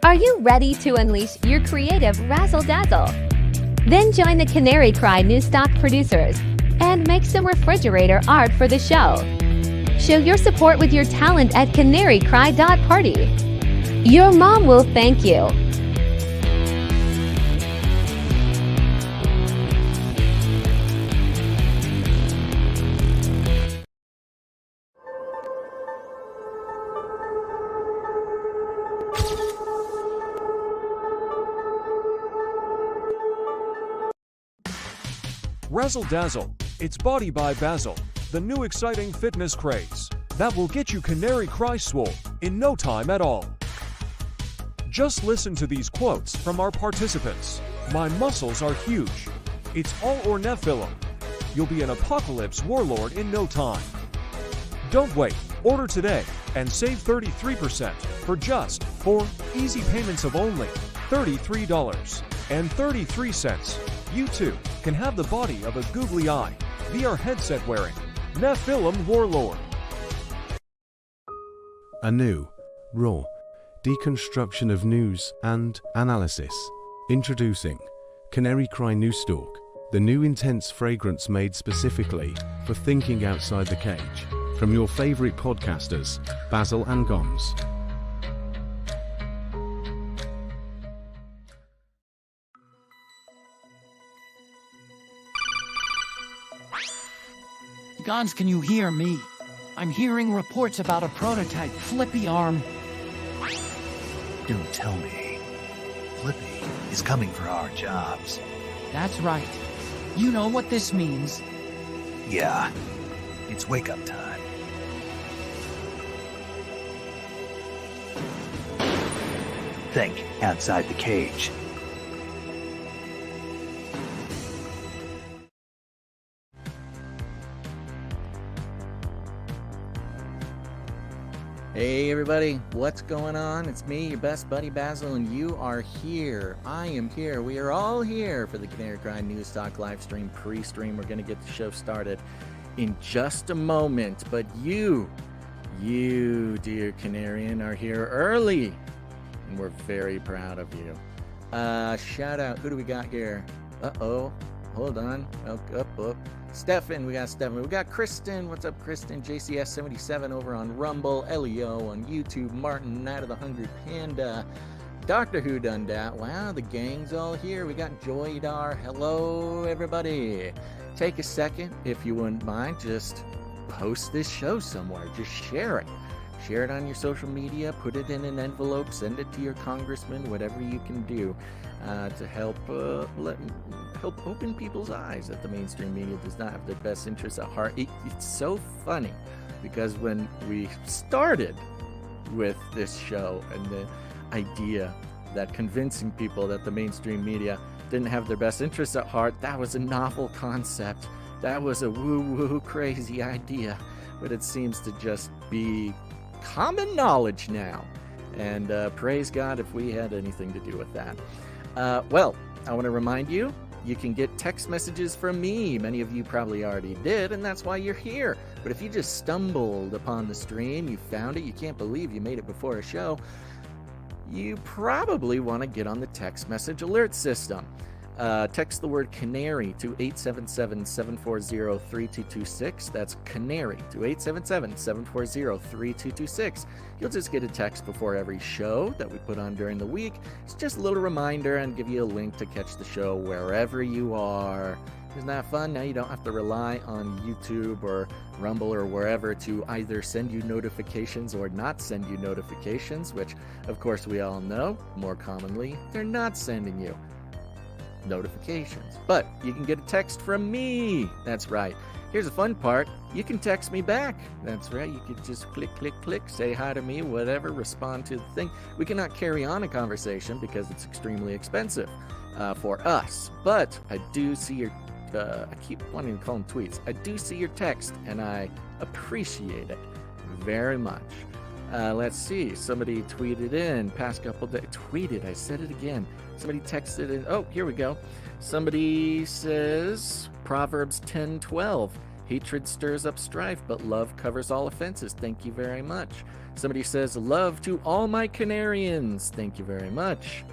Are you ready to unleash your creative razzle-dazzle? Then join the Canary Cry new stock producers and make some refrigerator art for the show. Show your support with your talent at canarycry.party. Your mom will thank you. Razzle Dazzle, it's Body by Basil, the new exciting fitness craze that will get you Canary Cry swole in no time at all. Just listen to these quotes from our participants. My muscles are huge. It's all or Nephilim. You'll be an apocalypse warlord in no time. Don't wait. Order today and save 33% for just 4 easy payments of only $33.33. You too can have the body of a googly eye, VR headset wearing Nephilim warlord. A new, raw deconstruction of news and analysis. Introducing Canary Cry New Stalk, the new intense fragrance made specifically for thinking outside the cage. From your favorite podcasters, Basil and Goms. Gons, can you hear me? I'm hearing reports about a prototype Flippy arm. Don't tell me. Flippy is coming for our jobs. That's right. You know what this means. Yeah, it's wake-up time. Think outside the cage. Hey everybody, what's going on? It's me, your best buddy Basil, and you are here. I am here. We are all here for the Canary Cry News Talk live stream, pre-stream. We're going to get the show started in just a moment, but you, dear Canarian, are here early, and we're very proud of you. Shout out, who do we got here? Uh-oh, hold on. Up. Stefan, we got Stefan. We got Kristen. What's up, Kristen? JCS77 over on Rumble. Elio on YouTube. Martin, Night of the Hungry Panda. Doctor Who done that. Wow, the gang's all here. We got Joydar. Hello, everybody. Take a second, if you wouldn't mind. Just post this show somewhere. Just share it. Share it on your social media. Put it in an envelope. Send it to your congressman. Whatever you can do to help help open people's eyes that the mainstream media does not have their best interests at heart. It's so funny because when we started with this show and the idea that convincing people that the mainstream media didn't have their best interests at heart, that was a novel concept. That was a woo-woo crazy idea, but it seems to just be common knowledge now. And praise God if we had anything to do with that. Well, I want to remind you, you can get text messages from me. Many of you probably already did, and that's why you're here. But if you just stumbled upon the stream, you found it, you can't believe you made it before a show, you probably want to get on the text message alert system. Text the word canary to 877-740-3226. That's canary to 877-740-3226. You'll just get a text before every show that we put on during the week. It's just a little reminder and give you a link to catch the show wherever you are. Isn't that fun? Now you don't have to rely on YouTube or Rumble or wherever to either send you notifications or not send you notifications, which of course we all know, more commonly, they're not sending you notifications. But you can get a text from me. That's right. Here's the fun part. You can text me back. That's right. You can just click, say hi to me, whatever, respond to the thing. We cannot carry on a conversation because it's extremely expensive for us. But I do see your, I keep wanting to call them tweets. I do see your text and I appreciate it very much. Let's see. Somebody tweeted in past couple days. Tweeted. I said it again. Somebody texted in. Oh, here we go. Somebody says Proverbs 10:12. Hatred stirs up strife, but love covers all offenses. Thank you very much. Somebody says, love to all my Canarians. Thank you very much.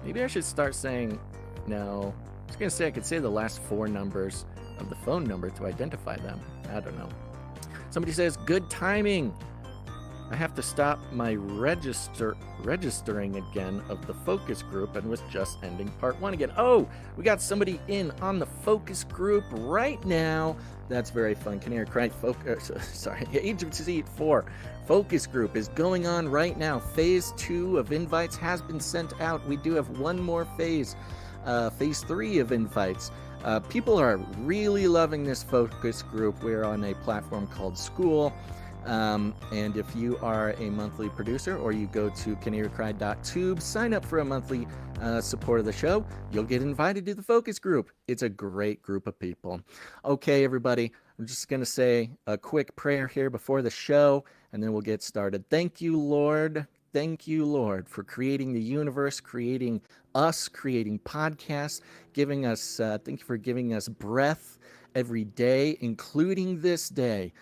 Maybe I should start saying, no. I was going to say I could say the last 4 numbers of the phone number to identify them. I don't know. Somebody says, good timing. I have to stop my registering again of the focus group and was just ending part 1 again. Oh, we got somebody in on the focus group right now. That's very fun. Canary Cry Agency 4 focus group is going on right now. Phase 2 of invites has been sent out. We do have one more phase, phase 3 of invites. People are really loving this focus group. We're on a platform called School. And if you are a monthly producer or you go to canarycry.tube, sign up for a monthly support of the show, you'll get invited to the focus group. It's a great group of people. Okay, everybody, I'm just going to say a quick prayer here before the show, and then we'll get started. Thank you, Lord. Thank you, Lord, for creating the universe, creating us, creating podcasts, giving us, thank you for giving us breath every day, including this day.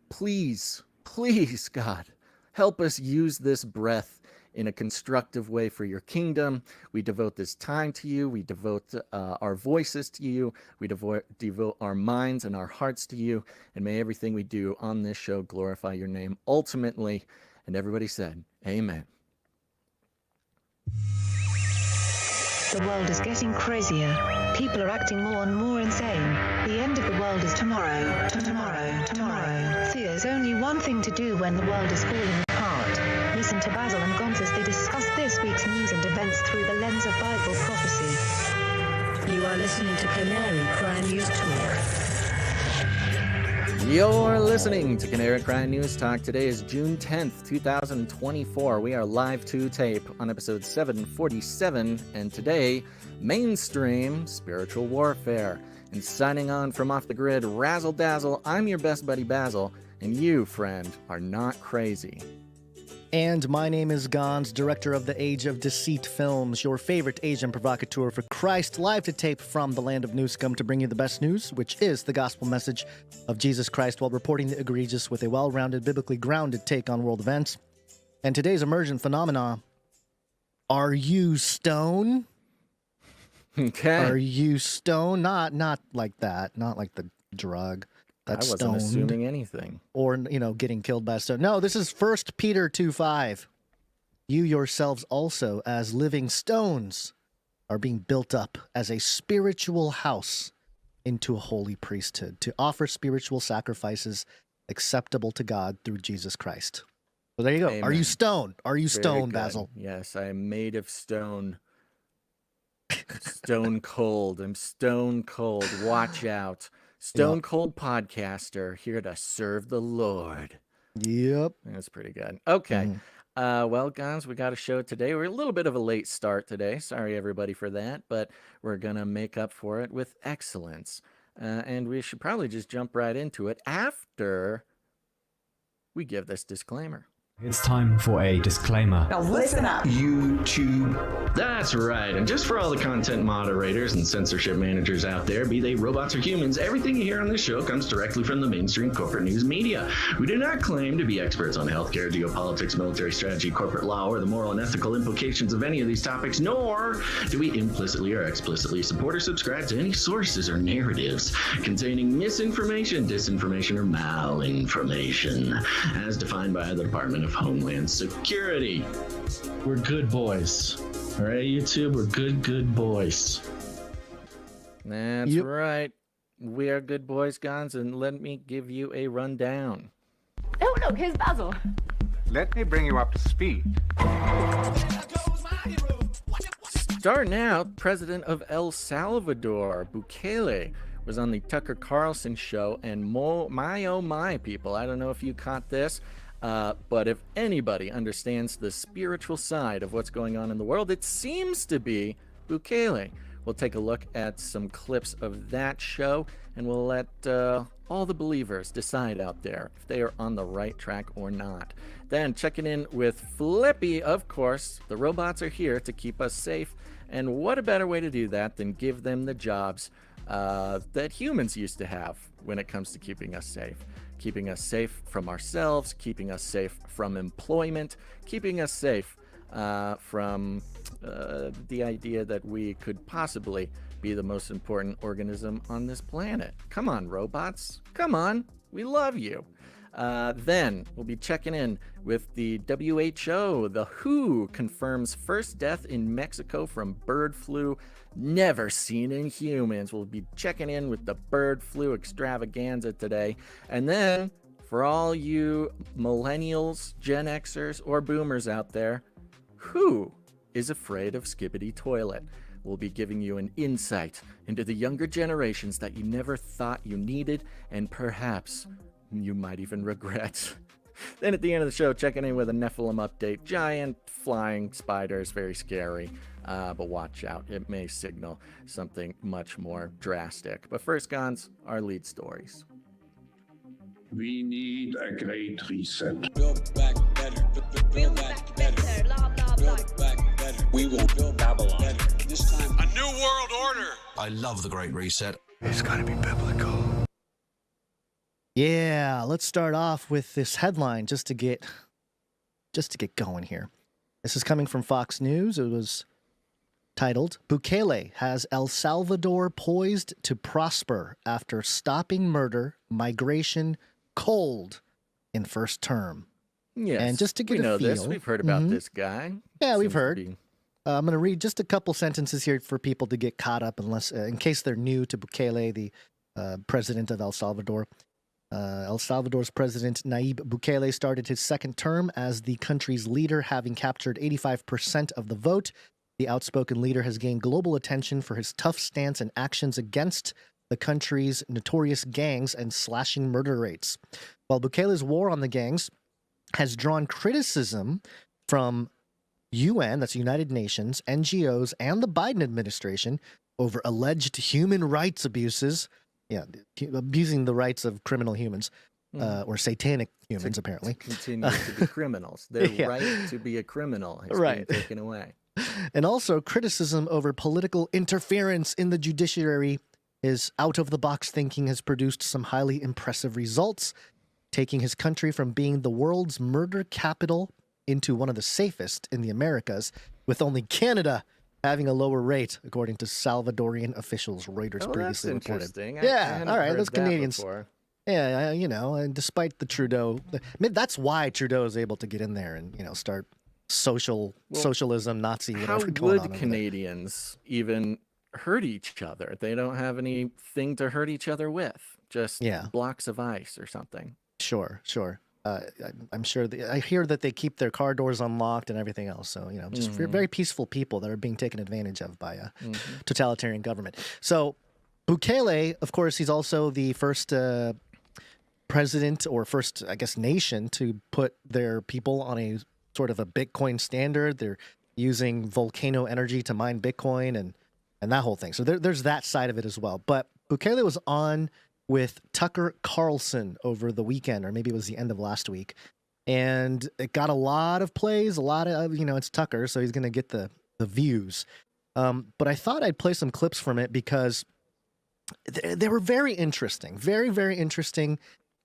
Please, please, God, help us use this breath in a constructive way for your kingdom. We devote this time to you. We devote our voices to you. We devote our minds and our hearts to you. And may everything we do on this show glorify your name ultimately. And everybody said, amen. The world is getting crazier. People are acting more and more insane. The end of the world is tomorrow. Tomorrow. There's only one thing to do when the world is falling apart. Listen to Basil and Gonz as they discuss this week's news and events through the lens of Bible prophecy. You are listening to Canary Cry News Talk. You're listening to Canary Cry News Talk. Today is June 10th, 2024. We are live to tape on episode 747, and today, mainstream spiritual warfare. And signing on from off the grid, Razzle Dazzle, I'm your best buddy Basil, and you, friend, are not crazy. And my name is Gonz, director of the Age of Deceit films, your favorite Asian provocateur for Christ, live to tape from the land of New Scum to bring you the best news, which is the gospel message of Jesus Christ, while reporting the egregious with a well-rounded, biblically grounded take on world events. And today's emergent phenomena, are you stone? Okay. Are you stone? Not like that, not like the drug. That's I wasn't stoned. assuming anything. Or, getting killed by a stone. No, this is 1 Peter 2:5. You yourselves also, as living stones, are being built up as a spiritual house into a holy priesthood to offer spiritual sacrifices acceptable to God through Jesus Christ. So there you go. Amen. Are you stone? Are you stone, Basil? Yes, I am made of stone. Stone cold. I'm stone cold. Watch out. Stone Cold Podcaster, here to serve the Lord. Yep. That's pretty good. Okay. Well, guys, we got a show today. We're a little bit of a late start today. Sorry, everybody, for that, but we're going to make up for it with excellence. And we should probably just jump right into it after we give this disclaimer. It's time for a disclaimer. Now listen up, YouTube. That's right. And just for all the content moderators and censorship managers out there, be they robots or humans, everything you hear on this show comes directly from the mainstream corporate news media. We do not claim to be experts on healthcare, geopolitics, military strategy, corporate law, or the moral and ethical implications of any of these topics, nor do we implicitly or explicitly support or subscribe to any sources or narratives containing misinformation, disinformation, or malinformation, as defined by the Department of Homeland Security. We're good boys. All right, YouTube, we're good boys. That's right. We are good boys, Gonz, and let me give you a rundown. Oh, look, here's Basil. Let me bring you up to speed. Starting out, President of El Salvador, Bukele, was on the Tucker Carlson show, and my oh my, people, I don't know if you caught this, but if anybody understands the spiritual side of what's going on in the world, it seems to be Bukele. We'll take a look at some clips of that show, and we'll let all the believers decide out there if they are on the right track or not. Then checking in with Flippy, of course. The robots are here to keep us safe, and what a better way to do that than give them the jobs that humans used to have when it comes to keeping us safe from ourselves, keeping us safe from employment, keeping us safe from the idea that we could possibly be the most important organism on this planet. Come on, robots. Come on. We love you. Then we'll be checking in with the WHO. The WHO confirms first death in Mexico from bird flu never seen in humans. We'll be checking in with the bird flu extravaganza today. And then for all you millennials, Gen Xers, or boomers out there, who is afraid of Skibidi Toilet? We'll be giving you an insight into the younger generations that you never thought you needed, and perhaps you might even regret. Then at the end of the show, checking in with a Nephilim update. Giant flying spiders, very scary. But watch out, it may signal something much more drastic. But first, Gons, our lead stories. We need a great reset. Build back better. Build back better. Build back better. We will build Babylon better. This time, a new world order. I love the Great Reset. It's got to be biblical. Yeah, let's start off with this headline just to get going here. This is coming from Fox News. It was titled, Bukele has El Salvador poised to prosper after stopping murder, migration, cold in first term. Yes, and just to get we know a feel, this. We've heard about this guy. Yeah, we've heard. I'm going to read just a couple sentences here for people to get caught up, in case they're new to Bukele, the president of El Salvador. El Salvador's president, Nayib Bukele, started his second term as the country's leader, having captured 85% of the vote. The outspoken leader has gained global attention for his tough stance and actions against the country's notorious gangs and slashing murder rates. While Bukele's war on the gangs has drawn criticism from UN, that's United Nations, NGOs, and the Biden administration over alleged human rights abuses. Yeah, abusing the rights of criminal humans, or satanic humans, apparently. Continue to be criminals. Their right to be a criminal has been taken away. And also criticism over political interference in the judiciary. His out-of-the-box thinking has produced some highly impressive results, taking his country from being the world's murder capital into one of the safest in the Americas, with only Canada having a lower rate, according to Salvadorian officials, Reuters previously reported. Interesting. Yeah, all right, those Canadians. Before. Yeah, and despite the Trudeau, that's why Trudeau is able to get in there and start socialism, Nazi, whatever. How would Canadians even hurt each other? They don't have anything to hurt each other with. Just blocks of ice or something. Sure. I'm sure I hear that they keep their car doors unlocked and everything else. So, just very peaceful people that are being taken advantage of by a totalitarian government. So Bukele, of course, he's also the first president or first, I guess, nation to put their people on a sort of a Bitcoin standard. They're using volcano energy to mine Bitcoin and that whole thing. So there's that side of it as well. But Bukele was on with Tucker Carlson over the weekend, or maybe it was the end of last week. And it got a lot of plays, a lot of, it's Tucker, so he's going to get the views. But I thought I'd play some clips from it because they were very interesting, very, very interesting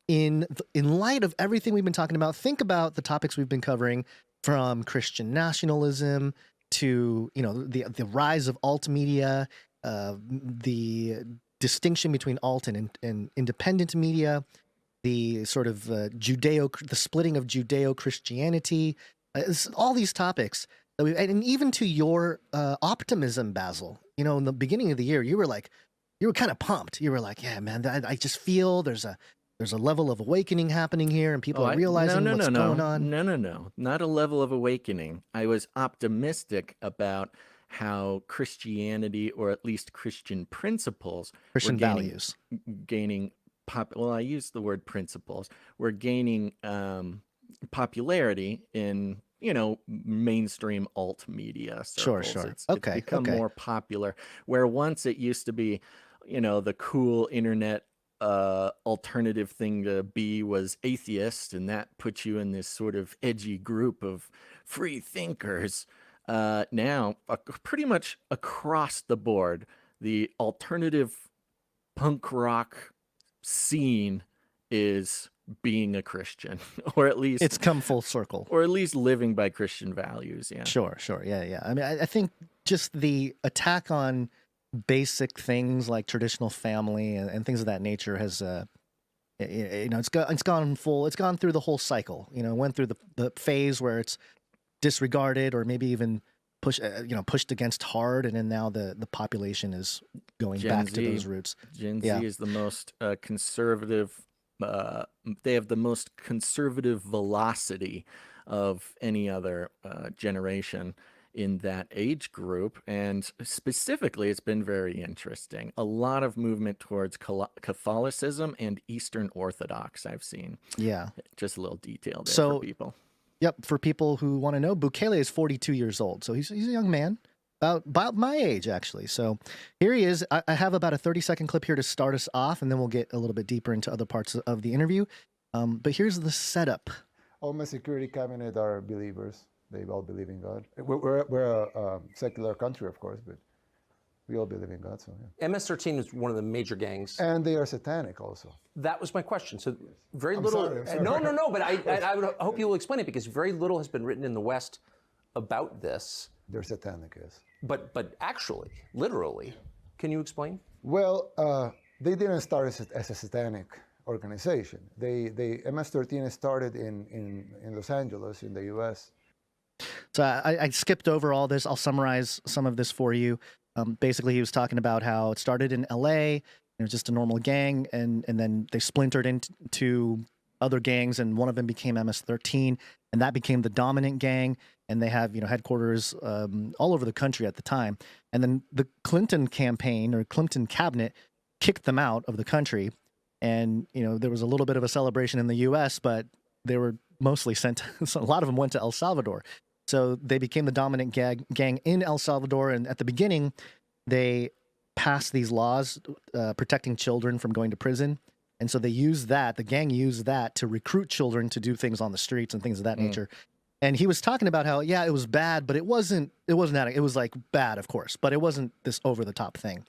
in light of everything we've been talking about. Think about the topics we've been covering, from Christian nationalism to, the rise of alt media, the distinction between alt and independent media, the sort of the splitting of Judeo-Christianity, all these topics. And even to your optimism, Basil, in the beginning of the year, you were kind of pumped. You were like, yeah, man, I just feel there's a level of awakening happening here, and people are realizing what's going on. No, not a level of awakening. I was optimistic about how Christianity, or at least Christian principles, Christian values, gaining I use the word principles. We're gaining popularity in mainstream alt media circles. Sure. It's become more popular. Where once it used to be, the cool internet alternative thing to be was atheist, and that put you in this sort of edgy group of free thinkers. Now, pretty much across the board, the alternative punk rock scene is being a Christian, or at least it's come full circle, or at least living by Christian values. Yeah, sure, yeah. I mean, I think just the attack on basic things like traditional family and things of that nature has, it's gone through the whole cycle. You know, went through the phase where it's disregarded or maybe even pushed against hard, and then now the population is going back to those roots. Gen Z is the most conservative. They have the most conservative velocity of any other generation in that age group, and specifically it's been very interesting. A lot of movement towards Catholicism and Eastern Orthodox I've seen. Yeah, just a little detail there for people. Yep, for people who want to know, Bukele is 42 years old, so he's a young man, about my age actually. So here he is. I have about a 30-second clip here to start us off, and then we'll get a little bit deeper into other parts of the interview. But here's the setup. All my security cabinet are believers. They all believe in God. We're a secular country, of course, but we all believe in God. So yeah. MS-13 is one of the major gangs, and they are satanic also. That was my question. So very I'm little. sorry. No. But I would hope you will explain it, because very little has been written in the West about this. They're satanic, yes. But actually, literally, can you explain? Well, they didn't start as a satanic organization. They MS-13 started in Los Angeles, in the U.S. So I skipped over all this. I'll summarize some of this for you. Basically, he was talking about how it started in L.A. It was just a normal gang, and then they splintered into other gangs, and one of them became MS-13, and that became the dominant gang. And they have, headquarters all over the country at the time. And then the Clinton campaign or Clinton cabinet kicked them out of the country. And, there was a little bit of a celebration in the U.S., but they were mostly sent, a lot of them went to El Salvador. So they became the dominant gang in El Salvador. And at the beginning, they passed these laws protecting children from going to prison. And so they used that, the gang used that to recruit children to do things on the streets and things of that nature. And he was talking about how, yeah, it was bad, but it wasn't that. It was like bad, of course, but it wasn't this over the top thing.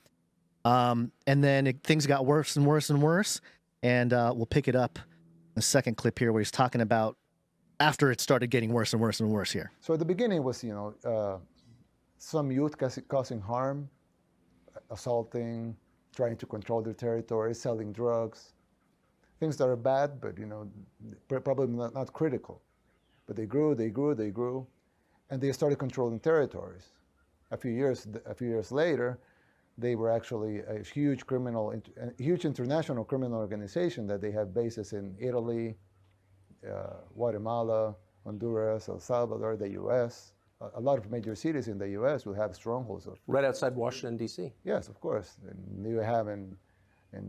And then things got worse and worse and worse. And we'll pick it up in the second clip here where he's talking about after it started getting worse and worse and worse here. So at the beginning it was, some youth causing harm, assaulting, trying to control their territory, selling drugs, things that are bad, but, probably not critical. But they grew, and they started controlling territories. A few years later, they were actually a huge international criminal organization that they have bases in Italy, Guatemala, Honduras, El Salvador, the U.S. A lot of major cities in the U.S. will have strongholds of. Right outside Washington, D.C. Yes, of course. And you have in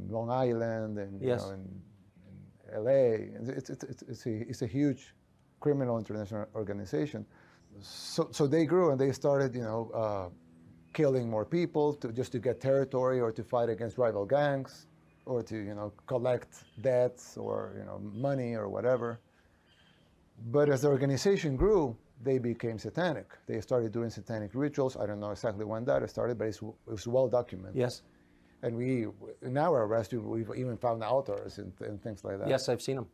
Long Island and yes. In L.A. It's a huge criminal international organization. So they grew and they started, killing more people just to get territory or to fight against rival gangs or to, collect debts or, money or whatever. But as the organization grew, they became satanic. They started doing satanic rituals. I don't know exactly when that started, but it was well documented. Yes. And in our arrest, we've even found authors and things like that. Yes, I've seen them.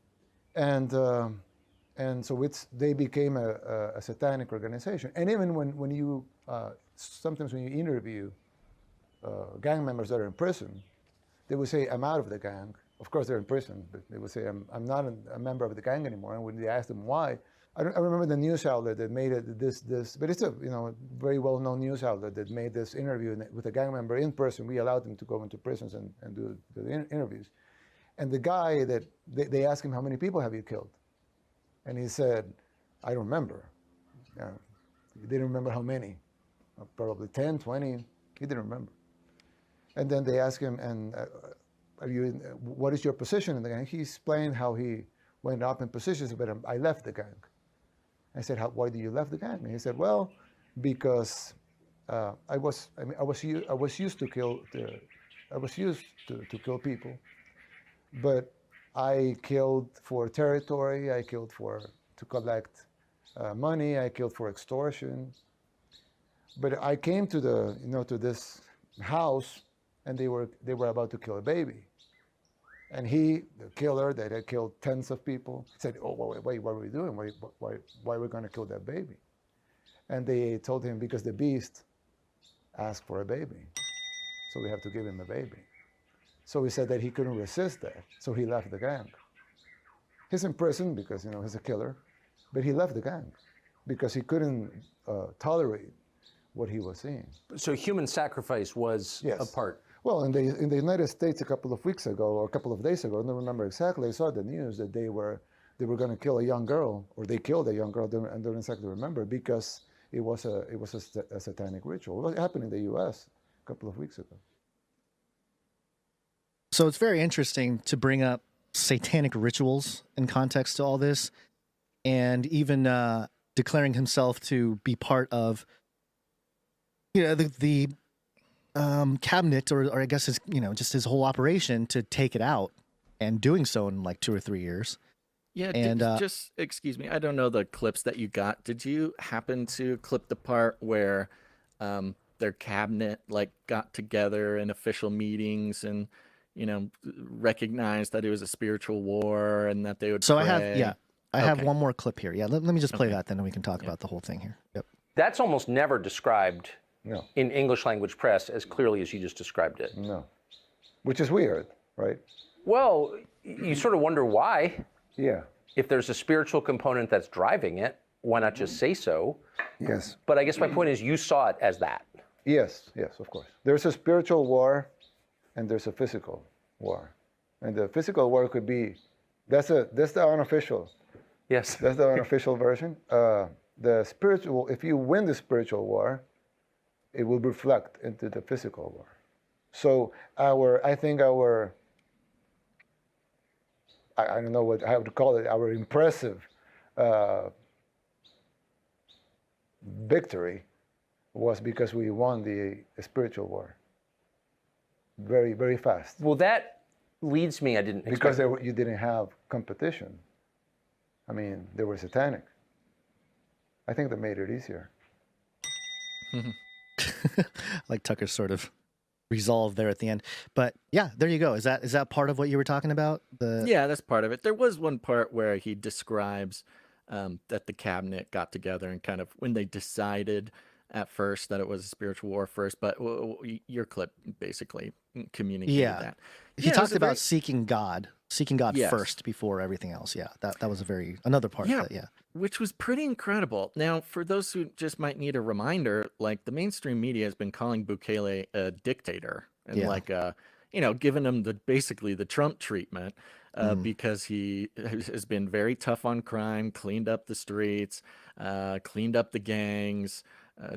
And so they became a satanic organization. And even when you, sometimes when you interview gang members that are in prison, they would say, I'm out of the gang. Of course, they're in prison, but they would say, I'm not a member of the gang anymore. And when they asked them why, I remember the news outlet that made it but it's a very well-known news outlet that made this interview with a gang member in person. We allowed them to go into prisons and do the interviews. And the guy that they asked him, how many people have you killed? And he said, I don't remember. He didn't remember how many. Probably 10, 20. He didn't remember. And then they asked him, and what is your position in the gang? He explained how he went up in positions, but I left the gang. I said, why did you left the gang? And he said, well, because I was used to kill people, but I killed for territory. I killed to collect money. I killed for extortion. But I came to to this house, and they were about to kill a baby. And he, the killer that had killed tens of people, said, "Oh, wait, what are we doing? Why are we going to kill that baby?" And they told him, because the beast asked for a baby, so we have to give him a baby. So he said that he couldn't resist that, so he left the gang. He's in prison because, you know, he's a killer, but he left the gang because he couldn't tolerate what he was seeing. So human sacrifice was a part. Well, in the United States a couple of weeks ago, or a couple of days ago, I don't remember exactly, I saw the news that they were going to kill a young girl, or they killed a young girl, I don't exactly remember, because it was a satanic ritual. It happened in the U.S. a couple of weeks ago. So it's very interesting to bring up satanic rituals in context to all this, and even declaring himself to be part of, you know, the cabinet, or I guess his, you know, just his whole operation to take it out, and doing so in like 2 or 3 years. Yeah, and just excuse me, I don't know the clips that you got. Did you happen to clip the part where their cabinet like got together in official meetings and, you know, recognized that it was a spiritual war and that they would so pray? I have one more clip here. Yeah, let me just play that, then we can talk about the whole thing here. Yep. That's almost never described No. in English language press as clearly as you just described it. No. Which is weird, right? Well, you sort of wonder why. Yeah. If there's a spiritual component that's driving it, why not just say so? Yes. But I guess my point is you saw it as that. Yes, of course. There's a spiritual war and there's a physical war. And the physical war could be, that's the unofficial. Yes. That's the unofficial version. The spiritual, if you win the spiritual war, it will reflect into the physical war. So I don't know how to call it, our impressive victory was because we won the spiritual war very, very fast. Well, that leads me, I didn't expect. Because you didn't have competition. I mean, they were satanic. I think that made it easier. Like Tucker's sort of resolve there at the end. But yeah, there you go. Is that part of what you were talking about? Yeah, that's part of it. There was one part where he describes that the cabinet got together and kind of when they decided at first that it was a spiritual war first, but your clip basically communicated that. He talked about seeking God Yes. first before everything else. Yeah, that was another part of that. Which was pretty incredible. Now, for those who just might need a reminder, like the mainstream media has been calling Bukele a dictator and giving him basically the Trump treatment because he has been very tough on crime, cleaned up the streets, cleaned up the gangs,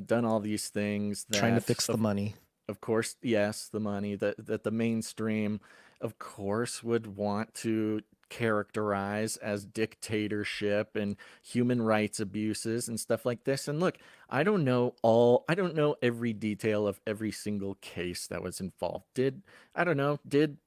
done all these things. Trying to fix the money. Of course, yes, the money that the mainstream, of course, would want to characterize as dictatorship and human rights abuses and stuff like this. And look, I don't know every detail of every single case that was involved. Did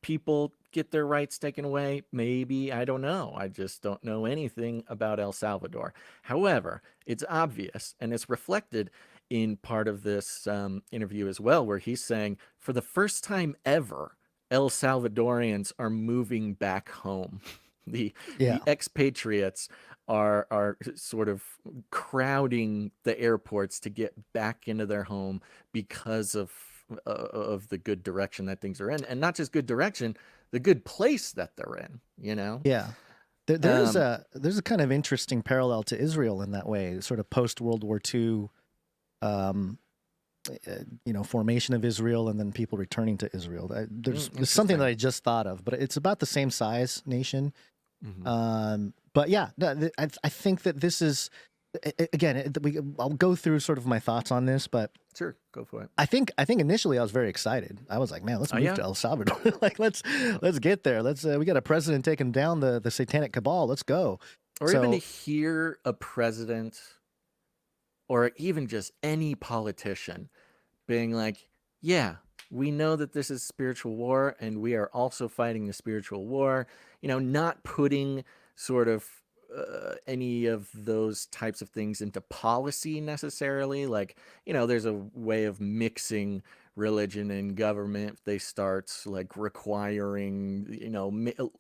people get their rights taken away? Maybe, I don't know. I just don't know anything about El Salvador. However, it's obvious and it's reflected in part of this interview as well, where he's saying for the first time ever, El Salvadorians are moving back home. The expatriates are sort of crowding the airports to get back into their home because of the good direction that things are in, and not just good direction, the good place that they're in. You know. Yeah. There's a kind of interesting parallel to Israel in that way, sort of post World War II. Formation of Israel and then people returning to Israel. There's something that I just thought of, but it's about the same size nation. But yeah, I think that this is, again, I'll go through sort of my thoughts on this, but sure, go for it. I think initially I was very excited. I was like, man, let's move to El Salvador. Like, let's get there. We got a president taking down the satanic cabal. Let's go. Or even to hear a president or even just any politician being like, yeah, we know that this is spiritual war and we are also fighting the spiritual war, not putting sort of any of those types of things into policy necessarily. Like, there's a way of mixing religion and government, if they start like requiring,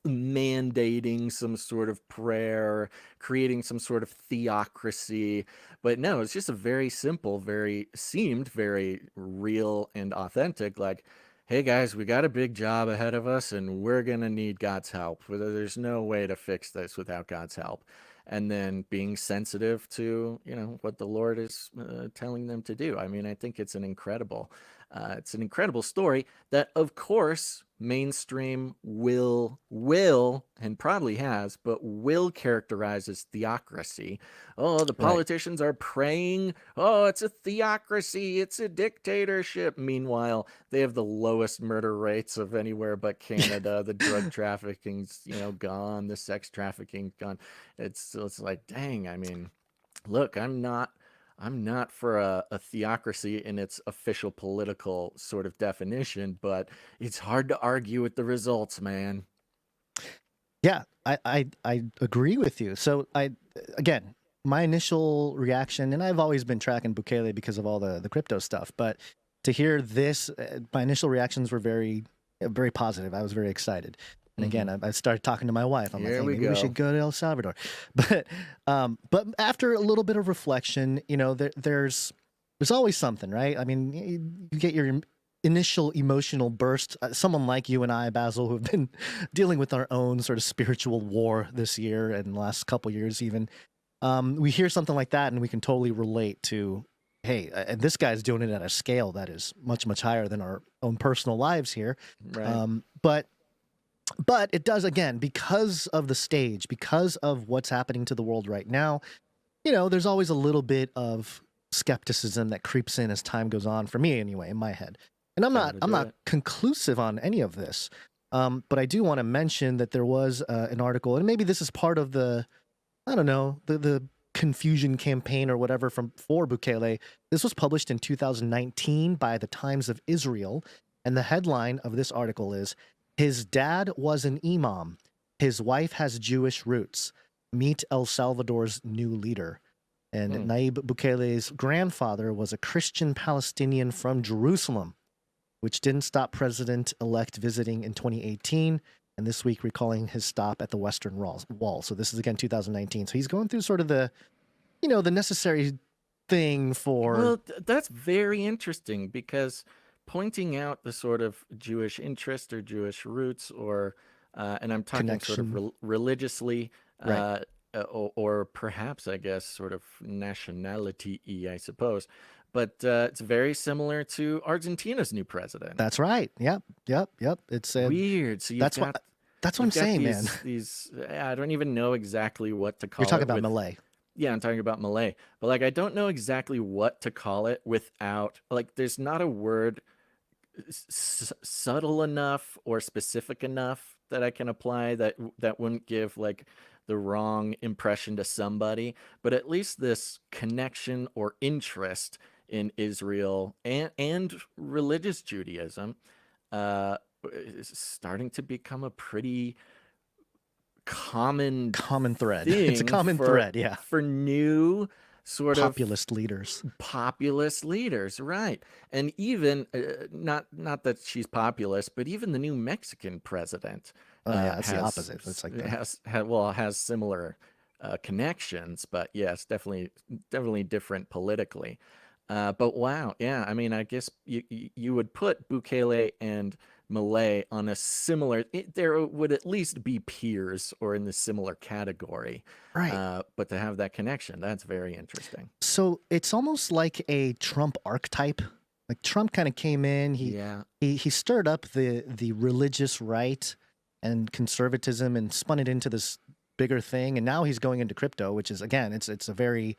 mandating some sort of prayer, creating some sort of theocracy. But no, it's just a very simple, seemed very real and authentic. Like, hey guys, we got a big job ahead of us and we're going to need God's help. There's no way to fix this without God's help. And then being sensitive to, what the Lord is telling them to do. I mean, I think it's an incredible story that, of course, mainstream will, and probably has, but will characterize as theocracy. Oh, the politicians are praying. Oh, it's a theocracy. It's a dictatorship. Meanwhile, they have the lowest murder rates of anywhere but Canada. The drug trafficking's, gone. The sex trafficking gone. It's like, dang. I mean, look, I'm not for a theocracy in its official political sort of definition, but it's hard to argue with the results, man. Yeah, I agree with you. So again, my initial reaction, and I've always been tracking Bukele because of all the crypto stuff, but to hear this, my initial reactions were very, very positive. I was very excited. And again, I started talking to my wife. I'm like, hey, maybe we should go to El Salvador. But after a little bit of reflection, there's always something, right? I mean, you get your initial emotional burst. Someone like you and I, Basil, who have been dealing with our own sort of spiritual war this year and the last couple years even, we hear something like that and we can totally relate to, hey, this guy's doing it at a scale that is much, much higher than our own personal lives here. Right. But it does, again, because of the stage, because of what's happening to the world right now, there's always a little bit of skepticism that creeps in as time goes on, for me anyway, in my head. And I'm not conclusive on any of this. But I do want to mention that there was an article, and maybe this is part of the confusion campaign or whatever for Bukele. This was published in 2019 by the Times of Israel. And the headline of this article is, "His dad was an imam. His wife has Jewish roots. Meet El Salvador's new leader." And Nayib Bukele's grandfather was a Christian Palestinian from Jerusalem, which didn't stop President-elect visiting in 2018, and this week recalling his stop at the Western Wall. So this is, again, 2019. So he's going through sort of the necessary thing for... Well, that's very interesting, because pointing out the sort of Jewish interest or Jewish roots, or and I'm talking Connection. sort of religiously, Right. or perhaps, I guess, sort of nationality-y, I suppose. But it's very similar to Argentina's new president. That's right. Yep. It's weird. So that's what I'm saying, man. These I don't even know exactly what to call it. You're talking about Malay. Yeah, I'm talking about Malay. But like, I don't know exactly what to call it without, like, there's not a word subtle enough or specific enough that I can apply that wouldn't give like the wrong impression to somebody. But at least this connection or interest in Israel and religious Judaism is starting to become a pretty common thread. thing. It's a common thread, yeah. For new sort populist leaders. Populist leaders, right. And even, not that she's populist, but even the new Mexican president. It's the opposite. It's like that. Has similar connections, but yes, definitely different politically. But wow, yeah, I mean, I guess you would put Bukele and Malay on a similar, there would at least be peers or in the similar category. Right. But to have that connection, that's very interesting. So it's almost like a Trump archetype. Like Trump kind of came in, he stirred up the religious right and conservatism and spun it into this bigger thing. And now he's going into crypto, which is, again, it's a very,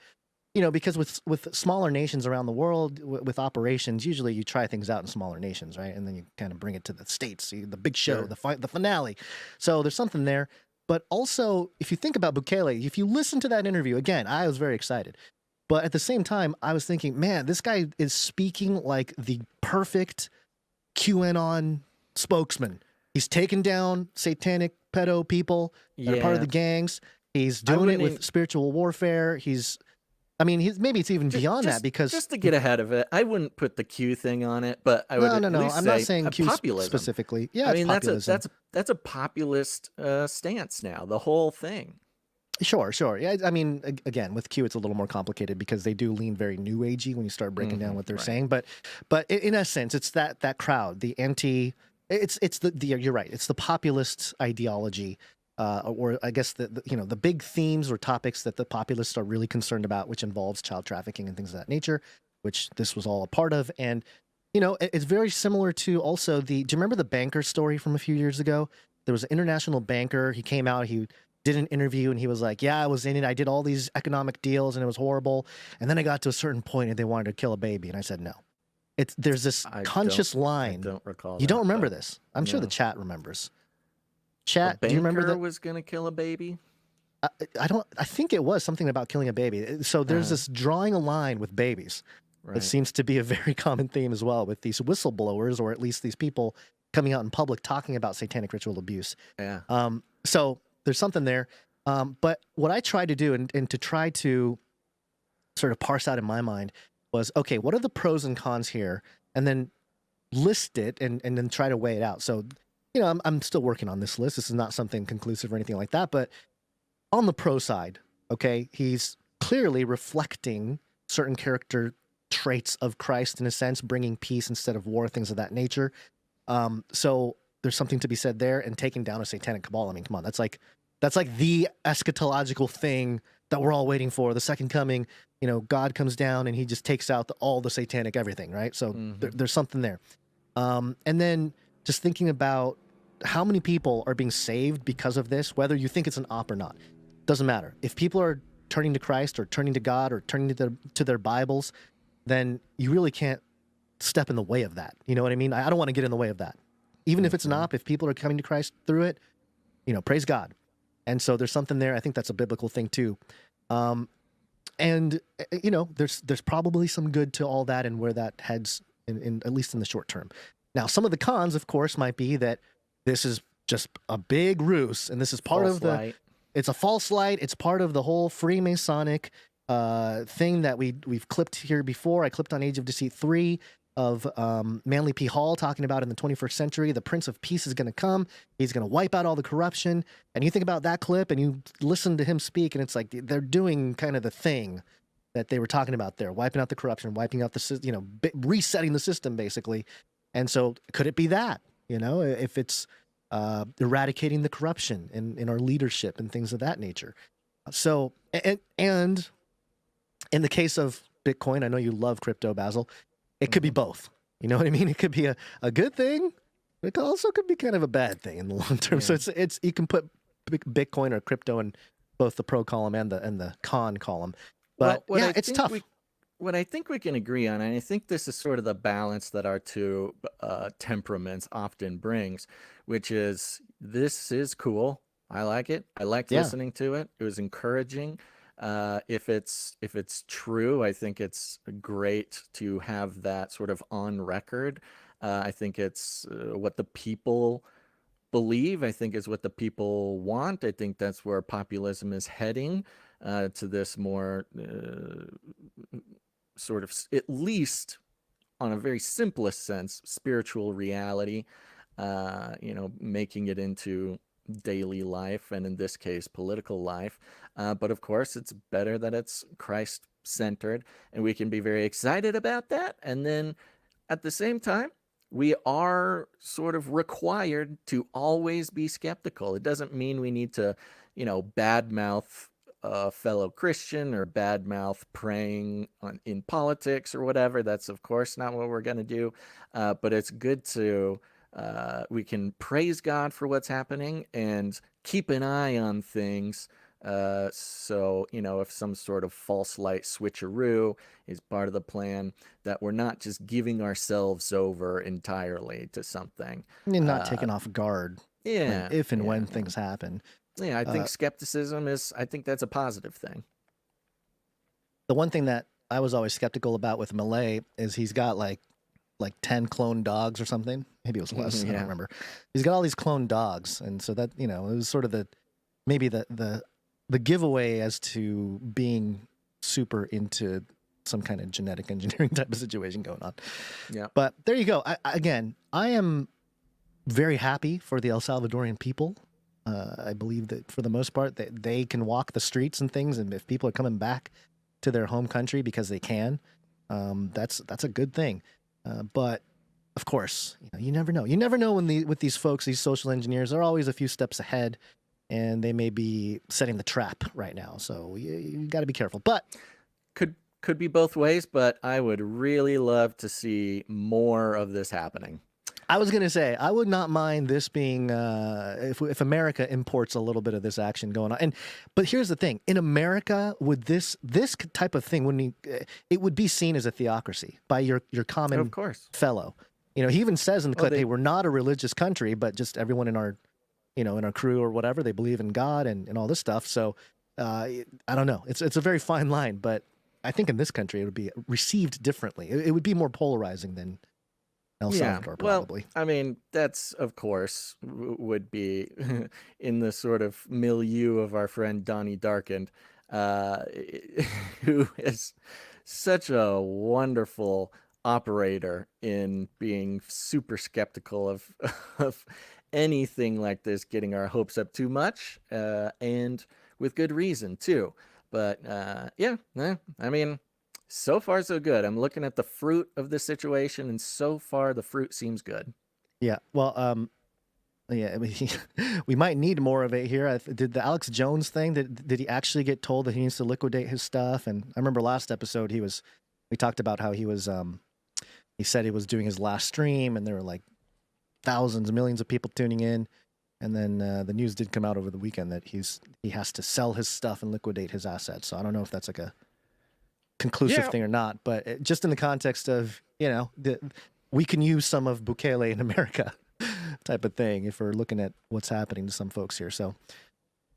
because with smaller nations around the world, with operations, usually you try things out in smaller nations, right? And then you kind of bring it to the States, the big show, Sure. the finale. So there's something there. But also, if you think about Bukele, if you listen to that interview, again, I was very excited. But at the same time, I was thinking, man, this guy is speaking like the perfect QAnon spokesman. He's taken down satanic pedo people that are part of the gangs. He's doing it with spiritual warfare. He's I mean, maybe it's even beyond that because just to get ahead of it, I wouldn't put the Q thing on it, but I would no. at least I'm say not saying Q populism specifically. Yeah, I mean populism. that's a populist stance now. The whole thing. Sure. Yeah, I mean, again, with Q, it's a little more complicated because they do lean very new agey when you start breaking down what they're saying. But in essence, it's that crowd, the anti. It's the you're right. It's the populist ideology. Or I guess the big themes or topics that the populists are really concerned about, which involves child trafficking and things of that nature, which this was all a part of. And, it's very similar to also do you remember the banker story from a few years ago? There was an international banker. He came out, he did an interview and he was like, yeah, I was in it. I did all these economic deals and it was horrible. And then I got to a certain point and they wanted to kill a baby. And I said, no. There's this conscious line. I don't recall. You don't remember this. I'm sure the chat remembers. Chat, do you remember that was going to kill a baby? I think it was something about killing a baby. So there's this drawing a line with babies. Right. It seems to be a very common theme as well with these whistleblowers, or at least these people coming out in public talking about satanic ritual abuse. Yeah. So there's something there. But what I tried to do and to try to sort of parse out in my mind was, okay, what are the pros and cons here? And then list it and then try to weigh it out. So I'm still working on this list. This is not something conclusive or anything like that. But on the pro side, okay, he's clearly reflecting certain character traits of Christ in a sense, bringing peace instead of war, things of that nature. So there's something to be said there. And taking down a satanic cabal. I mean, come on, that's like the eschatological thing that we're all waiting for. The second coming, God comes down and he just takes out all the satanic everything, right? So there's something there. And then just thinking about how many people are being saved because of this, whether you think it's an op or not, doesn't matter. If people are turning to Christ or turning to God or turning to their Bibles, then you really can't step in the way of that. You know what I mean? I don't want to get in the way of that. Even if it's an op, if people are coming to Christ through it, praise God. And so there's something there. I think that's a biblical thing too. And there's probably some good to all that and where that heads in at least in the short term. Now, some of the cons, of course, might be that this is just a big ruse, and this is part of it's a false light. It's part of the whole Freemasonic thing that we've clipped here before. I clipped on Age of Deceit 3 of Manly P. Hall talking about in the 21st century, the Prince of Peace is going to come. He's going to wipe out all the corruption. And you think about that clip and you listen to him speak, and it's like they're doing kind of the thing that they were talking about there, wiping out the corruption, wiping out the, resetting the system basically. And so could it be that, if it's eradicating the corruption in our leadership and things of that nature? So, and in the case of Bitcoin, I know you love crypto, Basil, it could be both. You know what I mean? It could be a good thing, but it also could be kind of a bad thing in the long term. Yeah. So it's you can put Bitcoin or crypto in both the pro column and the con column. But it's tough. What I think we can agree on, and I think this is sort of the balance that our two temperaments often brings, which is this is cool. I like it. I liked listening to it. It was encouraging. If it's true, I think it's great to have that sort of on record. I think it's what the people believe. I think is what the people want. I think that's where populism is heading, to this more sort of, at least on a very simplest sense, spiritual reality, making it into daily life, and in this case, political life. But of course, it's better that it's Christ-centered, and we can be very excited about that. And then at the same time, we are sort of required to always be skeptical. It doesn't mean we need to, badmouth a fellow Christian or badmouth praying in politics or whatever. That's, of course, not what we're going to do. But it's good to... we can praise God for what's happening and keep an eye on things. So, if some sort of false light switcheroo is part of the plan, that we're not just giving ourselves over entirely to something. And not taken off guard. Yeah. If and when things happen. Yeah, I think skepticism I think that's a positive thing. The one thing that I was always skeptical about with Malay is he's got like 10 clone dogs or something. Maybe it was less. I don't remember. He's got all these clone dogs. And so that, it was sort of maybe the giveaway as to being super into some kind of genetic engineering type of situation going on. Yeah. But there you go. I am very happy for the El Salvadorian people. I believe that for the most part that they can walk the streets and things, and if people are coming back to their home country because they can, that's a good thing. But of course, you never know. You never know with these folks, these social engineers, they're always a few steps ahead, and they may be setting the trap right now. So you got to be careful. But could be both ways. But I would really love to see more of this happening. I was going to say, I would not mind this being, if America imports a little bit of this action going on. But here's the thing. In America, would this type of thing, it would be seen as a theocracy by your common of course. fellow. He even says in the clip, hey, we're not a religious country, but just everyone in our, in our crew or whatever, they believe in God and all this stuff. So I don't know. It's a very fine line, but I think in this country, it would be received differently. It would be more polarizing than El Salvador, probably. Well, I mean, that's, of course, would be in the sort of milieu of our friend Donnie Darkened, who is such a wonderful operator in being super skeptical of anything like this, getting our hopes up too much, and with good reason, too. But, I mean, so far, so good. I'm looking at the fruit of this situation, and so far, the fruit seems good. Yeah. Well, we might need more of it here. Did the Alex Jones thing, did he actually get told that he needs to liquidate his stuff? And I remember last episode, we talked about how he said he was doing his last stream, and there were like thousands, millions of people tuning in. And then the news did come out over the weekend that he has to sell his stuff and liquidate his assets. So I don't know if that's like a conclusive thing or not, but just in the context of, we can use some of Bukele in America type of thing if we're looking at what's happening to some folks here. So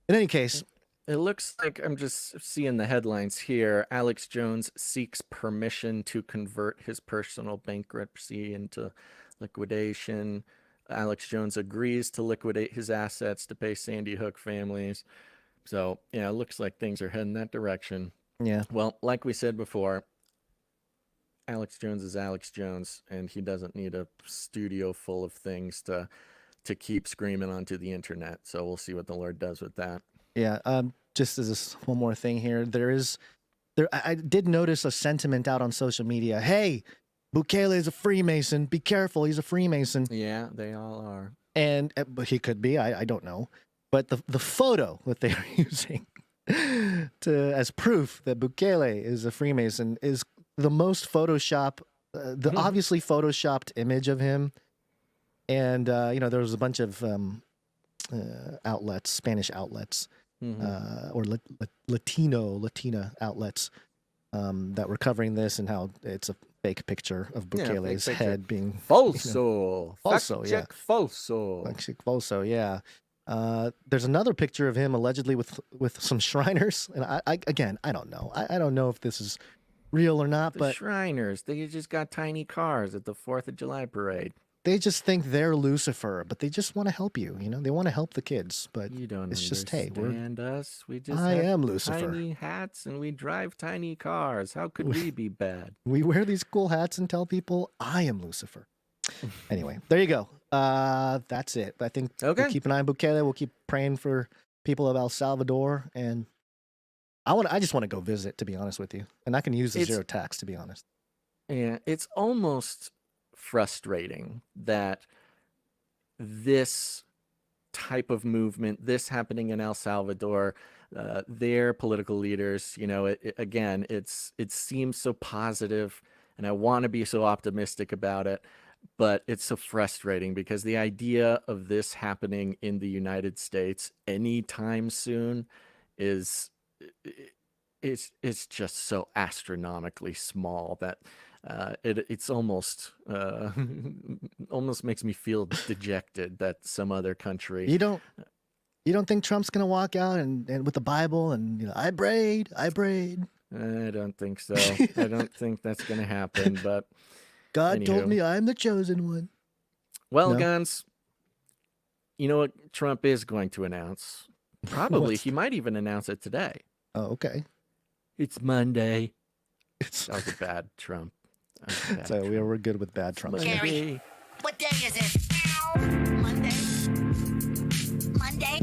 in any case, it looks like I'm just seeing the headlines here. Alex Jones seeks permission to convert his personal bankruptcy into liquidation. Alex Jones agrees to liquidate his assets to pay Sandy Hook families. So, it looks like things are heading that direction. Yeah. Well, like we said before, Alex Jones is Alex Jones, and he doesn't need a studio full of things to keep screaming onto the internet. So we'll see what the Lord does with that. Yeah. Just as one more thing here, I did notice a sentiment out on social media. Hey, Bukele is a Freemason. Be careful. He's a Freemason. Yeah, they all are. And but he could be. I don't know. But the photo that they are using as proof that Bukele is a Freemason is the most obviously photoshopped image of him. And, there was a bunch of outlets, Spanish outlets, or Latina outlets that were covering this and how it's a fake picture of Bukele's head being falso. Check falso, yeah. There's another picture of him allegedly with some Shriners, and I don't know. I don't know if this is real or not. The but Shriners, they just got tiny cars at the 4th of July parade. They just think they're Lucifer, but they just want to help you. They want to help the kids, but you don't it's just, hey, us. We just I have am Lucifer. Tiny hats and we drive tiny cars. How could we be bad? We wear these cool hats and tell people I am Lucifer. Anyway, there you go. That's it. I think we'll keep an eye on Bukele. We'll keep praying for people of El Salvador, and I just want to go visit, to be honest with you, and I can use the zero tax, to be honest. Yeah, it's almost frustrating that this type of movement, this happening in El Salvador, their political leaders, it seems so positive, and I want to be so optimistic about it, but it's so frustrating because the idea of this happening in the United States anytime soon it's just so astronomically small that it's almost makes me feel dejected that some other country. You don't think Trump's gonna walk out and with the Bible and I prayed? I don't think so. I don't think that's gonna happen. But God told me I'm the chosen one. Well, Guns, you know what Trump is going to announce? Probably he might even announce it today. Oh, okay. It's Monday. That was a bad Trump. So we were good with bad Trump. Monday. What day is it? Monday. Monday.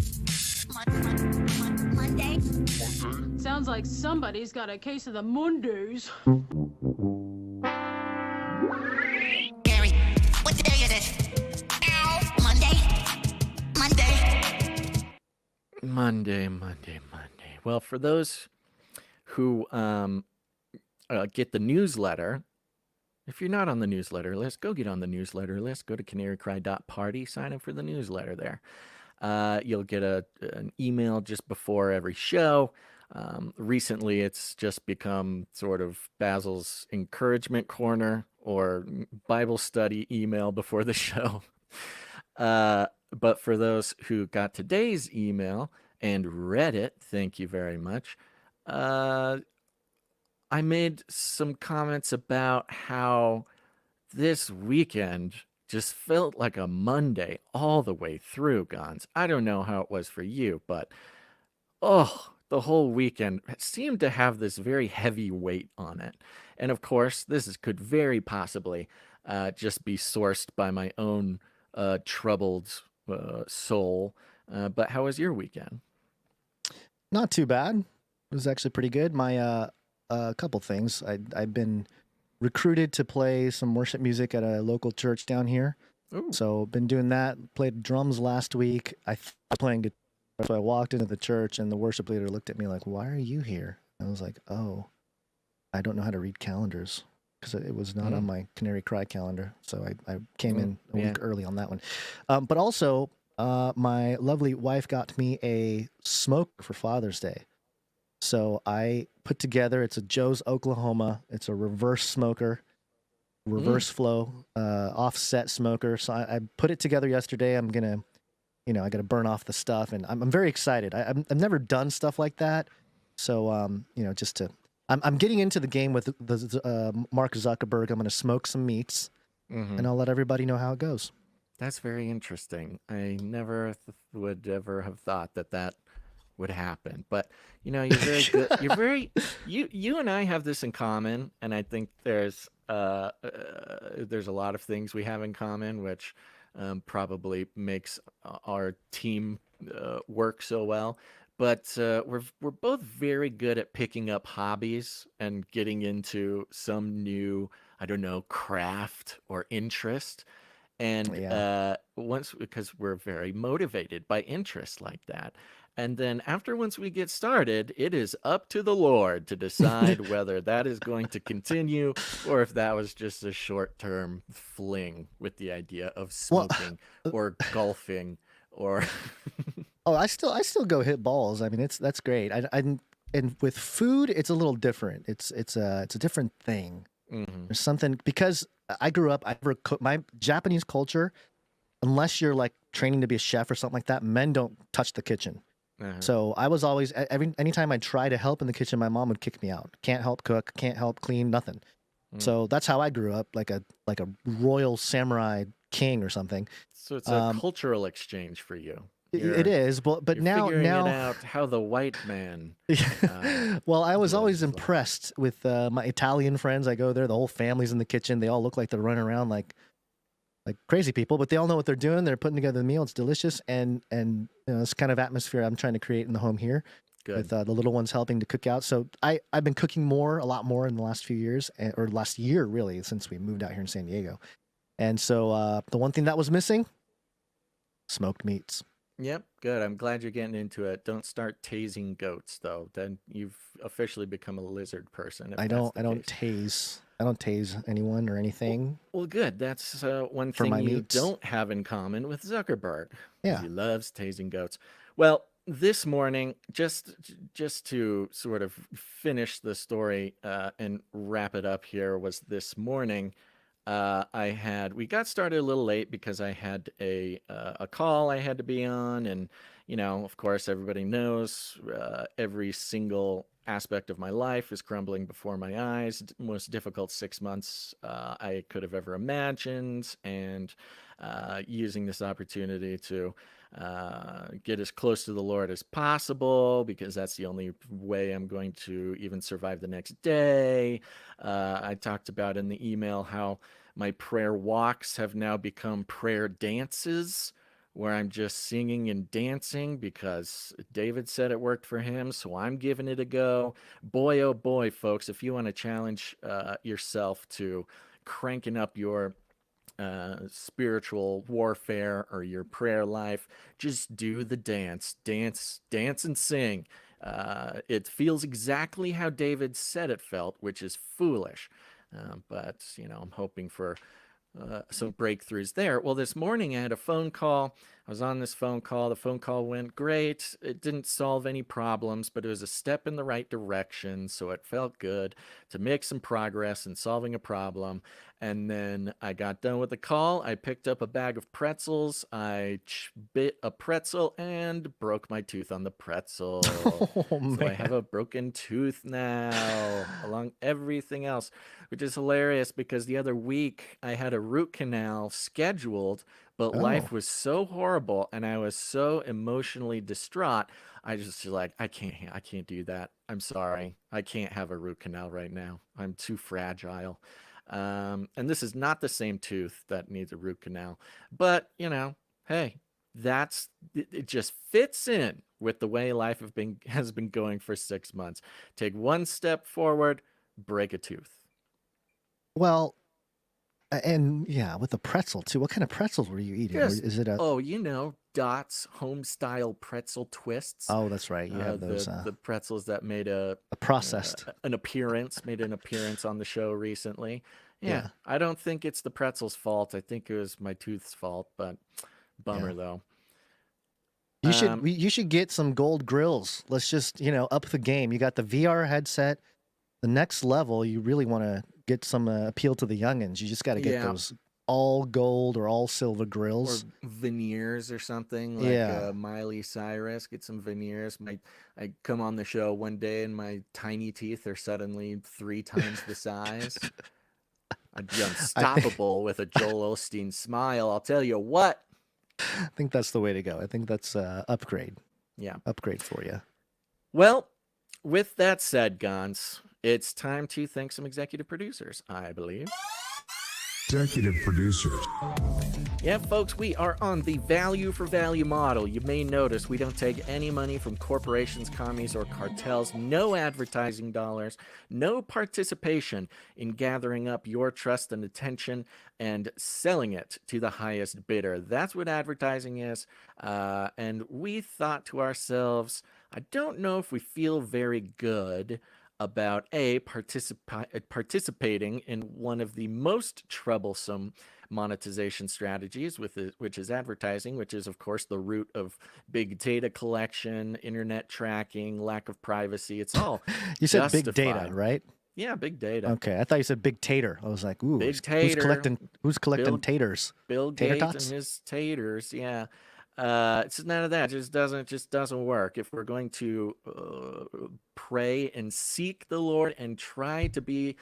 Monday. Sounds like somebody's got a case of the Mondays. Gary, what day is it? Monday. Monday. Well, for those who get the newsletter, if you're not on the newsletter list, go get on the newsletter list. Go to canarycry.party, sign up for the newsletter there. You'll get an email just before every show. Recently, it's just become sort of Basil's encouragement corner or Bible study email before the show. But for those who got today's email and read it, thank you very much. I made some comments about how this weekend just felt like a Monday all the way through, Gons. I don't know how it was for you, but the whole weekend seemed to have this very heavy weight on it. And of course, could very possibly just be sourced by my own troubled soul. But how was your weekend? Not too bad. It was actually pretty good. My a couple things. I've been recruited to play some worship music at a local church down here. Ooh. So been doing that. Played drums last week. I was playing guitar. So I walked into the church and the worship leader looked at me like, "Why are you here?" I was like, "Oh, I don't know how to read calendars," because it was not on my Canary Cry calendar. So I came in a week early on that one. But also, my lovely wife got me a smoker for Father's Day. So I put together, it's a Joe's Oklahoma. It's a reverse smoker, reverse flow, offset smoker. So I put it together yesterday. I'm going to, I got to burn off the stuff. And I'm very excited. I've never done stuff like that. So, I'm getting into the game with the Mark Zuckerberg. I'm going to smoke some meats and I'll let everybody know how it goes. That's very interesting. I never would ever have thought that would happen, but you're very good. You're very you and I have this in common, and I think there's a lot of things we have in common, which probably makes our team work so well. But we're both very good at picking up hobbies and getting into some new, I don't know, craft or interest. And because we're very motivated by interest like that. And then once we get started, it is up to the Lord to decide whether that is going to continue or if that was just a short-term fling with the idea of smoking or golfing or. I still go hit balls. I mean, that's great. And with food, it's a little different. It's a different thing. Mm-hmm. There's something, because I grew up. My Japanese culture, unless you're like training to be a chef or something like that, men don't touch the kitchen. So I was always, anytime I try to help in the kitchen, my mom would kick me out. Can't help cook, can't help clean, nothing. So that's how I grew up, like a royal samurai king or something. So it's a cultural exchange for you. It is, but now figuring it out how the white man. Well, I was always impressed with my Italian friends. I go there, the whole family's in the kitchen. They all look like they're running around like crazy people, but they all know what they're doing. They're putting together the meal. It's delicious, and this kind of atmosphere I'm trying to create in the home here. Good. With the little ones helping to cook out. So I've been cooking a lot more in the last few years, or last year really, since we moved out here in San Diego. And so the one thing that was missing, smoked meats. Yep, good. I'm glad you're getting into it. Don't start tasing goats, though. Then you've officially become a lizard person. I don't tase anyone or anything. Well, good. That's one thing you don't have in common with Zuckerberg. Yeah, he loves tasing goats. Well, this morning, just to sort of finish the story and wrap it up here, was this morning. We got started a little late because I had a call I had to be on, and of course everybody knows every single aspect of my life is crumbling before my eyes. Most difficult 6 months I could have ever imagined, and using this opportunity to get as close to the Lord as possible, because that's the only way I'm going to even survive the next day. I talked about in the email how my prayer walks have now become prayer dances, where I'm just singing and dancing because David said it worked for him, so I'm giving it a go. Boy, oh boy, folks, if you want to challenge yourself to cranking up your spiritual warfare or your prayer life, just do the dance and sing. It feels exactly how David said it felt, which is foolish. But I'm hoping for some breakthroughs there. Well, this morning I had a phone call. I was on this phone call. The phone call went great. It didn't solve any problems, but it was a step in the right direction. So it felt good to make some progress in solving a problem. And then I got done with the call. I picked up a bag of pretzels. I bit a pretzel and broke my tooth on the pretzel. Oh, So man. I have a broken tooth now, along everything else, which is hilarious because the other week I had a root canal scheduled, but life was so horrible and I was so emotionally distraught. I just was like, I can't do that. I'm sorry. I can't have a root canal right now. I'm too fragile. And this is not the same tooth that needs a root canal, but hey, it just fits in with the way life has been going for 6 months. Take one step forward, break a tooth. Well, and yeah, with the pretzel too. What kind of pretzels were you eating? Or is it a Dot's home style pretzel twists. Oh, that's right. You have those the pretzels that made a processed made an appearance on the show recently. Yeah. I don't think it's the pretzel's fault. I think it was my tooth's fault, but bummer though. You should get some gold grills. Let's just, up the game. You got the VR headset. The next level, you really want to get some appeal to the youngins. You just got to get those all gold or all silver grills. Or veneers or something, like Miley Cyrus. Get some veneers. I come on the show one day and my tiny teeth are suddenly 3 times the size. I'd be unstoppable with a Joel Osteen smile. I'll tell you what. I think that's the way to go. I think that's upgrade. Yeah. Upgrade for you. Well, with that said, Gons, it's time to thank some executive producers, I believe. Executive producers. Yeah, folks, we are on the value for value model. You may notice we don't take any money from corporations, commies, or cartels. No advertising dollars. No participation in gathering up your trust and attention and selling it to the highest bidder. That's what advertising is. And we thought to ourselves, I don't know if we feel very good about participating in one of the most troublesome monetization strategies, which is advertising, which is, of course, the root of big data collection, internet tracking, lack of privacy. It's all You said justified. big data, right? Yeah, big data. Okay, I thought you said big tater. I was like, ooh, Big tater. Who's collecting taters? Bill Tater Gates tots? and his taters, yeah. It's none of that. It just doesn't work. If we're going to pray and seek the Lord and try to be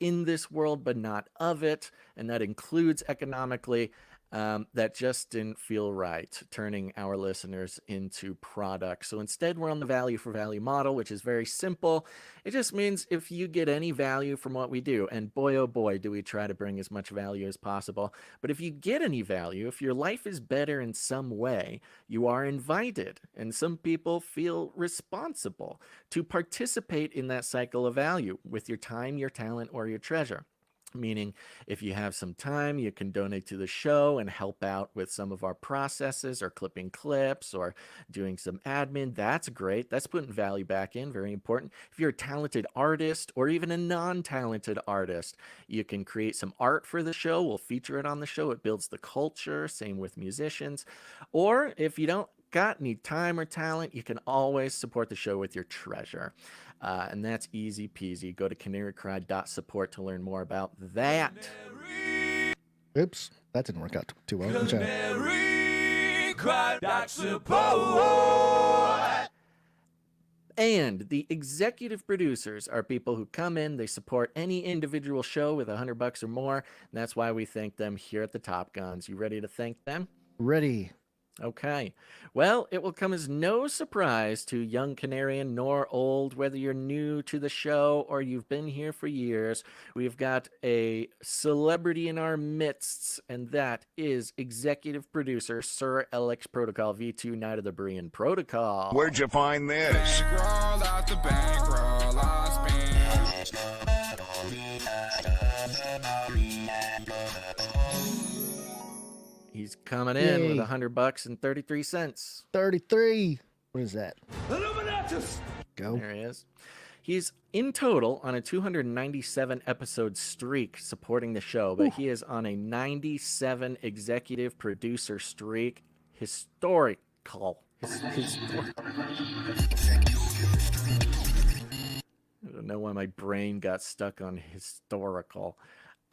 in this world but not of it, and that includes economically, that just didn't feel right, turning our listeners into products. So instead, we're on the value for value model, which is very simple. It just means if you get any value from what we do, and boy, oh boy, do we try to bring as much value as possible. But if you get any value, if your life is better in some way, you are invited, and some people feel responsible to participate in that cycle of value with your time, your talent, or your treasure. Meaning, if you have some time, you can donate to the show and help out with some of our processes, or clipping clips, or doing some admin. That's great. That's putting value back in. Very important. If you're a talented artist, or even a non-talented artist, you can create some art for the show. We'll feature it on the show. It builds the culture. Same with musicians. Or if you don't got any time or talent, you can always support the show with your treasure. And that's easy peasy. Go to canarycry.support to learn more about that. Oops, that didn't work out too well. Canarycry.support. And the executive producers are people who come in, they support any individual show with $100 or more, and that's why we thank them here at the Top Guns. You ready to thank them? Ready. Okay. Well, it will come as no surprise to young Canarian nor old, whether you're new to the show or you've been here for years. We've got a celebrity in our midst, and that is executive producer Sir Alex Protocol V2 Night of the Berean Protocol. Where'd you find this? He's coming in with $100 and 33 cents. 33. What is that? Go. There he is. He's in total on a 297 episode streak supporting the show, but he is on a 97 executive producer streak. Historical. I don't know why my brain got stuck on historical.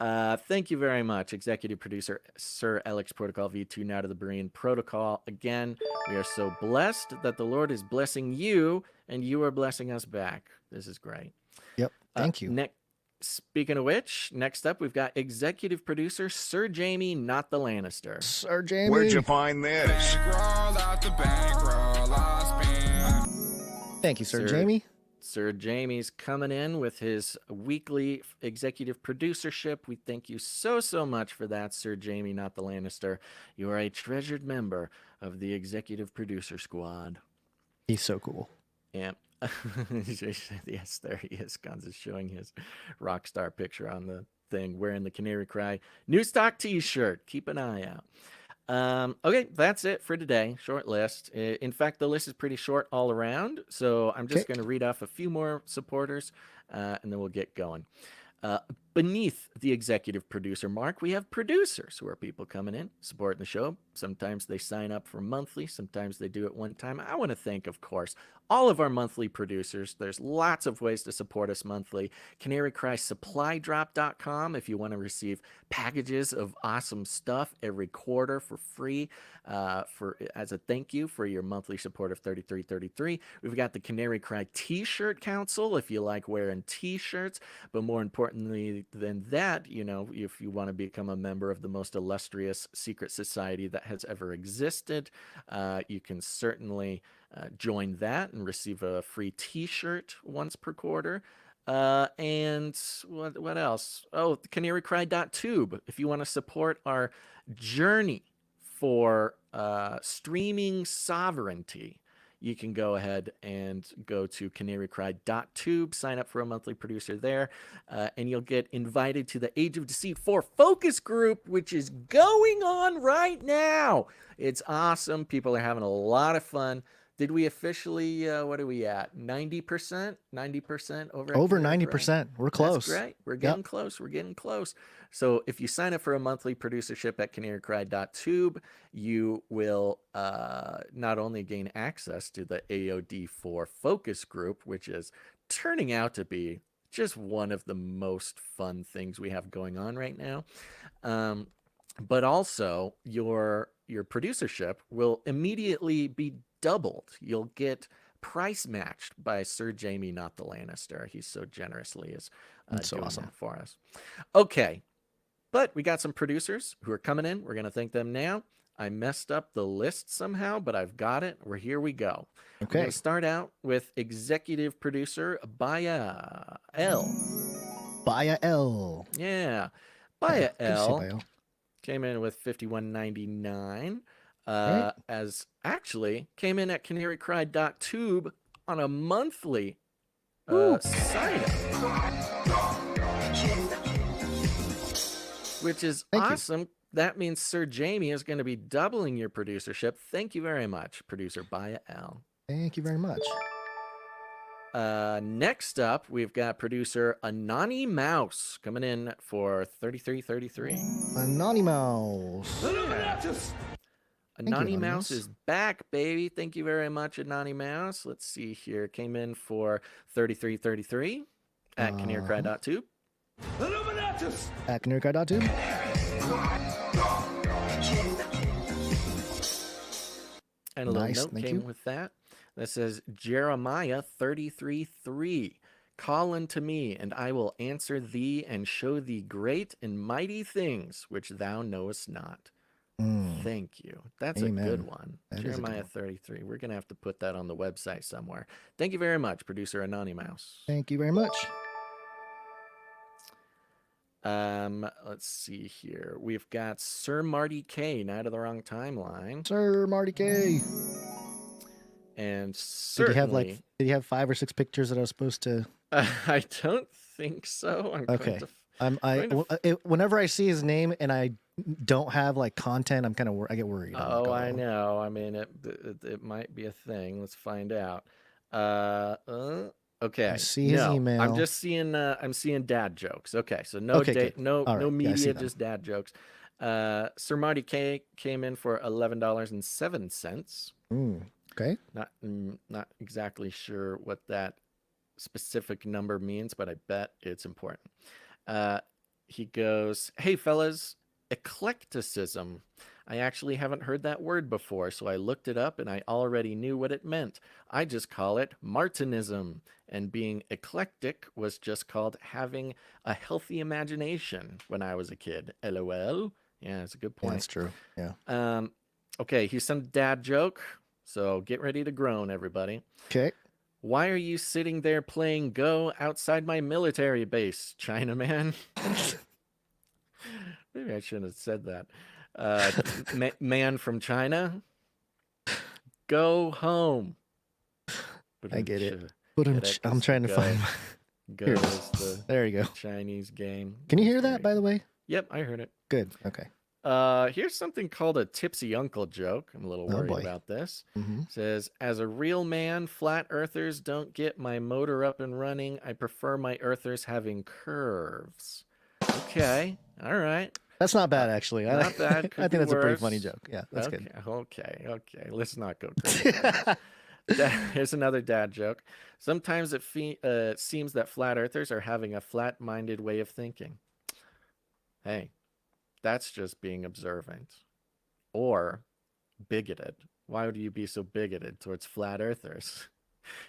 Thank you very much, executive producer Sir Alex Protocol V2 Night of the Berean Protocol. Again, we are so blessed that the Lord is blessing you, and you are blessing us back. This is great. Yep. Thank you. Speaking of which, next up we've got executive producer Sir Jamie, not the Lannister. Sir Jamie. Where'd you find this? Thank you, Sir Jamie. Sir Jamie's coming in with his weekly executive producership. We thank you so, so much for that, Sir Jamie, not the Lannister. You are a treasured member of the executive producer squad. He's so cool. Yeah. Yes, there he is. Gonz is showing his rock star picture on the thing, wearing the Canary Cry new stock t-shirt. Keep an eye out. Okay, that's it for today. Short list. In fact, the list is pretty short all around, so I'm just going to read off a few more supporters, and then we'll get going. Beneath the executive producer mark, we have producers, who are people coming in, supporting the show. Sometimes they sign up for monthly, sometimes they do it one time. I want to thank, of course, all of our monthly producers. There's lots of ways to support us monthly. CanaryCrySupplyDrop.com if you want to receive packages of awesome stuff every quarter for free, as a thank you for your monthly support of $33.33. We've got the Canary Cry T-shirt Council if you like wearing T-shirts, but more importantly than that, you know, if you want to become a member of the most illustrious secret society that has ever existed, you can certainly join that and receive a free T-shirt once per quarter. And what else? Oh, canarycry.tube. If you want to support our journey for streaming sovereignty, you can go ahead and go to canarycry.tube, sign up for a monthly producer there, and you'll get invited to the Age of Deceit 4 focus group, which is going on right now. It's awesome. People are having a lot of fun. Did we officially, what are we at? 90%? 90% over? Over 90%. We're close. That's great. We're getting close. We're getting close. So if you sign up for a monthly producership at canarycry.tube, you will not only gain access to the AOD4 focus group, which is turning out to be just one of the most fun things we have going on right now, but also your producership will immediately be doubled. You'll get price matched by Sir Jamie, not the Lannister. He's so generously is doing awesome that for us. Okay, but we got some producers who are coming in. We're going to thank them now. I messed up the list somehow, but I've got it. Here we go. Okay. We're going to start out with executive producer Baya L. Baya L. Yeah. Baya L came in with $51.99. As actually came in at canarycry.tube on a monthly sign-up, which is awesome. That means Sir Jamie is going to be doubling your producership. Thank you very much, producer Baya L. Thank you very much. Next up, we've got producer Anani Mouse coming in for $33.33. Anani Mouse. Anani Mouse is back, baby. Thank you very much, Anani Mouse. Let's see here. Came in for $33.33 at canarycry.tube. At canarycry.tube. And a little note came with that. that says Jeremiah 33:3. Call unto me, and I will answer thee, and show thee great and mighty things which thou knowest not. Thank you. That's Amen. a good one. That is a good Jeremiah one. 33. We're going to have to put that on the website somewhere. Thank you very much, producer Anonymous. Thank you very much. Let's see here. We've got Sir Marty K, Night of the Wrong Timeline. Sir Marty K. And Did certainly... he have 5 or 6 pictures that I was supposed to... I don't think so. I'm Okay. going to Whenever I see his name and I don't have like content, I'm kind of I get worried. I'm Oh, like, I know. I mean, it might be a thing. Let's find out. Okay. I see his email. I'm just seeing. I'm seeing dad jokes. Okay, so no Okay, good. no All no right. Yeah, I see media, them. just dad jokes. Sir Marty K came in for $11.07. Okay. Not exactly sure what that specific number means, but I bet it's important. He goes, "Hey fellas, eclecticism. I actually haven't heard that word before, so I looked it up and I already knew what it meant. I just call it Martinism, and being eclectic was just called having a healthy imagination when I was a kid. LOL." Yeah, that's a good point. That's true. Yeah. Okay, here's some dad joke. So get ready to groan, everybody. Okay. Why are you sitting there playing Go outside my military base, Chinaman? Maybe I shouldn't have said that. Man from China, go home. I get it. Get I'm trying to find. Go Here. is the There you go. Chinese game. Can you hear that, by the way? Yep, I heard it. Good. Okay. Here's something called a tipsy uncle joke. I'm a little Oh, worried boy. about this. Mhm. It says, as a real man, flat earthers don't get my motor up and running. I prefer my earthers having curves. Okay. All right. That's not bad, actually. Not bad. I Could think be that's a pretty worse. funny joke. Yeah, that's good. Okay. Let's not go crazy. Here's another dad joke. Sometimes it seems that flat earthers are having a flat-minded way of thinking. Hey, that's just being observant or bigoted. Why would you be so bigoted towards flat earthers?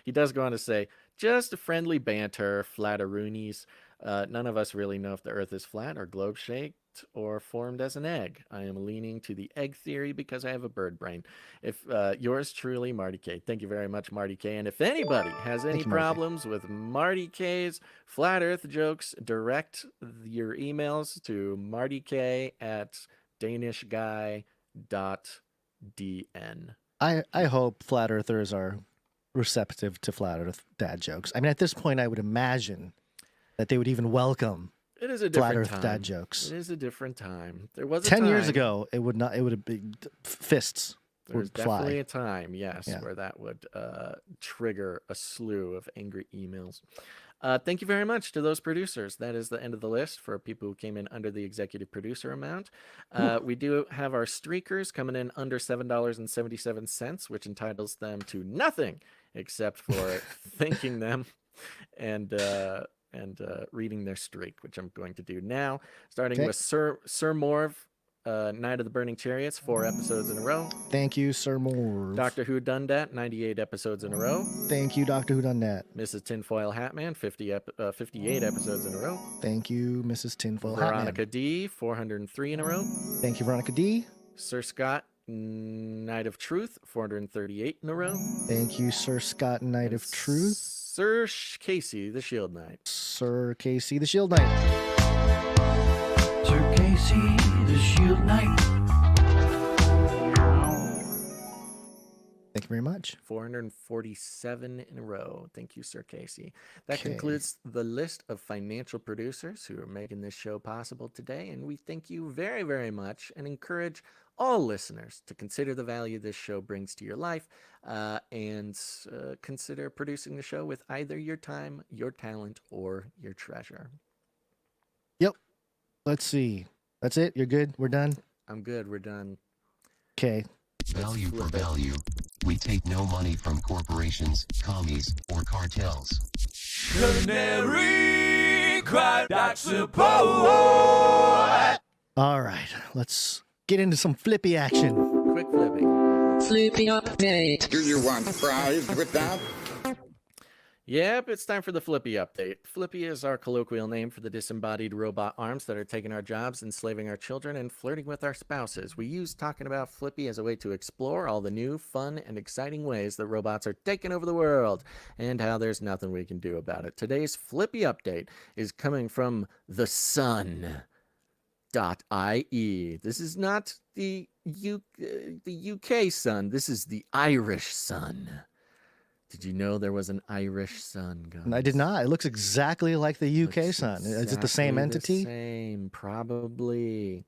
He does go on to say, just a friendly banter, flatteroonies. None of us really know if the earth is flat or globe-shaped or formed as an egg. I am leaning to the egg theory because I have a bird brain. If yours truly, Marty K. Thank you very much, Marty K. And if anybody has any problems with Marty K's flat earth jokes, direct your emails to martyk@danishguy.dn. I hope flat earthers are receptive to flat earth dad jokes. I mean, at this point, I would imagine that they would even welcome It is a flat different earth time. dad jokes. It is a different time. There was a 10 years time- ago, it would not. It would have been fists There's would fly. definitely a time, yes, Yeah. where that would trigger a slew of angry emails. Thank you very much to those producers. That is the end of the list for people who came in under the executive producer amount. We do have our streakers coming in under $7.77, which entitles them to nothing except for thanking them and reading their streak, which I'm going to do now, starting Okay. with Sir Morv. Night of the Burning Chariots, 4 episodes in a row. Thank you, Sir Moore. Doctor Who Dundat, 98 episodes in a row. Thank you, Doctor Who done that. Mrs. Tinfoil Hatman, 58 episodes in a row. Thank you, Mrs. Tinfoil Veronica Hatman. D, 403 in a row. Thank you, Veronica D. Sir Scott, Night of Truth, 438 in a row. Thank you, Sir Scott, Knight of Truth. Sir Casey, the Shield Knight. Sir Casey, the Shield Knight. Sir Casey, the Shield Knight. Thank you very much. 447 in a row. Thank you, Sir Casey. That Okay. concludes the list of financial producers who are making this show possible today. And we thank you very, very much and encourage all listeners to consider the value this show brings to your life and consider producing the show with either your time, your talent, or your treasure. Yep. Let's see. That's it? You're good? We're done? I'm good. We're done. Okay. Value for value. We take no money from corporations, commies, or cartels. Canary cry that support. All right. Let's get into some Flippy action. Quick Flippy. Flippy update. Do you want fries with that? Yep, it's time for the Flippy update. Flippy is our colloquial name for the disembodied robot arms that are taking our jobs, enslaving our children, and flirting with our spouses. We use talking about Flippy as a way to explore all the new, fun, and exciting ways that robots are taking over the world, and how there's nothing we can do about it. Today's Flippy update is coming from the Sun.ie. This is not the UK Sun. This is the Irish Sun. Did you know there was an Irish Sun, guys? I did not. It looks exactly like the UK Sun. Is it the same entity? Same, probably.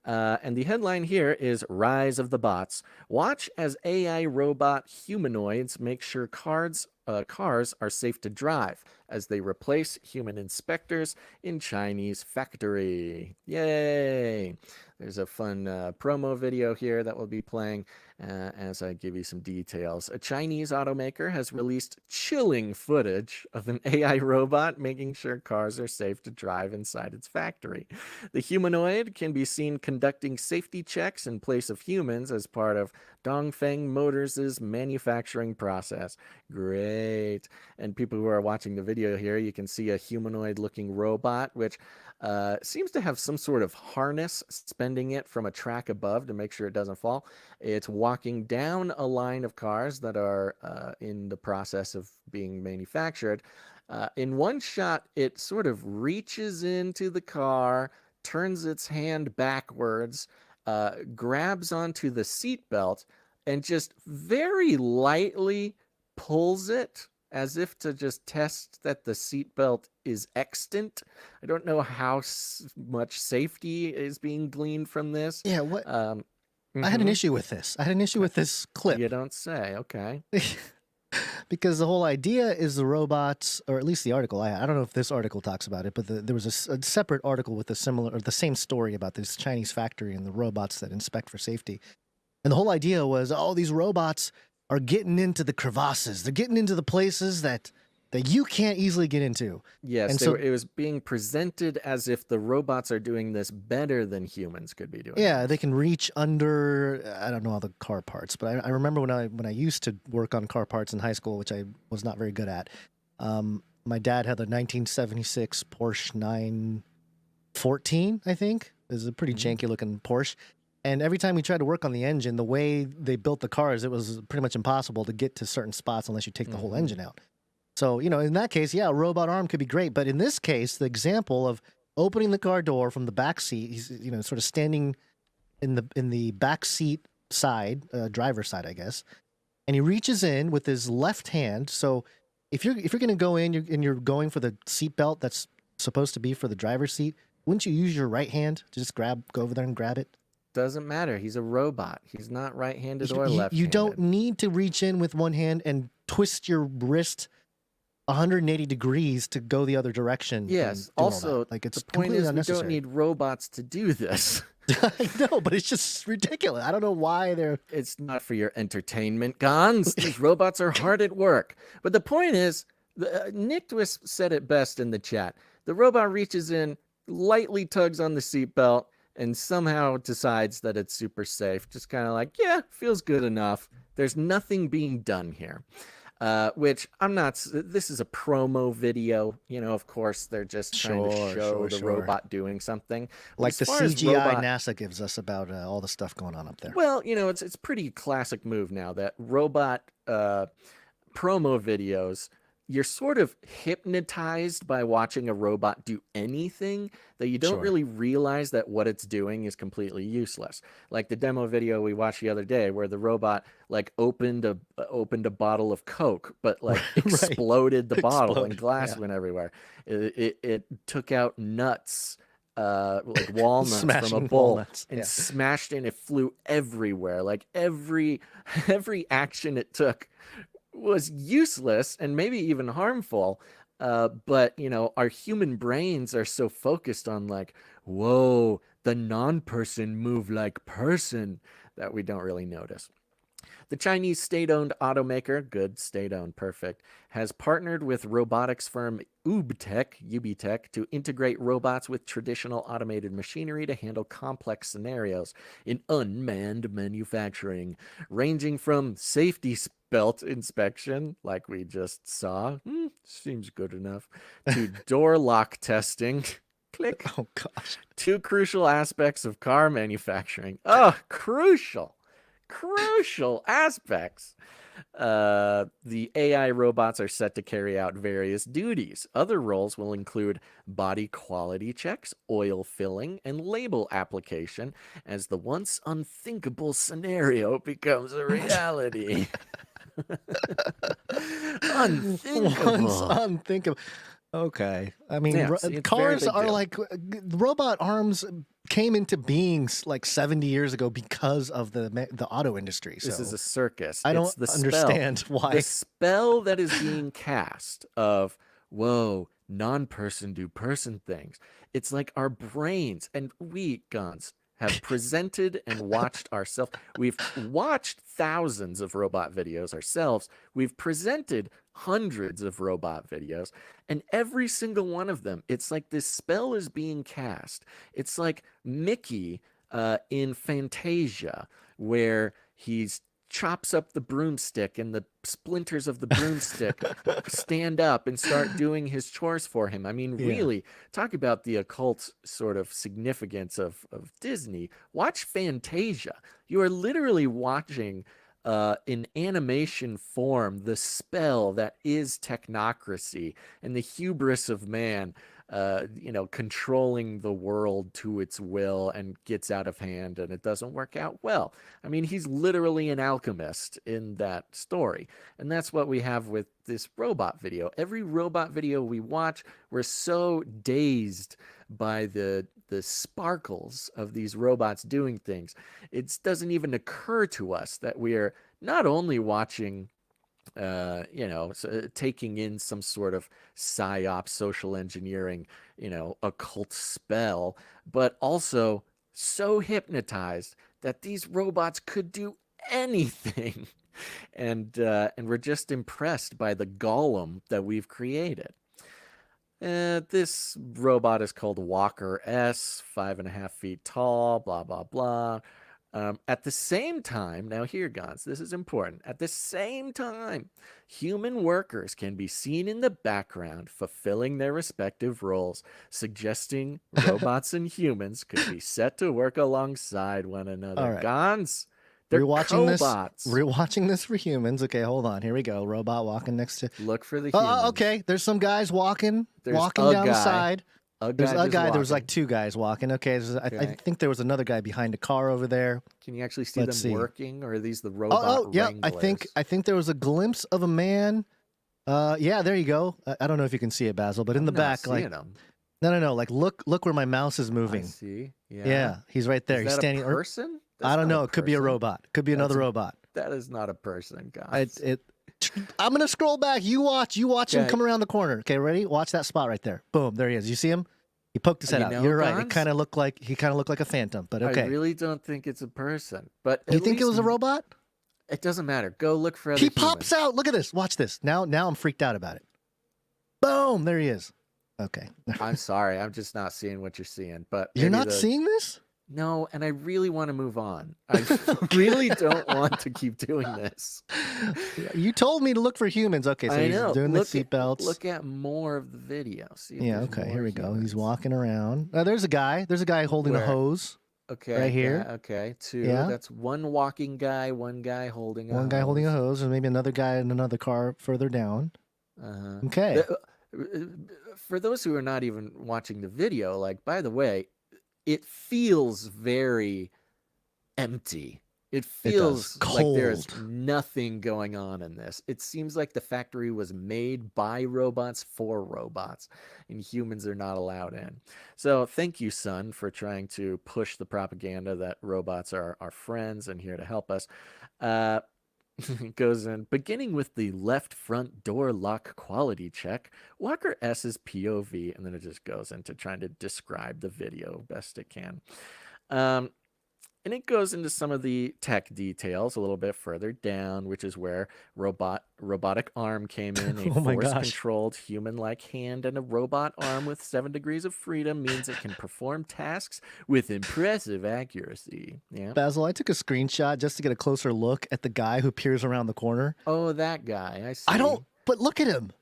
And the headline here is Rise of the Bots. Watch as AI robot humanoids make sure cars are safe to drive as they replace human inspectors in Chinese factory. Yay! There's a fun promo video here that will be playing as I give you some details. A Chinese automaker has released chilling footage of an AI robot making sure cars are safe to drive inside its factory. The humanoid can be seen conducting safety checks in place of humans as part of Dongfeng Motors' manufacturing process. Great. And people who are watching the video here, you can see a humanoid-looking robot, which seems to have some sort of harness suspending it from a track above to make sure it doesn't fall. It's walking down a line of cars that are in the process of being manufactured. In one shot, it sort of reaches into the car, turns its hand backwards, grabs onto the seatbelt, and just very lightly pulls it as if to just test that the seatbelt is extant. I don't know how much safety is being gleaned from this. Yeah, what? I had an issue with this. I had an issue with this clip. You don't say. Okay. Because the whole idea is the robots, or at least the article, I don't know if this article talks about it, but there was a separate article with a similar, or the same story about this Chinese factory and the robots that inspect for safety. And the whole idea was, oh, these robots are getting into the crevasses. They're getting into the places that you can't easily get into. Yes, and so it was being presented as if the robots are doing this better than humans could be doing. Yeah, they can reach under, I don't know all the car parts, but I remember when I used to work on car parts in high school, which I was not very good at. My dad had a 1976 Porsche 914, I think. It was a pretty janky looking Porsche. And every time we tried to work on the engine, the way they built the cars, it was pretty much impossible to get to certain spots unless you take the whole engine out. So, you know, in that case, yeah, a robot arm could be great. But in this case, the example of opening the car door from the back seat, he's, you know, sort of standing in the back seat side, driver's side, I guess, and he reaches in with his left hand. So if you're going to go in and you're going for the seatbelt that's supposed to be for the driver's seat, wouldn't you use your right hand to just go over there and grab it? Doesn't matter. He's a robot. He's not right-handed or left-handed. You don't need to reach in with one hand and twist your wrist 180 degrees to go the other direction. Yes. Also, like, it's the point is we don't need robots to do this. I know, but it's just ridiculous. I don't know why they're... It's not for your entertainment, Gons. These robots are hard at work. But the point is, Nick Twist said it best in the chat. The robot reaches in, lightly tugs on the seatbelt, and somehow decides that it's super safe. Just kind of like, yeah, feels good enough. There's nothing being done here. Which I'm not, this is a promo video. You know, of course, they're just trying to show the robot doing soming. Like the CGI NASA gives us about all the stuff going on up there. Well, you know, it's pretty classic move now that robot promo videos, you're sort of hypnotized by watching a robot do anything that you don't really realize that what it's doing is completely useless. Like the demo video we watched the other day where the robot like opened a bottle of Coke, but like exploded the bottle and glass went everywhere. It took out nuts, like walnuts from a bowl and smashed it, and it flew everywhere. Like every action it took was useless and maybe even harmful. But, you know, our human brains are so focused on like, whoa, the non-person move like person that we don't really notice. The Chinese state-owned automaker, good, state-owned, perfect, has partnered with robotics firm UBTech to integrate robots with traditional automated machinery to handle complex scenarios in unmanned manufacturing, ranging from safety belt inspection, like we just saw, seems good enough, to door lock testing. Click. Oh, gosh. Two crucial aspects of car manufacturing. Oh, crucial aspects. The AI robots are set to carry out various duties. Other roles will include body quality checks, oil filling, and label application as the once unthinkable scenario becomes a reality. Unthinkable. Once unthinkable. Okay. I mean, Yeah, see, it's a very cars big are deal. like robot arms came into being like 70 years ago because of the auto industry. So This is a circus. I don't It's the understand spell. why. The spell that is being cast of, whoa, non-person do person things. It's like our brains, and we, Guns, have presented and watched ourselves. We've watched thousands of robot videos ourselves. We've presented hundreds of robot videos, and every single one of them, it's like this spell is being cast. It's like Mickey in Fantasia, where he's chops up the broomstick and the splinters of the broomstick stand up and start doing his chores for him. I mean, Yeah. really, talk about the occult sort of significance of Disney. Watch Fantasia. You are literally watching in animation form the spell that is technocracy and the hubris of man, controlling the world to its will and gets out of hand and it doesn't work out well. I mean, he's literally an alchemist in that story. And that's what we have with this robot video. Every robot video we watch, we're so dazed by the sparkles of these robots doing things. It doesn't even occur to us that we are not only watching taking in some sort of psyop, social engineering, occult spell, but also so hypnotized that these robots could do anything. And we're just impressed by the golem that we've created. This robot is called Walker S, 5.5 feet tall, blah, blah, blah. At the same time, now here, Gons, this is important. At the same time, human workers can be seen in the background fulfilling their respective roles, suggesting robots and humans could be set to work alongside one another. All right. Gons, they're cobots. Rewatching this for humans. Okay, hold on. Here we go. Robot walking next to. Look for the humans. Okay. There's some guys walking There's down the guy. side. There's a just guy. There was walking. like two guys walking. Okay, I think there was another guy behind a car over there. Can you actually see Let's them see. working, or are these the robot Yeah. wranglers? I think there was a glimpse of a man. Yeah, there you go. I don't know if you can see it, Basil, but in the I'm not back, seeing like them. no. Like look where my mouse is I moving. see. Yeah, he's right there. Is He's that standing. a person? I don't That's not know. a It could be a person. robot. Could be another robot. That is not a person, guys. I'm gonna scroll back. You watch him Okay. come around the corner. Okay, ready? Watch that spot right there. Boom, there he is. You see him? He poked his head You out. know, You're right. He Gons? kind of looked like a phantom. But okay. I really don't think it's a person. But You at think it was a least- robot? It doesn't matter. Go look for other He humans. pops out. Look at this. Watch this. Now I'm freaked out about it. Boom, there he is. Okay. I'm sorry. I'm just not seeing what you're seeing. But You're maybe not seeing this? No, and I really want to move on. I really don't want to keep doing this. You told me to look for humans. Okay, so I he's know. doing the Look at- seatbelts. Look at more of the video. See if Yeah, there's okay, more here we go. He's humans. walking around. There's a guy. There's a guy holding Where? a hose. Okay. Right here. Yeah, okay. Two. Yeah. That's one walking guy, one guy holding a One guy holding a hose, and maybe another guy in another car further down. Uh-huh. Okay. For those who are not even watching the video, like, by the way, it feels very empty. It feels like there's Cold. nothing going on in this. It seems like the factory was made by robots for robots, and humans are not allowed in. So thank you, Sun, for trying to push the propaganda that robots are our friends and here to help us. It goes in, beginning with the left front door lock quality check, Walker S's POV, and then it just goes into trying to describe the video best it can. And it goes into some of the tech details a little bit further down, which is where robotic arm came in. A Oh my gosh. force-controlled human-like hand and a robot arm with 7 degrees of freedom means it can perform tasks with impressive accuracy. Yeah. Basil, I took a screenshot just to get a closer look at the guy who peers around the corner. Oh, that guy. I see. But look at him.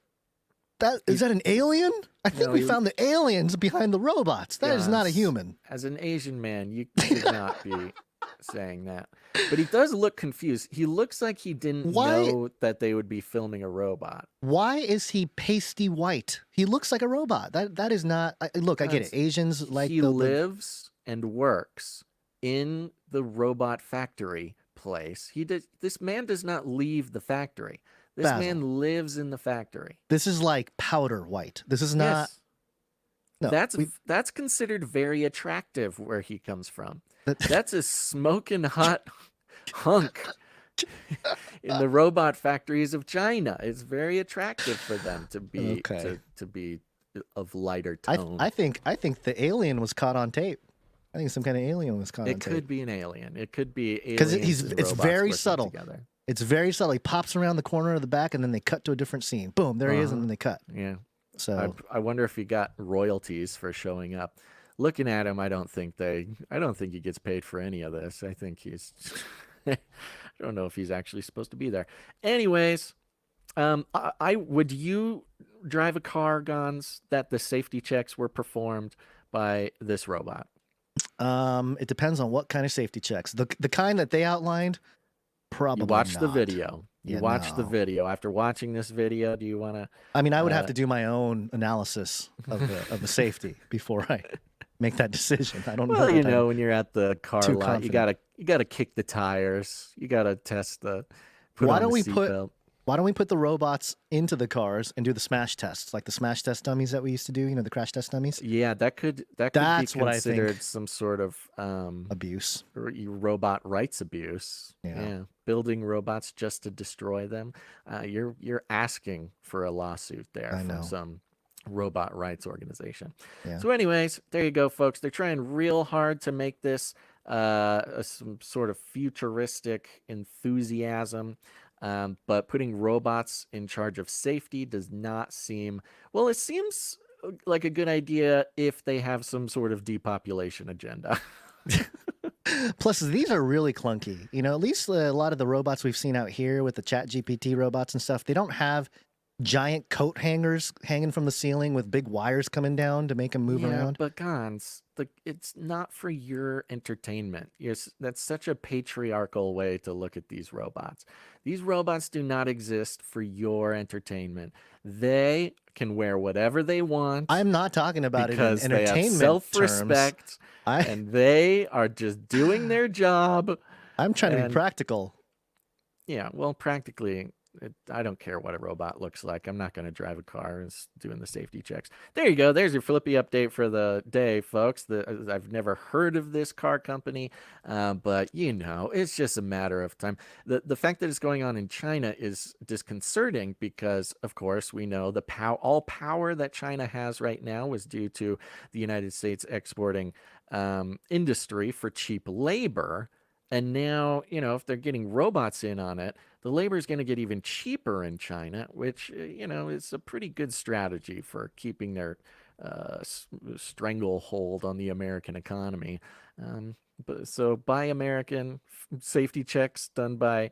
Is that an alien? I think we found the aliens behind the robots. That is not a human. As an Asian man, you should not be saying that. But he does look confused. He looks like he didn't know that they would be filming a robot. Why is he pasty white? He looks like a robot. That is not. Look, I get it. Asians like he lives and works in the robot factory place. This man does not leave the factory. This man lives in the factory. This is like powder white. This is not. Yes. No, that's considered very attractive where he comes from. That's a smoking hot hunk in the robot factories of China. It's very attractive for them to be to be of lighter tone. I think the alien was caught on tape. I think some kind of alien was caught on tape. It could be an alien. It could be because it's very subtle. Together. It's very subtle. He pops around the corner of the back, and then they cut to a different scene. Boom, there he is, and then they cut. Yeah. So I wonder if he got royalties for showing up. Looking at him, I don't think he gets paid for any of this. I think he's. I don't know if he's actually supposed to be there. Anyways, would you drive a car, Gons, that the safety checks were performed by this robot? It depends on what kind of safety checks. The kind that they outlined. Probably you watch not. the video. You watch the video. After watching this video, do you want to? I mean, I would have to do my own analysis of the safety before I make that decision. I don't know. Well, you know, when you're at the car lot, you gotta kick the tires. You gotta test the. Why don't we put the robots into the cars and do the smash tests, like the smash test dummies that we used to do? You know, the crash test dummies. Yeah, that could be considered some sort of abuse, robot rights abuse. Yeah, building robots just to destroy them. You're asking for a lawsuit there from some robot rights organization. Yeah. So, anyways, there you go, folks. They're trying real hard to make this some sort of futuristic enthusiasm. But putting robots in charge of safety does not seem... Well, it seems like a good idea if they have some sort of depopulation agenda. Plus, these are really clunky. You know, at least a lot of the robots we've seen out here with the ChatGPT robots and stuff, they don't have giant coat hangers hanging from the ceiling with big wires coming down to make them move around. But Gons, it's not for your entertainment. That's such a patriarchal way to look at these robots. These robots do not exist for your entertainment. They can wear whatever they want. I'm not talking about because it in entertainment they have self-respect and they are just doing their job. I'm trying to be practical. Yeah, well, practically... I don't care what a robot looks like. I'm not going to drive a car and doing the safety checks. There you go. There's your Flippy update for the day, folks. I've never heard of this car company, but, you know, it's just a matter of time. The fact that it's going on in China is disconcerting because, of course, we know all power that China has right now was due to the United States exporting industry for cheap labor. And now, you know, if they're getting robots in on it, the labor is going to get even cheaper in China, which, you know, is a pretty good strategy for keeping their stranglehold on the American economy. So buy American, safety checks done by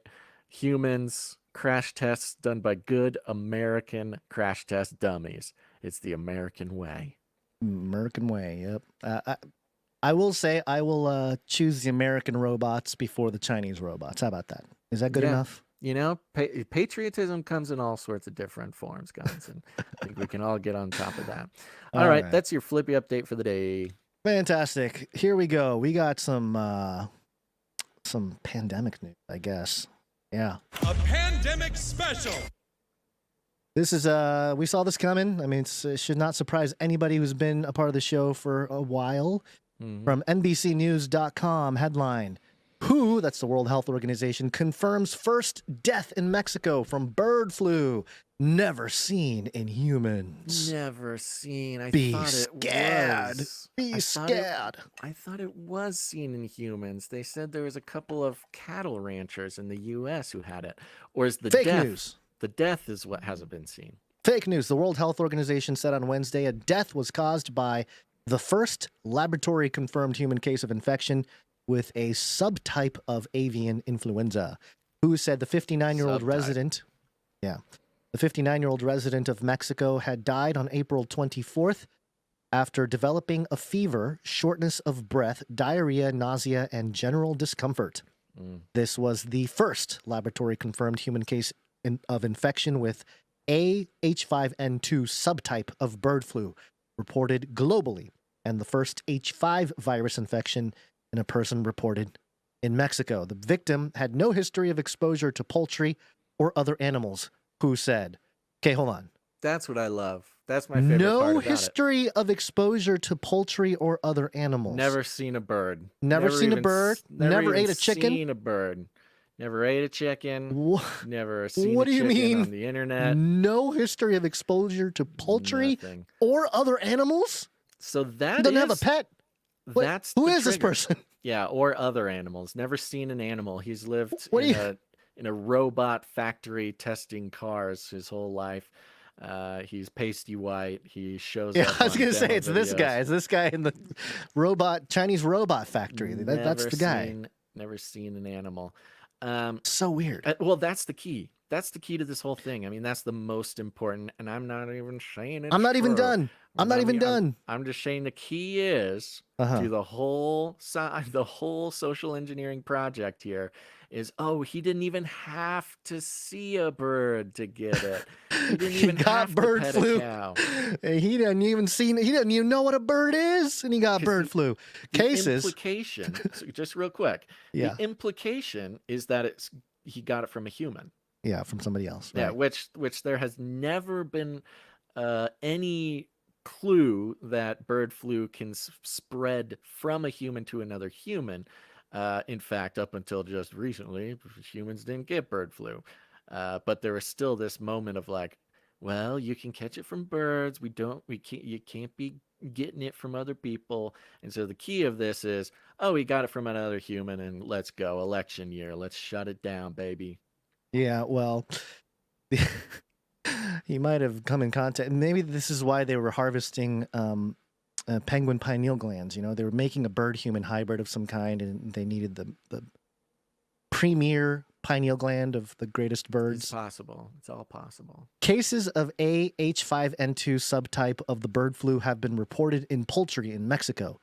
humans, crash tests done by good American crash test dummies. It's the American way. American way, yep. I will say I will choose the American robots before the Chinese robots. How about that? Is that good enough? You know, patriotism comes in all sorts of different forms, guys, and I think we can all get on top of that. All right, that's your Flippy update for the day. Fantastic. Here we go. We got some pandemic news, I guess. Yeah. A pandemic special. This is we saw this coming. I mean, it should not surprise anybody who's been a part of the show for a while. Mm-hmm. From NBCnews.com headline: WHO, that's the World Health Organization, confirms first death in Mexico from bird flu. Never seen in humans. Never seen. I Be thought scared. it was. Be scared. I thought it was seen in humans. They said there was a couple of cattle ranchers in the U.S. who had it. Or is the Fake death? news. The death is what hasn't been seen. Fake news. The World Health Organization said on Wednesday a death was caused by the first laboratory-confirmed human case of infection with a subtype of avian influenza. WHO said the 59-year-old resident, the 59-year-old resident of Mexico had died on April 24th after developing a fever, shortness of breath, diarrhea, nausea, and general discomfort. This was the first laboratory-confirmed human case of infection with a H5N2 subtype of bird flu reported globally, and the first H5 virus infection in a person reported in Mexico. The victim had no history of exposure to poultry or other animals, WHO said. Okay, hold on. That's what I love. That's my favorite part No about history of exposure to poultry or other animals. Never seen a bird. Never seen a even bird? Never ate a chicken? Seen a bird. Never ate a chicken. Never seen What a do you chicken mean? on the internet. No history of exposure to poultry Nothing. or other animals? So that He doesn't have a pet? What- That's who the is this trigger. person? Yeah, or other animals. Never seen an animal. He's lived What do in a robot factory testing cars his whole life. He's pasty white. He shows Yeah, up I was on going to say, demo it's this videos. guy. It's this guy in the Chinese robot factory. That's the guy. Never seen an animal. So weird. Well, that's the key. That's the key to this whole thing. I mean, that's the most important, and I'm not even saying it. I'm not even done. I'm not even done. I'm just saying the key is Uh-huh. to the whole social engineering project here is, he didn't even have to see a bird to get it. He didn't even got have bird to pet flu. a cow. He didn't even know what a bird is, and he got bird flu. Cases. The implication, so just real quick, Yeah. the implication is that he got it from a human. Yeah, from somebody else. Yeah, Right. which there has never been any clue that bird flu can spread from a human to another human. In fact, up until just recently, humans didn't get bird flu. But there was still this moment of like, well, you can catch it from birds. You can't be getting it from other people. And so the key of this is, we got it from another human, and let's go. Election year. Let's shut it down, baby. Yeah, well, he might have come in contact. Maybe this is why they were harvesting penguin pineal glands. You know, they were making a bird-human hybrid of some kind, and they needed the premier pineal gland of the greatest birds. It's possible. It's all possible. Cases of a H5N2 subtype of the bird flu have been reported in poultry in Mexico.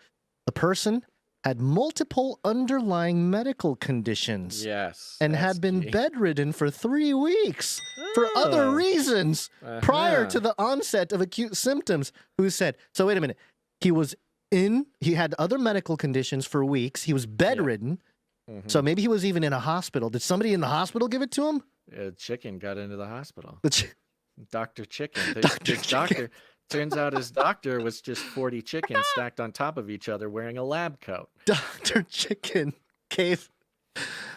The person had multiple underlying medical conditions. Yes. And had been bedridden for 3 weeks for other reasons prior to the onset of acute symptoms. Who said, so wait a minute, he had other medical conditions for weeks. He was bedridden. So maybe he was even in a hospital. Did somebody in the hospital give it to him? A chicken got into the hospital. The Dr. Chicken. Dr. Chicken. Turns out his doctor was just 40 chickens stacked on top of each other wearing a lab coat. Dr. Chicken gave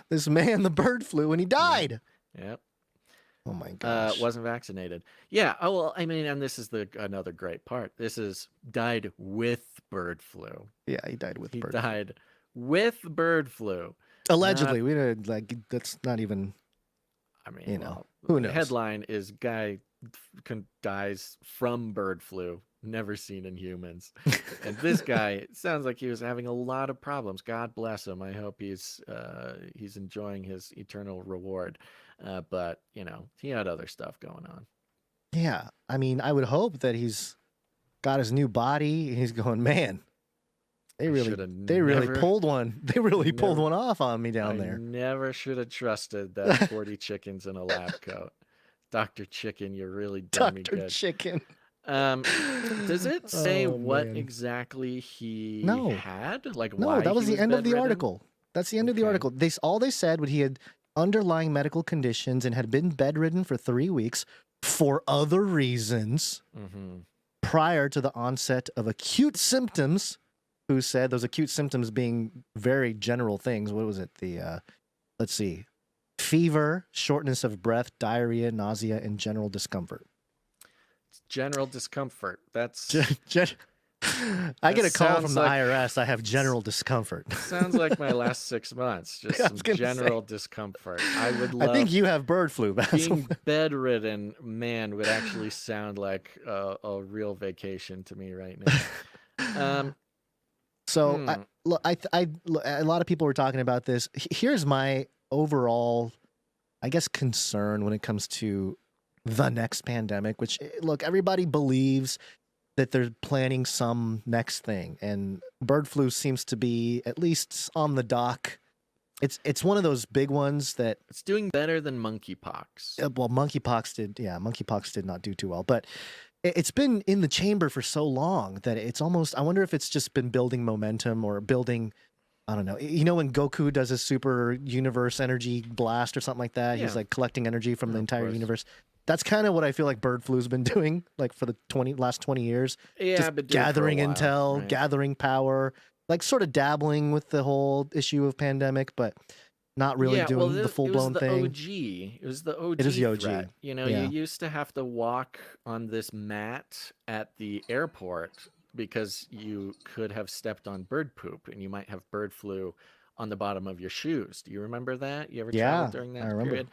this man the bird flu and he died. Yep. Oh my gosh. Wasn't vaccinated. Yeah. Oh, well, I mean, and this is another great part. This is died with bird flu. Yeah, he died with bird flu. He died with bird flu. Allegedly. We don't, that's not even, I mean, who knows? The headline is guy dies from bird flu, never seen in humans. And this guy, it sounds like he was having a lot of problems. God bless him. I hope he's enjoying his eternal reward. But he had other stuff going on. Yeah, I mean, I would hope that he's got his new body. And he's going, man. They really pulled one. They really pulled one off on me down there. Never should have trusted that 40 chickens in a lab coat. Dr. Chicken, you're really done me good. Dr. Chicken. Does it say what exactly he had? Like, no, why that was he the end of the bedridden? article. That's the end of the article. All they said was he had underlying medical conditions and had been bedridden for 3 weeks for other reasons prior to the onset of acute symptoms who said those acute symptoms being very general things. What was it? Let's see. Fever, shortness of breath, diarrhea, nausea, and general discomfort. General discomfort. That's... I get a call from the IRS. I have general discomfort. Sounds like my last 6 months. Just some general discomfort. I would love... I think you have bird flu, Basil. Being bedridden, man, would actually sound like a real vacation to me right now. A lot of people were talking about this. Here's my overall, I guess, concern when it comes to the next pandemic, which, look, everybody believes that they're planning some next thing, and bird flu seems to be at least on the dock. It's one of those big ones that it's doing better than monkeypox. Well, monkeypox did not do too well, but it's been in the chamber for so long that it's almost, I wonder if it's just been building momentum or building, I don't know. You know, when Goku does his super universe energy blast or something like that, he's like collecting energy from the entire universe. That's kind of what I feel like bird flu's been doing, like for the last 20 years. Yeah, just but gathering intel, gathering power, like sort of dabbling with the whole issue of pandemic, but not really doing the full-blown thing. It was the OG. It is the OG. Threat. You know, you used to have to walk on this mat at the airport because you could have stepped on bird poop and you might have bird flu on the bottom of your shoes. Do you remember that? You ever traveled during that period?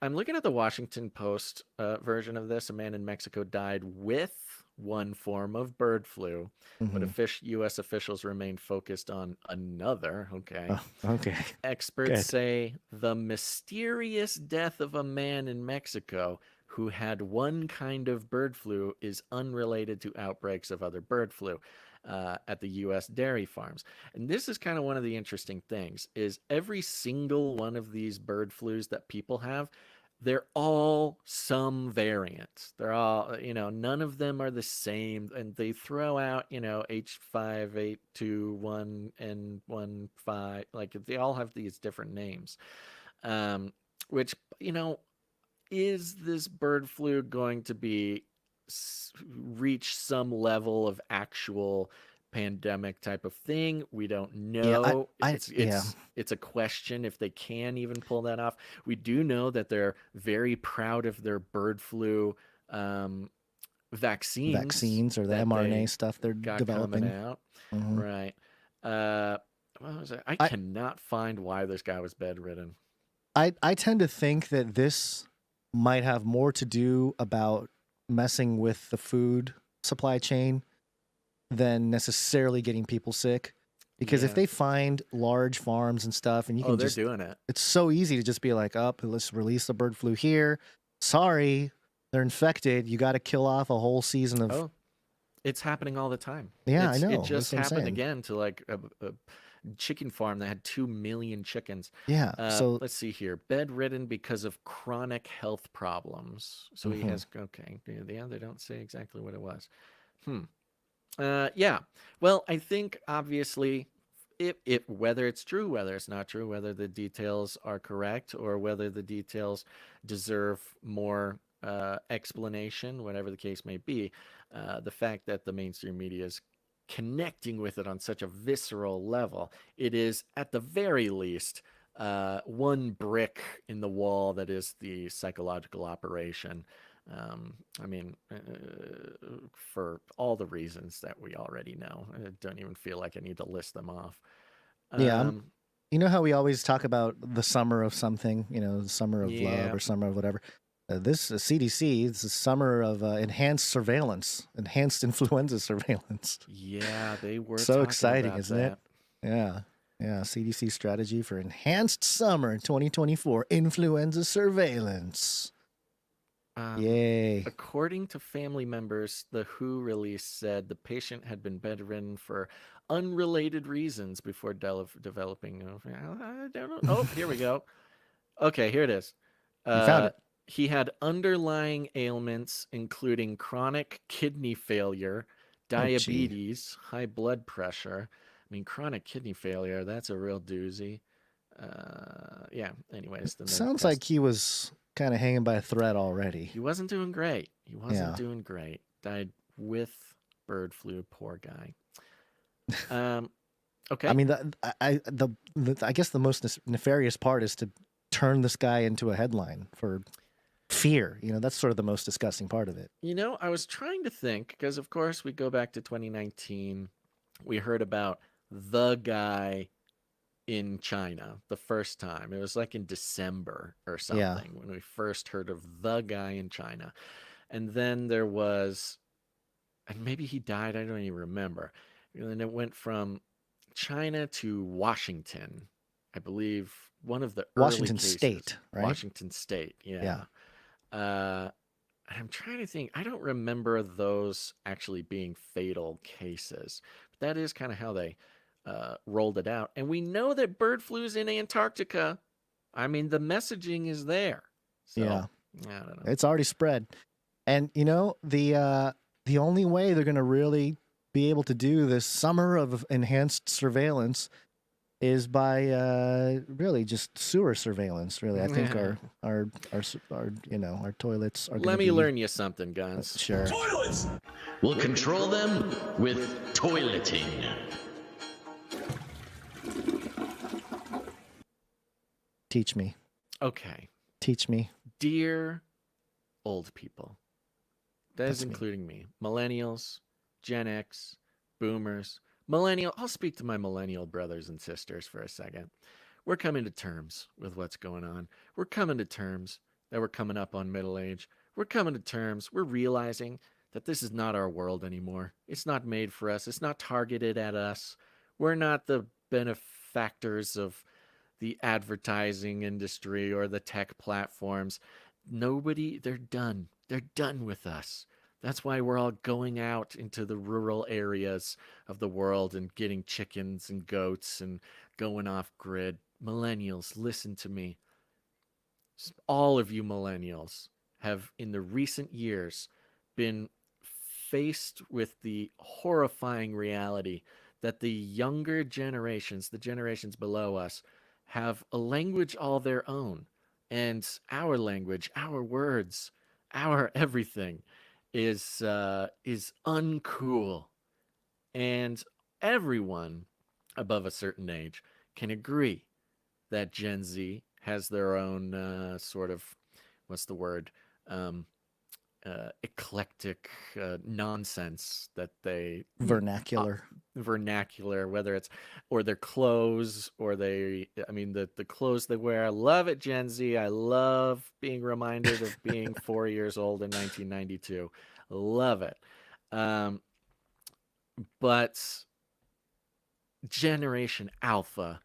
I'm looking at the Washington Post version of this. A man in Mexico died with one form of bird flu, but U.S. officials remain focused on another. Experts say the mysterious death of a man in Mexico who had one kind of bird flu is unrelated to outbreaks of other bird flu at the U.S. dairy farms. And this is kind of one of the interesting things, is every single one of these bird flus that people have, they're all some variant. They're all, none of them are the same. And they throw out, H582.1N15. Like, they all have these different names, which, is this bird flu going to be reach some level of actual pandemic type of thing? We don't know. It's a question if they can even pull that off. We do know that they're very proud of their bird flu vaccines or the mRNA stuff they're developing out. Right. What was it? I cannot find why this guy was bedridden. I tend to think that this might have more to do about messing with the food supply chain than necessarily getting people sick. Because if they find large farms and stuff, and you can they're doing it. It's so easy to just be like, let's release the bird flu here. Sorry, they're infected. You got to kill off a whole season of... It's happening all the time. Yeah, I know. It just happened again to like a chicken farm that had 2 million chickens. Yeah. So let's see here. Bedridden because of chronic health problems. So he has, they don't say exactly what it was. Well, I think obviously whether it's true, whether it's not true, whether the details are correct or whether the details deserve more explanation, whatever the case may be, the fact that the mainstream media is connecting with it on such a visceral level, it is at the very least one brick in the wall that is the psychological operation. For all the reasons that we already know. I don't even feel like I need to list them off. You know how we always talk about the summer of something, the summer of love or summer of whatever. This CDC, it's the summer of enhanced surveillance, enhanced influenza surveillance. Yeah, they were so exciting, about isn't that. it? Yeah. CDC strategy for enhanced summer 2024 influenza surveillance. Yay. According to family members, the WHO release said the patient had been bedridden for unrelated reasons before developing. I don't know. Oh, here we go. Okay, here it is. You found it. He had underlying ailments, including chronic kidney failure, diabetes, high blood pressure. Chronic kidney failure, that's a real doozy. Anyways. Sounds like he was kind of hanging by a thread already. He wasn't doing great. Died with bird flu, poor guy. Okay. I mean, I guess the most nefarious part is to turn this guy into a headline for fear. That's sort of the most disgusting part of it. I was trying to think, because of course we go back to 2019. We heard about the guy in China the first time. It was like in December or something when we first heard of the guy in China. And then there was, and maybe he died, I don't even remember. And then it went from China to Washington, I believe, one of the Washington early cases. State, right? Washington State, yeah. I'm trying to think. I don't remember those actually being fatal cases. But that is kind of how they rolled it out. And we know that bird flu's in Antarctica. I mean, the messaging is there. So, Yeah. I don't know. It's already spread. And, the only way they're going to really be able to do this summer of enhanced surveillance is by really just sewer surveillance. Really, I think our toilets are. Let me learn you something, Guns. Sure. Toilets! We'll control them with toileting. Teach me. Okay. Teach me. Dear old people, that is That's including me, millennials, Gen X, boomers, millennial. I'll speak to my millennial brothers and sisters for a second. We're coming to terms with what's going on. We're coming to terms that we're coming up on middle age. We're coming to terms. We're realizing that this is not our world anymore. It's not made for us. It's not targeted at us. We're not the benefactors of the advertising industry or the tech platforms. They're done. They're done with us. That's why we're all going out into the rural areas of the world and getting chickens and goats and going off grid. Millennials, listen to me. All of you millennials have, in the recent years, been faced with the horrifying reality that the younger generations, the generations below us, have a language all their own. And our language, our words, our everything is uncool. And everyone above a certain age can agree that Gen Z has their own sort of, what's the word, eclectic nonsense that they vernacular, whether it's or their clothes or the clothes they wear. I love it, Gen Z. I love being reminded of being 4 years old in 1992. Love it. But Generation Alpha,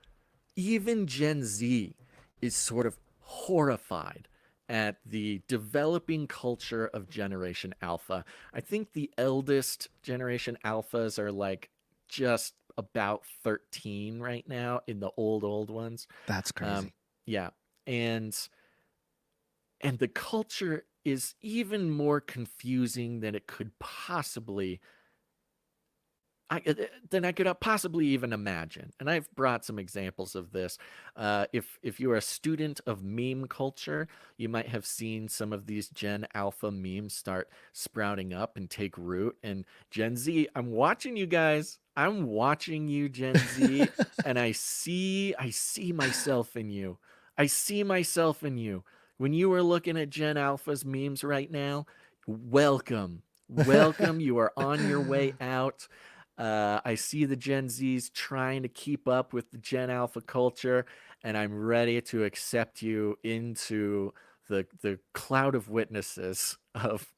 even Gen Z, is sort of horrified at the developing culture of Generation Alpha. I think the eldest Generation Alphas are like just about 13 right now in the old ones. That's crazy. Yeah. And the culture is even more confusing than it could possibly than I could possibly even imagine. And I've brought some examples of this. If you're a student of meme culture, you might have seen some of these Gen Alpha memes start sprouting up and take root. And Gen Z, I'm watching you guys. I'm watching you, Gen Z, and I see myself in you. I see myself in you. When you are looking at Gen Alpha's memes right now, welcome. You are on your way out. I see the Gen Zs trying to keep up with the Gen Alpha culture, and I'm ready to accept you into the cloud of witnesses of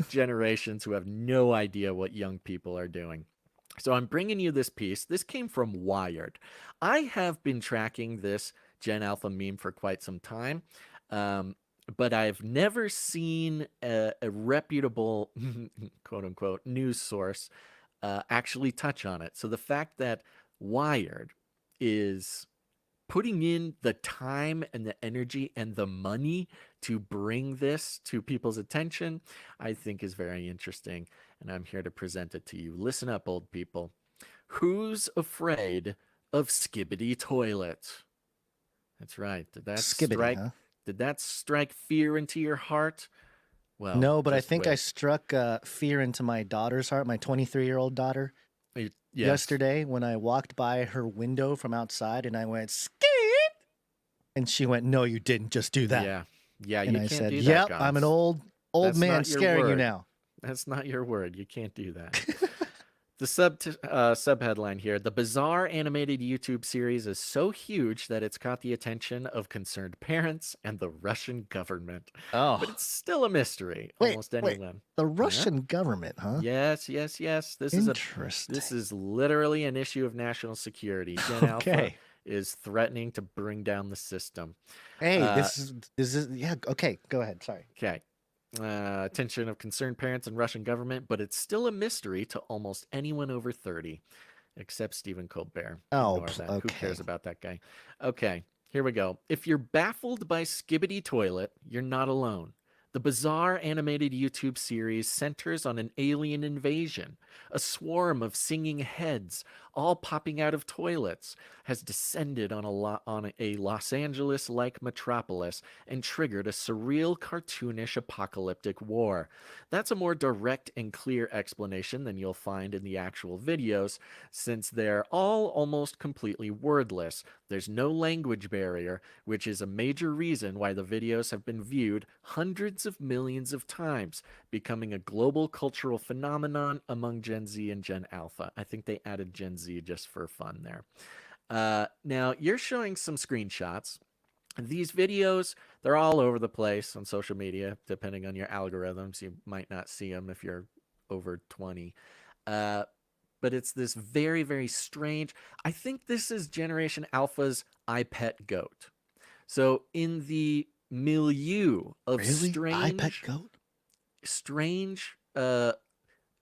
generations who have no idea what young people are doing. So I'm bringing you this piece. This came from Wired. I have been tracking this Gen Alpha meme for quite some time, but I've never seen a reputable, quote-unquote, news source actually touch on it. So the fact that Wired is putting in the time and the energy and the money to bring this to people's attention, I think is very interesting, and I'm here to present it to you. Listen up, old people. Who's afraid of Skibidi toilet? That's right. Did that strike fear into your heart? Well, no, but I just think wait. I struck fear into my daughter's heart, my 23-year-old daughter. yesterday when I walked by her window from outside and I went, "Skid!" And she went, "No, you didn't just do that." Yeah. Yeah, And you I can't said, do that, "Yep, Gons. I'm an old That's man not your scaring you word. now." That's not your word. You can't do that. The subheadline here: the bizarre animated YouTube series is so huge that it's caught the attention of concerned parents and the Russian government. Oh. But it's still a mystery. Wait, Almost wait. anyone. The Yeah? Russian government, huh? Yes, yes, yes. This is literally an issue of national security. Gen Alpha Okay. is threatening to bring down the system. Hey, this is yeah. Okay, go ahead. Sorry. Okay. Attention of concerned parents and Russian government, but it's still a mystery to almost anyone over 30, except Stephen Colbert. Oh, Ignore that. Who okay. cares about that guy? Okay, here we go. If you're baffled by Skibidi Toilet, you're not alone. The bizarre animated YouTube series centers on an alien invasion. A swarm of singing heads, all popping out of toilets, has descended on a Los Angeles-like metropolis and triggered a surreal, cartoonish, apocalyptic war. That's a more direct and clear explanation than you'll find in the actual videos, since they're all almost completely wordless. There's no language barrier, which is a major reason why the videos have been viewed hundreds of millions of times, becoming a global cultural phenomenon among Gen Z and Gen Alpha. I think they added Gen Z just for fun there. Now, you're showing some screenshots. These videos, they're all over the place on social media, depending on your algorithms. You might not see them if you're over 20. But it's this very, very strange. I think this is Generation Alpha's I Pet Goat. So in the milieu of strange,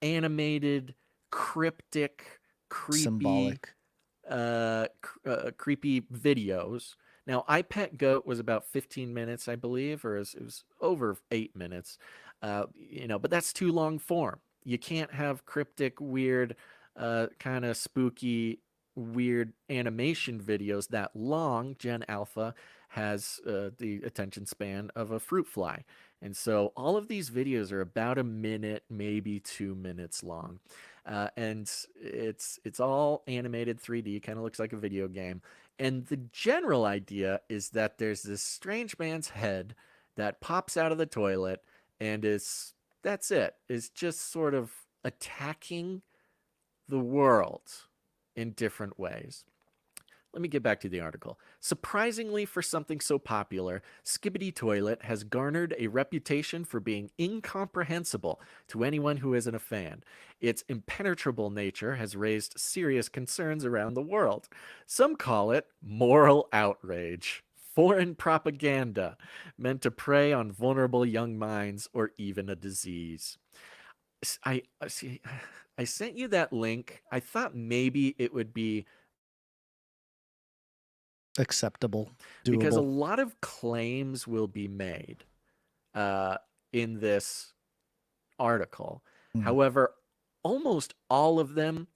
animated, cryptic, creepy, symbolic, creepy videos. Now, I Pet Goat was about 15 minutes, I believe, or it was over 8 minutes. But that's too long form. You can't have cryptic, weird, kind of spooky, weird animation videos that long. Gen Alpha has the attention span of a fruit fly. And so all of these videos are about a minute, maybe 2 minutes long. And it's all animated 3D, kind of looks like a video game. And the general idea is that there's this strange man's head that pops out of the toilet and that's it. Is just sort of attacking the world in different ways. Let me get back to the article. Surprisingly, for something so popular, Skibidi Toilet has garnered a reputation for being incomprehensible to anyone who isn't a fan. Its impenetrable nature has raised serious concerns around the world. Some call it moral outrage, foreign propaganda, meant to prey on vulnerable young minds, or even a disease. I sent you that link. I thought maybe it would be acceptable, doable. Because a lot of claims will be made in this article. However, almost all of them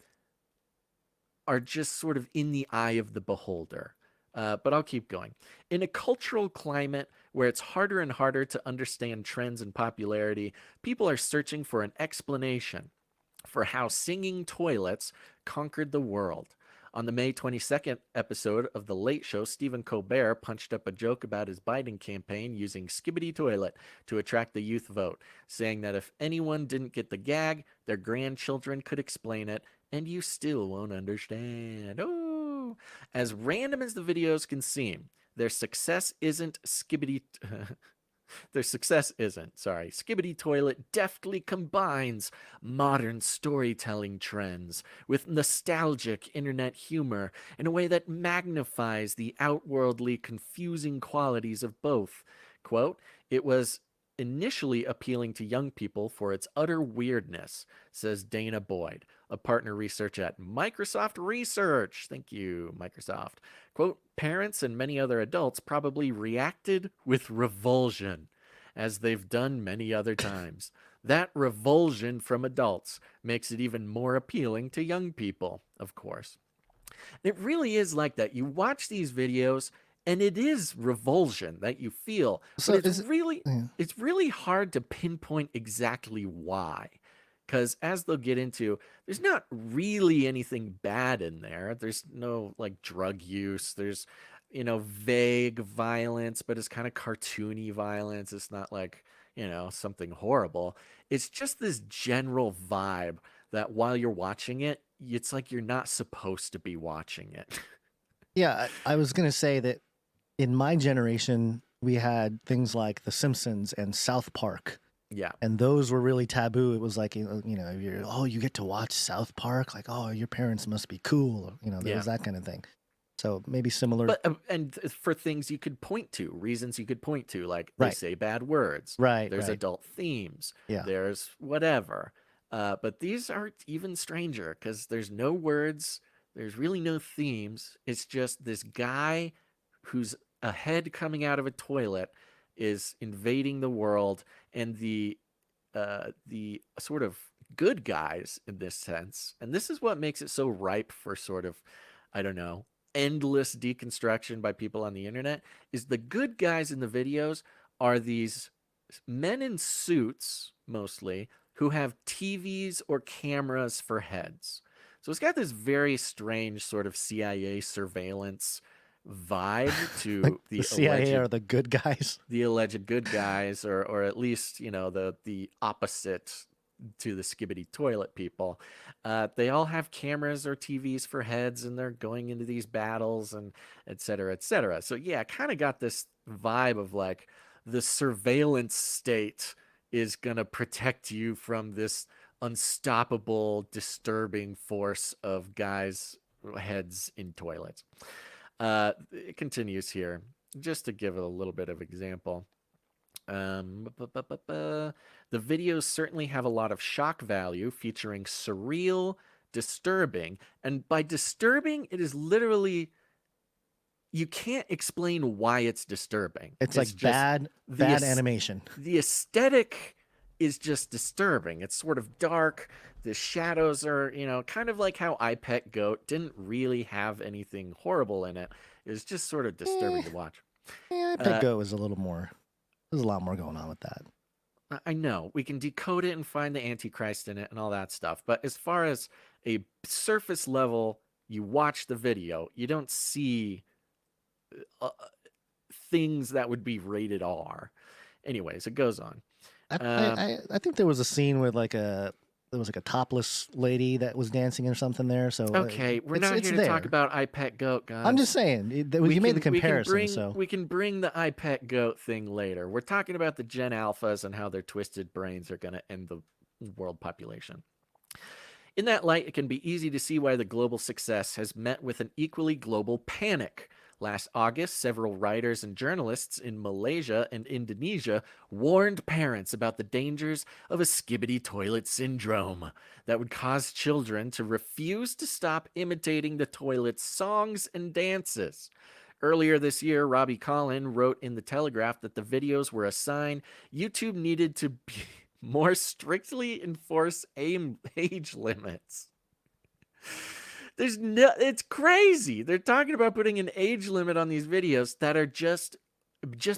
are just sort of in the eye of the beholder. But I'll keep going. In a cultural climate where it's harder and harder to understand trends and popularity, people are searching for an explanation for how singing toilets conquered the world. On the May 22nd episode of The Late Show, Stephen Colbert punched up a joke about his Biden campaign using Skibidi Toilet to attract the youth vote, saying that if anyone didn't get the gag, their grandchildren could explain it, and you still won't understand. Oh! As random as the videos can seem, their success isn't Skibidi Toilet deftly combines modern storytelling trends with nostalgic internet humor in a way that magnifies the outwardly confusing qualities of both. Quote, "It was initially appealing to young people for its utter weirdness," says Dana Boyd, a partner researcher at Microsoft Research. Thank you, Microsoft. Quote, "Parents and many other adults probably reacted with revulsion, as they've done many other times. That revulsion from adults makes it even more appealing to young people, of course." It really is like that. You watch these videos, and it is revulsion that you feel. So But it's really hard to pinpoint exactly why. Because as they'll get into, there's not really anything bad in there. There's no like drug use. There's, vague violence, but it's kind of cartoony violence. It's not like, something horrible. It's just this general vibe that while you're watching it, it's like you're not supposed to be watching it. Yeah, I was going to say that in my generation, we had things like The Simpsons and South Park. Yeah. And those were really taboo. It was like, you get to watch South Park. Like, oh, your parents must be cool. There was that kind of thing. So maybe similar. But and for things you could point to, reasons you could point to, like they say bad words. Right. There's adult themes. Yeah. There's whatever. But these are even stranger because there's no words. There's really no themes. It's just this guy who's a head coming out of a toilet is invading the world, and the sort of good guys in this sense, and this is what makes it so ripe for sort of, I don't know, endless deconstruction by people on the internet, is the good guys in the videos are these men in suits mostly who have TVs or cameras for heads. So it's got this very strange sort of CIA surveillance vibe to like the CIA alleged, are the good guys. The alleged good guys, or at least, the opposite to the Skibidi toilet people. They all have cameras or TVs for heads, and they're going into these battles and et cetera, et cetera. So yeah, kind of got this vibe of like the surveillance state is going to protect you from this unstoppable, disturbing force of guys' heads in toilets. It continues here, just to give it a little bit of example. The videos certainly have a lot of shock value, featuring surreal, disturbing, and by disturbing, it is literally, you can't explain why it's disturbing. It's like bad animation. The aesthetic is just disturbing. It's sort of dark. The shadows are, kind of like how I Pet Goat didn't really have anything horrible in it. It was just sort of disturbing to watch. Yeah, I Pet Goat was a little more. There's a lot more going on with that. I know. We can decode it and find the Antichrist in it and all that stuff. But as far as a surface level, you watch the video, you don't see things that would be rated R. Anyways, it goes on. I think there was a scene with there was a topless lady that was dancing or something there. So okay, we're not here to talk about I Pet Goat, guys. I'm just saying you made the comparison. We can bring the I Pet Goat thing later. We're talking about the Gen Alphas and how their twisted brains are going to end the world population. In that light, it can be easy to see why the global success has met with an equally global panic. Last August, several writers and journalists in Malaysia and Indonesia warned parents about the dangers of a Skibidi toilet syndrome that would cause children to refuse to stop imitating the toilet's songs and dances. Earlier this year, Robbie Collin wrote in The Telegraph that the videos were a sign YouTube needed to be more strictly enforce age limits. It's crazy. They're talking about putting an age limit on these videos that are just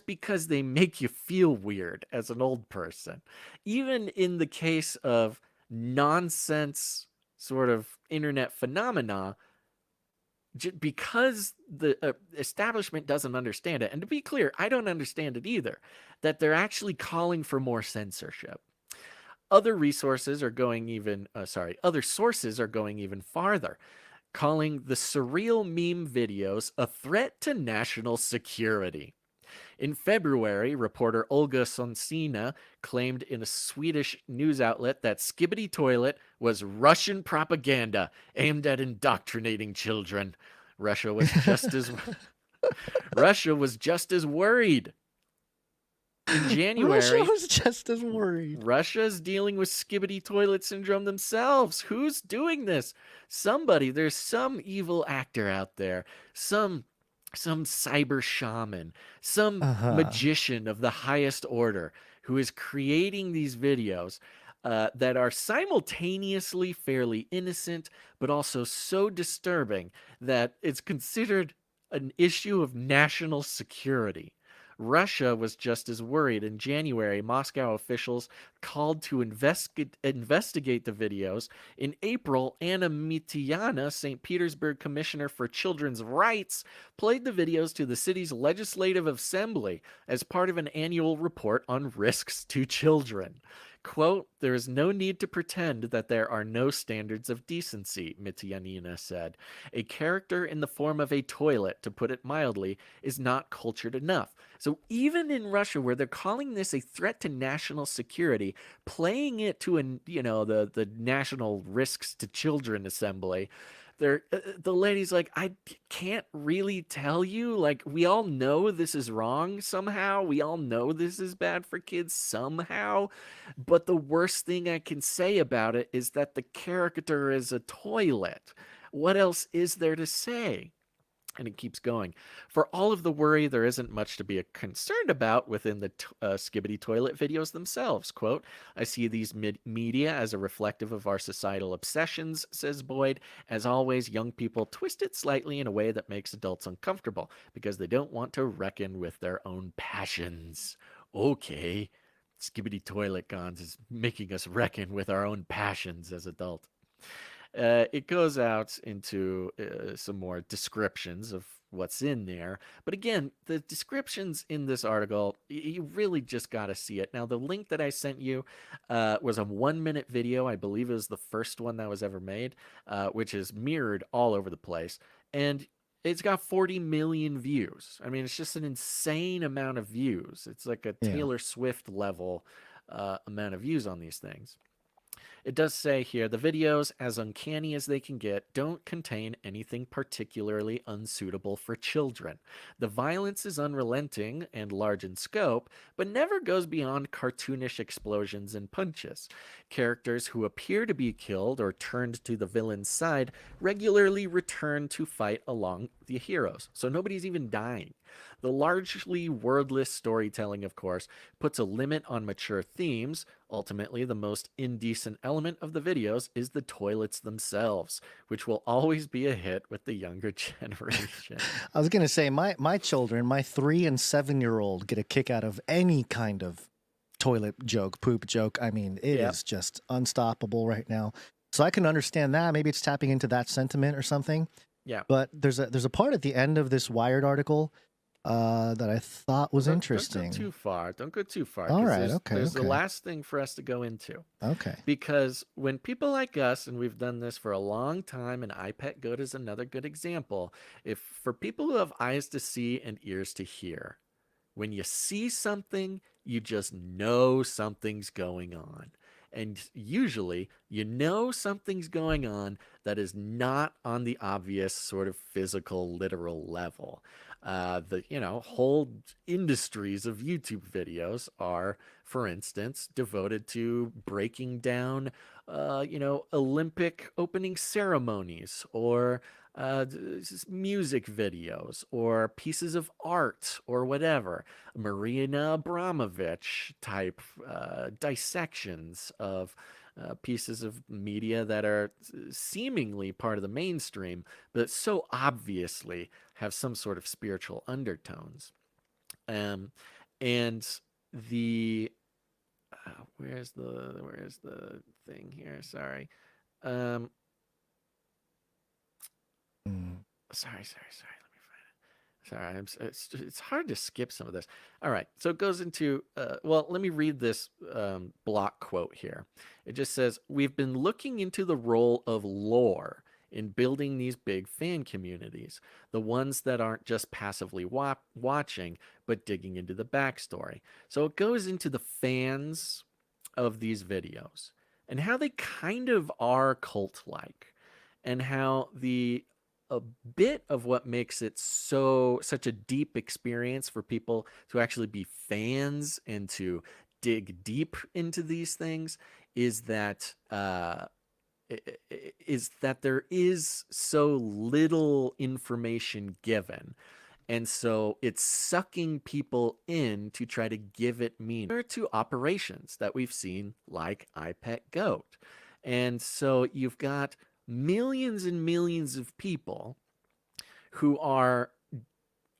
because they make you feel weird as an old person. Even in the case of nonsense sort of internet phenomena, because the establishment doesn't understand it. And to be clear, I don't understand it either, that they're actually calling for more censorship. Other sources are going even farther, calling the surreal meme videos a threat to national security. In February, reporter Olga Sonsina claimed in a Swedish news outlet that Skibidi Toilet was Russian propaganda aimed at indoctrinating children. Russia was just as worried. In January, Russia was just as worried. Russia's dealing with Skibidi toilet syndrome themselves. Who's doing this? Somebody. There's some evil actor out there. Some cyber shaman. Some magician of the highest order who is creating these videos that are simultaneously fairly innocent, but also so disturbing that it's considered an issue of national security. Russia was just as worried. In January, Moscow officials called to investigate the videos. In April, Anna Mitiana, St. Petersburg Commissioner for Children's Rights, played the videos to the city's Legislative Assembly as part of an annual report on risks to children. Quote, "There is no need to pretend that there are no standards of decency," Mitianina said. "A character in the form of a toilet, to put it mildly, is not cultured enough." So even in Russia, where they're calling this a threat to national security, playing it to the National Risks to Children Assembly, the lady's like, "I can't really tell you. Like, we all know this is wrong somehow. We all know this is bad for kids somehow. But the worst thing I can say about it is that the character is a toilet. What else is there to say?" And it keeps going. "For all of the worry, there isn't much to be concerned about within the Skibidi toilet videos themselves." Quote, "I see these media as a reflective of our societal obsessions," says Boyd. "As always, young people twist it slightly in a way that makes adults uncomfortable because they don't want to reckon with their own passions." Okay, Skibidi Toilet Gons is making us reckon with our own passions as adults. It goes out into some more descriptions of what's in there. But again, the descriptions in this article, you really just got to see it. Now, the link that I sent you was a 1-minute video. I believe it was the first one that was ever made, which is mirrored all over the place. And it's got 40 million views. I mean, it's just an insane amount of views. It's like a Taylor Swift level amount of views on these things. It does say here, "The videos, as uncanny as they can get, don't contain anything particularly unsuitable for children. The violence is unrelenting and large in scope, but never goes beyond cartoonish explosions and punches. Characters who appear to be killed or turned to the villain's side regularly return to fight along the heroes." So nobody's even dying. "The largely wordless storytelling, of course, puts a limit on mature themes. Ultimately, the most indecent element of the videos is the toilets themselves, which will always be a hit with the younger generation." I was going to say, my children, my 3 and 7-year-old, get a kick out of any kind of toilet joke, poop joke. I mean, it is just unstoppable right now. So I can understand that. Maybe it's tapping into that sentiment or something. Yeah. But there's a part at the end of this Wired article that I thought was interesting. Don't go too far. Don't go too far. All right. There's the last thing for us to go into. Okay. Because when people like us, and we've done this for a long time, and iPet Goat is another good example, for people who have eyes to see and ears to hear, when you see something, you just know something's going on. And usually, you know something's going on that is not on the obvious sort of physical, literal level. Whole industries of YouTube videos are, for instance, devoted to breaking down, Olympic opening ceremonies or music videos or pieces of art or whatever. Marina Abramovich type dissections of pieces of media that are seemingly part of the mainstream, but so obviously have some sort of spiritual undertones. And the where's the thing here? Sorry. Sorry. Let me find it. Sorry, it's hard to skip some of this. All right, so it goes into, let me read this block quote here. It just says, "We've been looking into the role of lore in building these big fan communities, the ones that aren't just passively watching, but digging into the backstory." So it goes into the fans of these videos and how they kind of are cult-like, and how a bit of what makes it such a deep experience for people to actually be fans and to dig deep into these things is that there is so little information given. And so it's sucking people in to try to give it meaning to operations that we've seen like iPet Goat. And so you've got millions and millions of people who are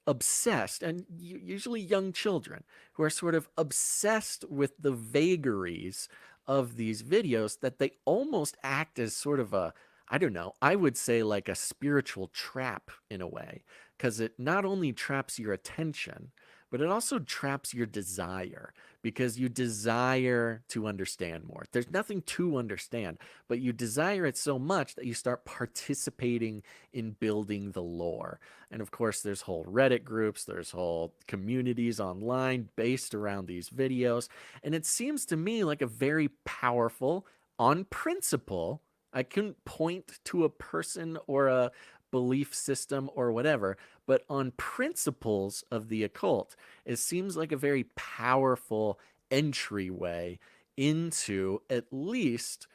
obsessed, and usually young children, who are sort of obsessed with the vagaries of these videos, that they almost act as sort of a, I don't know, I would say like a spiritual trap in a way, because it not only traps your attention, but it also traps your desire, because you desire to understand more. There's nothing to understand, but you desire it so much that you start participating in building the lore. And of course, there's whole Reddit groups, there's whole communities online based around these videos. And it seems to me like a very powerful, on principle, I couldn't point to a person or a belief system or whatever, but on principles of the occult, it seems like a very powerful entryway into at least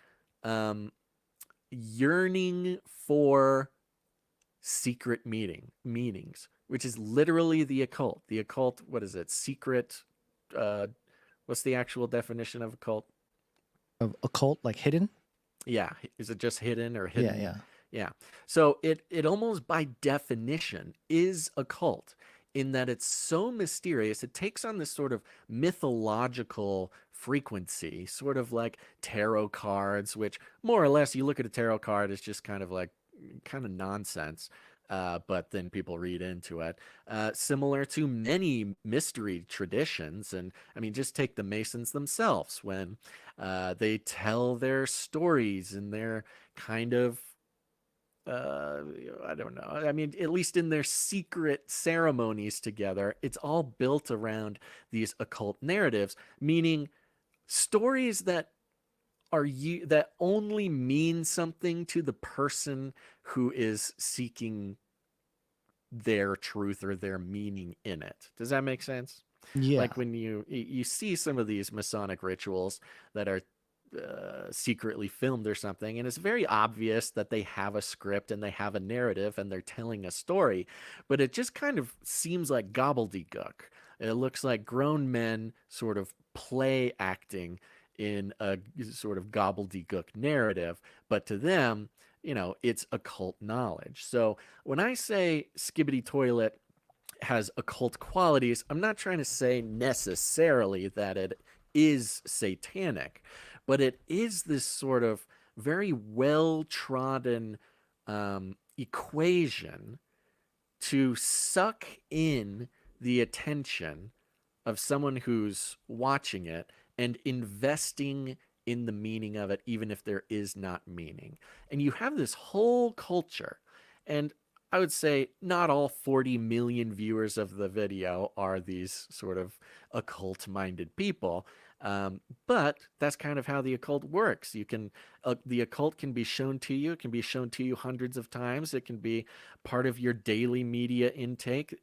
yearning for secret meanings, which is literally the occult. The occult, what is it? Secret, what's the actual definition of occult? Of occult, like hidden? Yeah. Is it just hidden or hidden? Yeah. Yeah. So it almost by definition is a cult, in that it's so mysterious. It takes on this sort of mythological frequency, sort of like tarot cards, which more or less you look at a tarot card, it's just kind of nonsense. But then people read into it. Similar to many mystery traditions. And I mean, just take the Masons themselves when they tell their stories and their kind of, I don't know. I mean, at least in their secret ceremonies together, it's all built around these occult narratives, meaning stories that that only mean something to the person who is seeking their truth or their meaning in it. Does that make sense? Yeah. Like when you see some of these Masonic rituals that are secretly filmed or something, and it's very obvious that they have a script and they have a narrative and they're telling a story, but it just kind of seems like gobbledygook. It looks like grown men sort of play acting in a sort of gobbledygook narrative, but to them, it's occult knowledge. So when I say Skibidi Toilet has occult qualities, I'm not trying to say necessarily that it is satanic, but it is this sort of very well-trodden equation to suck in the attention of someone who's watching it and investing in the meaning of it, even if there is not meaning. And you have this whole culture, and I would say not all 40 million viewers of the video are these sort of occult-minded people, but that's kind of how the occult works. The occult can be shown to you. It can be shown to you hundreds of times. It can be part of your daily media intake.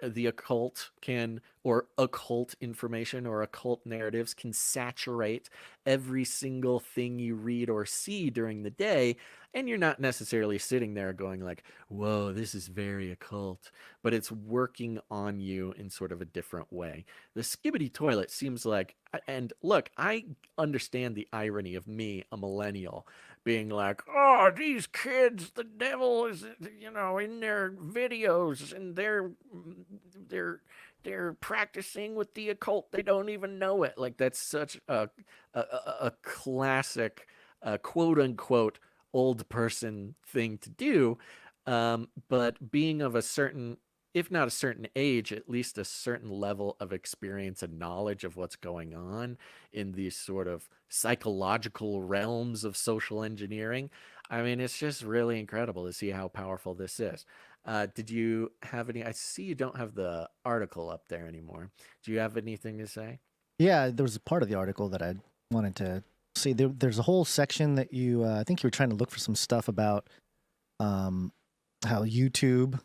The occult or occult information or occult narratives can saturate every single thing you read or see during the day, and you're not necessarily sitting there going like, whoa, this is very occult, but it's working on you in sort of a different way. The Skibidi Toilet seems like, and look, I understand the irony of me, a millennial, being like, oh, these kids, the devil is, in their videos, and they're practicing with the occult. They don't even know it. Like, that's such a classic, quote unquote, old person thing to do. But being of a certain, if not a certain age, at least a certain level of experience and knowledge of what's going on in these sort of psychological realms of social engineering. I mean, it's just really incredible to see how powerful this is. Did you have any? I see you don't have the article up there anymore. Do you have anything to say? Yeah, there was a part of the article that I wanted to see. There's a whole section that I think you were trying to look for some stuff about how YouTube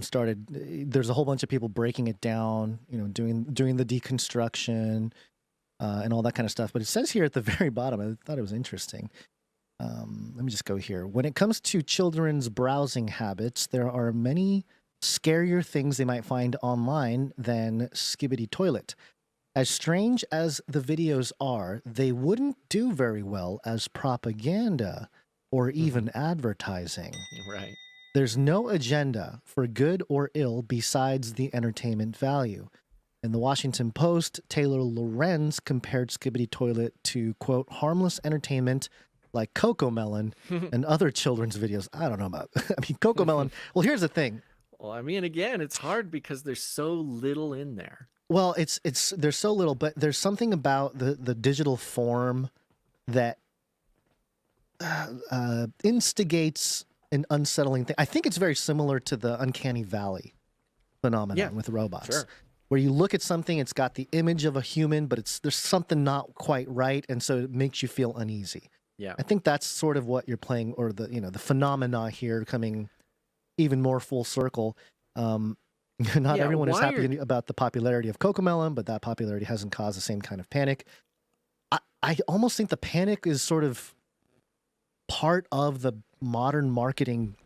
started. There's a whole bunch of people breaking it down, doing the deconstruction and all that kind of stuff. But it says here at the very bottom, I thought it was interesting. Let me just go here. When it comes to children's browsing habits, there are many scarier things they might find online than Skibidi Toilet. As strange as the videos are, they wouldn't do very well as propaganda or even advertising. Right. There's no agenda for good or ill besides the entertainment value. In the Washington Post, Taylor Lorenz compared Skibidi Toilet to, quote, harmless entertainment like Cocomelon and other children's videos. I don't know about, I mean, Cocomelon. Well, here's the thing. Well, I mean, again, it's hard because there's so little in there. Well, there's so little, but there's something about the digital form that instigates an unsettling thing. I think it's very similar to the Uncanny Valley phenomenon with robots. Sure. Where you look at something, it's got the image of a human, but there's something not quite right, and so it makes you feel uneasy. Yeah. I think that's sort of what you're playing, or the phenomena here coming even more full circle. Not everyone is happy about the popularity of Cocomelon, but that popularity hasn't caused the same kind of panic. I almost think the panic is sort of part of the modern marketing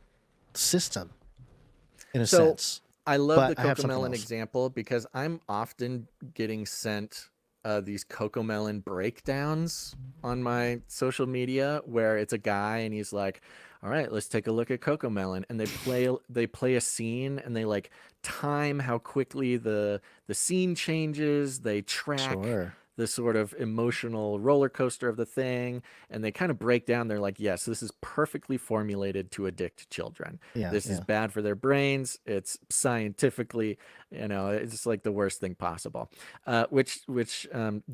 system, in a sense. I love the Cocomelon example because I'm often getting sent these Cocomelon breakdowns on my social media where it's a guy and he's like, all right, let's take a look at Cocomelon, and they play a scene and they like time how quickly the scene changes. They track the sort of emotional roller coaster of the thing, and they kind of break down. They're like, yes, this is perfectly formulated to addict children. This is bad for their brains. It's scientifically, it's like the worst thing possible, which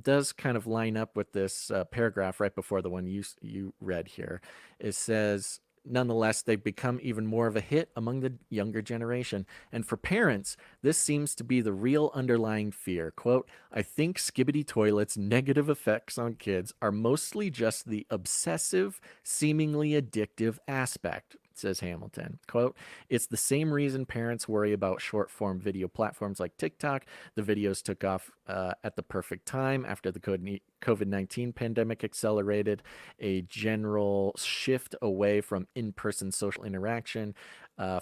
does kind of line up with this paragraph right before the one you read here. It says, nonetheless, they've become even more of a hit among the younger generation. And for parents, this seems to be the real underlying fear. Quote, I think Skibidi Toilet's negative effects on kids are mostly just the obsessive, seemingly addictive aspect, says Hamilton. Quote, it's the same reason parents worry about short-form video platforms like TikTok. The videos took off at the perfect time after the COVID-19 pandemic accelerated a general shift away from in-person social interaction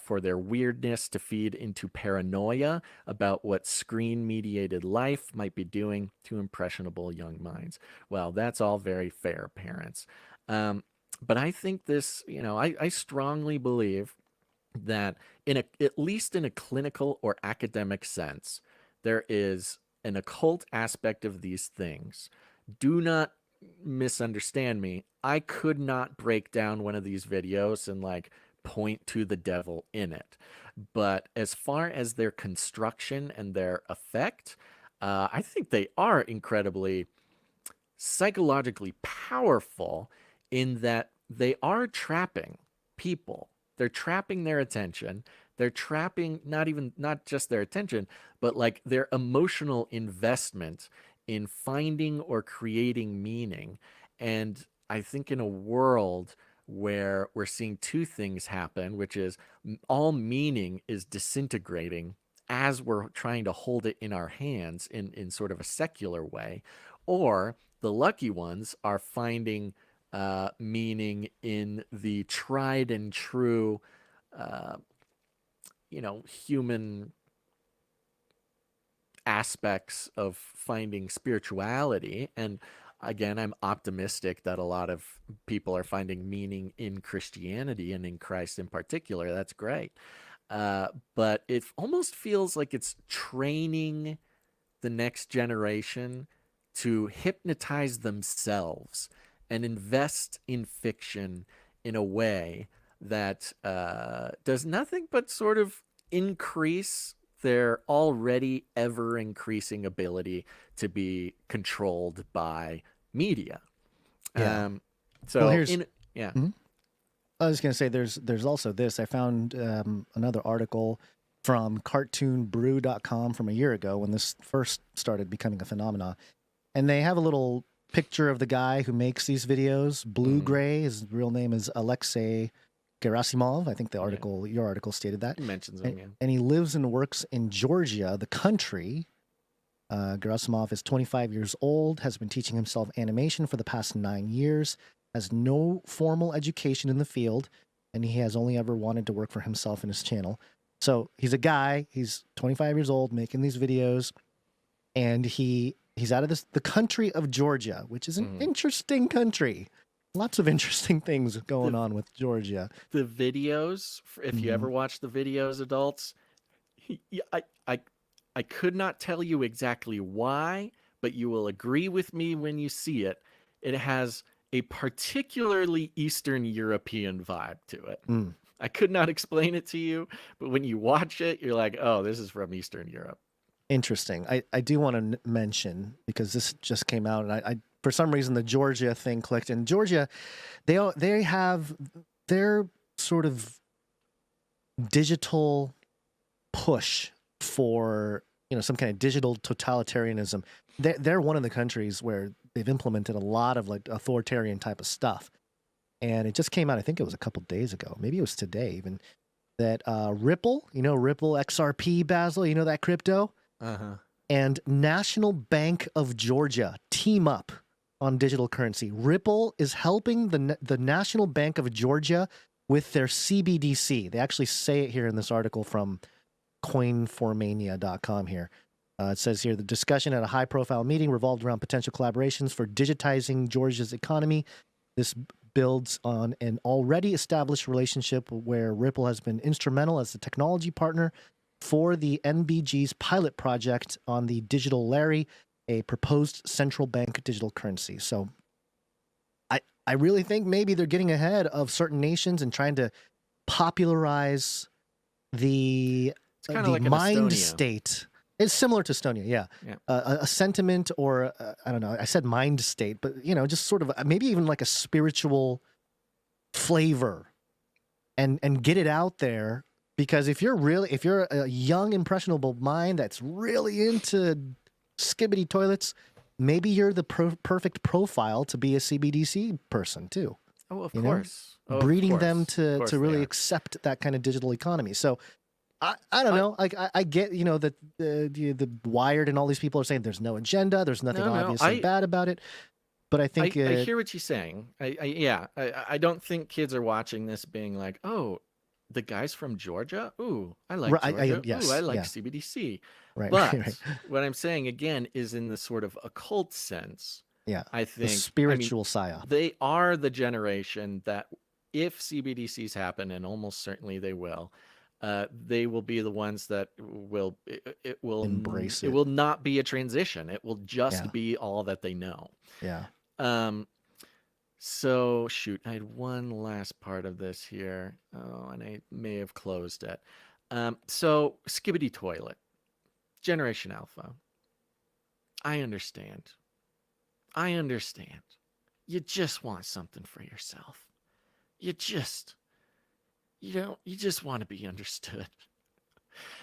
for their weirdness to feed into paranoia about what screen-mediated life might be doing to impressionable young minds. Well, that's all very fair, parents. But I think this, I strongly believe that at least in a clinical or academic sense, there is an occult aspect of these things. Do not misunderstand me. I could not break down one of these videos and point to the devil in it. But as far as their construction and their effect, I think they are incredibly psychologically powerful in that they are trapping people. They're trapping their attention. They're trapping not just their attention, but their emotional investment in finding or creating meaning. And I think in a world where we're seeing two things happen, which is all meaning is disintegrating as we're trying to hold it in our hands in sort of a secular way, or the lucky ones are finding meaning in the tried and true, human aspects of finding spirituality. And again, I'm optimistic that a lot of people are finding meaning in Christianity and in Christ in particular. That's great. But it almost feels like it's training the next generation to hypnotize themselves and invest in fiction in a way that does nothing but sort of increase their already ever-increasing ability to be controlled by media. Yeah. So, well, I was going to say there's also this. I found another article from cartoonbrew.com from a year ago when this first started becoming a phenomenon. And they have a little picture of the guy who makes these videos, Blue Gray. His real name is Alexei Gerasimov. I think the article, your article stated that. He mentions him, yeah. And he lives and works in Georgia, the country. Gerasimov is 25 years old, has been teaching himself animation for the past 9 years, has no formal education in the field, and he has only ever wanted to work for himself and his channel. So he's a guy, he's 25 years old, making these videos, and he's out of the country of Georgia, which is an interesting country. Lots of interesting things going on with Georgia. The videos, if you ever watch the videos, adults, I could not tell you exactly why, but you will agree with me when you see it. It has a particularly Eastern European vibe to it. I could not explain it to you, but when you watch it, you're like, oh, this is from Eastern Europe. Interesting. I do want to mention, because this just came out, and I for some reason the Georgia thing clicked. And Georgia, they have their sort of digital push for some kind of digital totalitarianism. They're one of the countries where they've implemented a lot of like authoritarian type of stuff. And it just came out, I think it was a couple days ago, maybe it was today even, that Ripple, Ripple XRP, Basil, that crypto, and National Bank of Georgia team up on digital currency. Ripple is helping the National Bank of Georgia with their CBDC. They actually say it here in this article from coinformania.com here. It says here, the discussion at a high-profile meeting revolved around potential collaborations for digitizing Georgia's economy. This builds on an already established relationship where Ripple has been instrumental as the technology partner for the NBG's pilot project on the Digital Lari, a proposed central bank digital currency. So I really think maybe they're getting ahead of certain nations and trying to popularize the like mind Estonia. state. It's similar to Estonia, yeah. A sentiment, or I don't know. I said mind state, but just sort of maybe even like a spiritual flavor, and get it out there. Because if you're a young impressionable mind that's really into Skibidi toilets, maybe you're the perfect profile to be a CBDC person too. Oh, of course. Breeding them to really accept that kind of digital economy. So. I don't know. I get that the Wired and all these people are saying there's no agenda, there's nothing obviously bad about it, but I think I hear what you're saying. I don't think kids are watching this being like, oh, the guy's from Georgia. Ooh, I like Georgia. Ooh, I like CBDC. Right. But right. what I'm saying again is in the sort of occult sense. Yeah, I think the spiritual psyop. They are the generation that, if CBDCs happen, and almost certainly they will. They will be the ones that will embrace it. It will not be a transition. It will just be all that they know. Yeah. So shoot, I had one last part of this here. Oh, and I may have closed it. So Skibidi toilet, Generation Alpha. I understand. You just want something for yourself. You just want to be understood.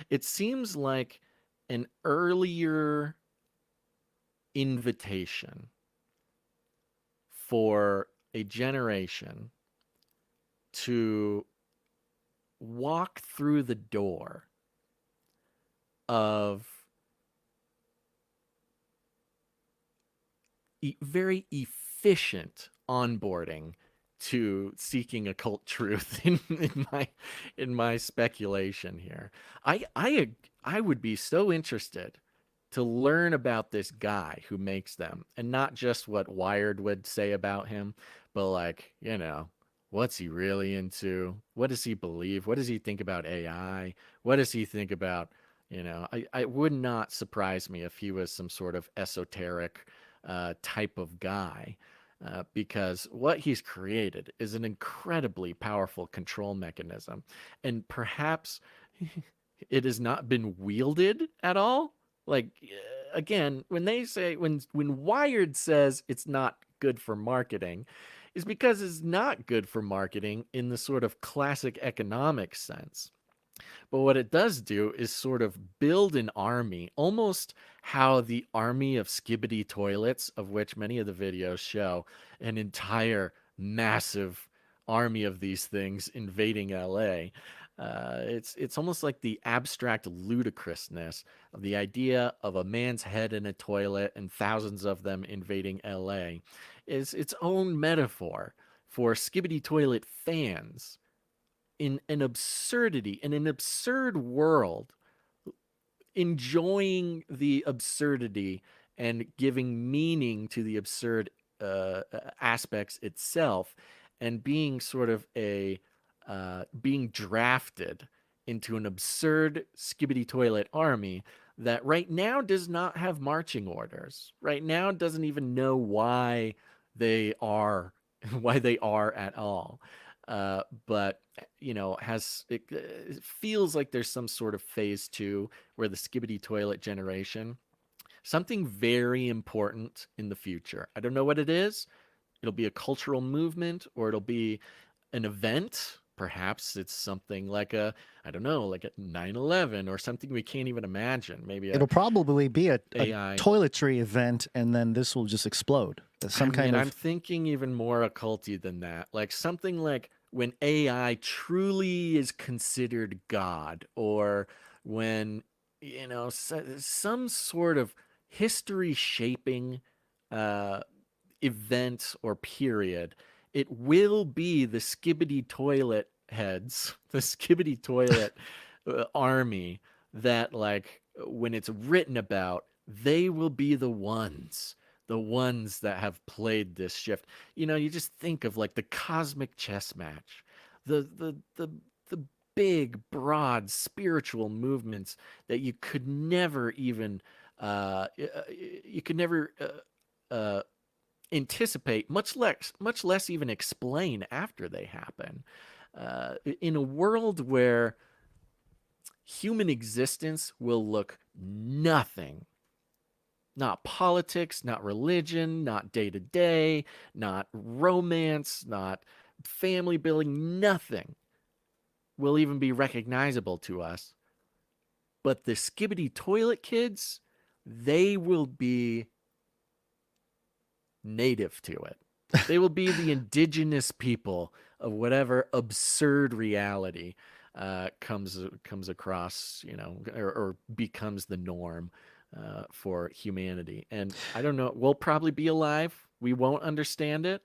It seems like an earlier invitation for a generation to walk through the door of very efficient onboarding to seeking occult truth in my speculation here. I would be so interested to learn about this guy who makes them, and not just what Wired would say about him, but like, what's he really into? What does he believe? What does he think about AI? What does he think about, I would not surprise me if he was some sort of esoteric type of guy. Because what he's created is an incredibly powerful control mechanism. And perhaps it has not been wielded at all. Like, again, when they say, when Wired says it's not good for marketing, is because it's not good for marketing in the sort of classic economic sense. But what it does do is sort of build an army, almost how the army of Skibidi toilets, of which many of the videos show, an entire massive army of these things invading LA. It's almost like the abstract ludicrousness of the idea of a man's head in a toilet and thousands of them invading LA is its own metaphor for Skibidi toilet fans. In an absurdity, in an absurd world, enjoying the absurdity and giving meaning to the absurd aspects itself, and being sort of being drafted into an absurd Skibidi toilet army that right now does not have marching orders. Right now doesn't even know why they are at all. But it feels like there's some sort of phase 2 where the Skibidi toilet generation, something very important in the future. I don't know what it is. It'll be a cultural movement, or it'll be an event. Perhaps it's something like a 9/11 or something we can't even imagine. Maybe it'll probably be a toiletry event, and then this will just explode. I'm thinking even more occulty than that. Like something like when AI truly is considered God, or when, some sort of history shaping event or period. It will be the Skibidi toilet heads, the Skibidi toilet army that, like, when it's written about, they will be the ones that have played this shift. You just think of like the cosmic chess match, the big, broad spiritual movements that you could never even anticipate, much less even explain after they happen. In a world where human existence will look nothing, not politics, not religion, not day-to-day, not romance, not family building, nothing will even be recognizable to us. But the Skibidi toilet kids, they will be native to it. They will be the indigenous people of whatever absurd reality comes across, or becomes the norm for humanity. And I don't know, we'll probably be alive. We won't understand it.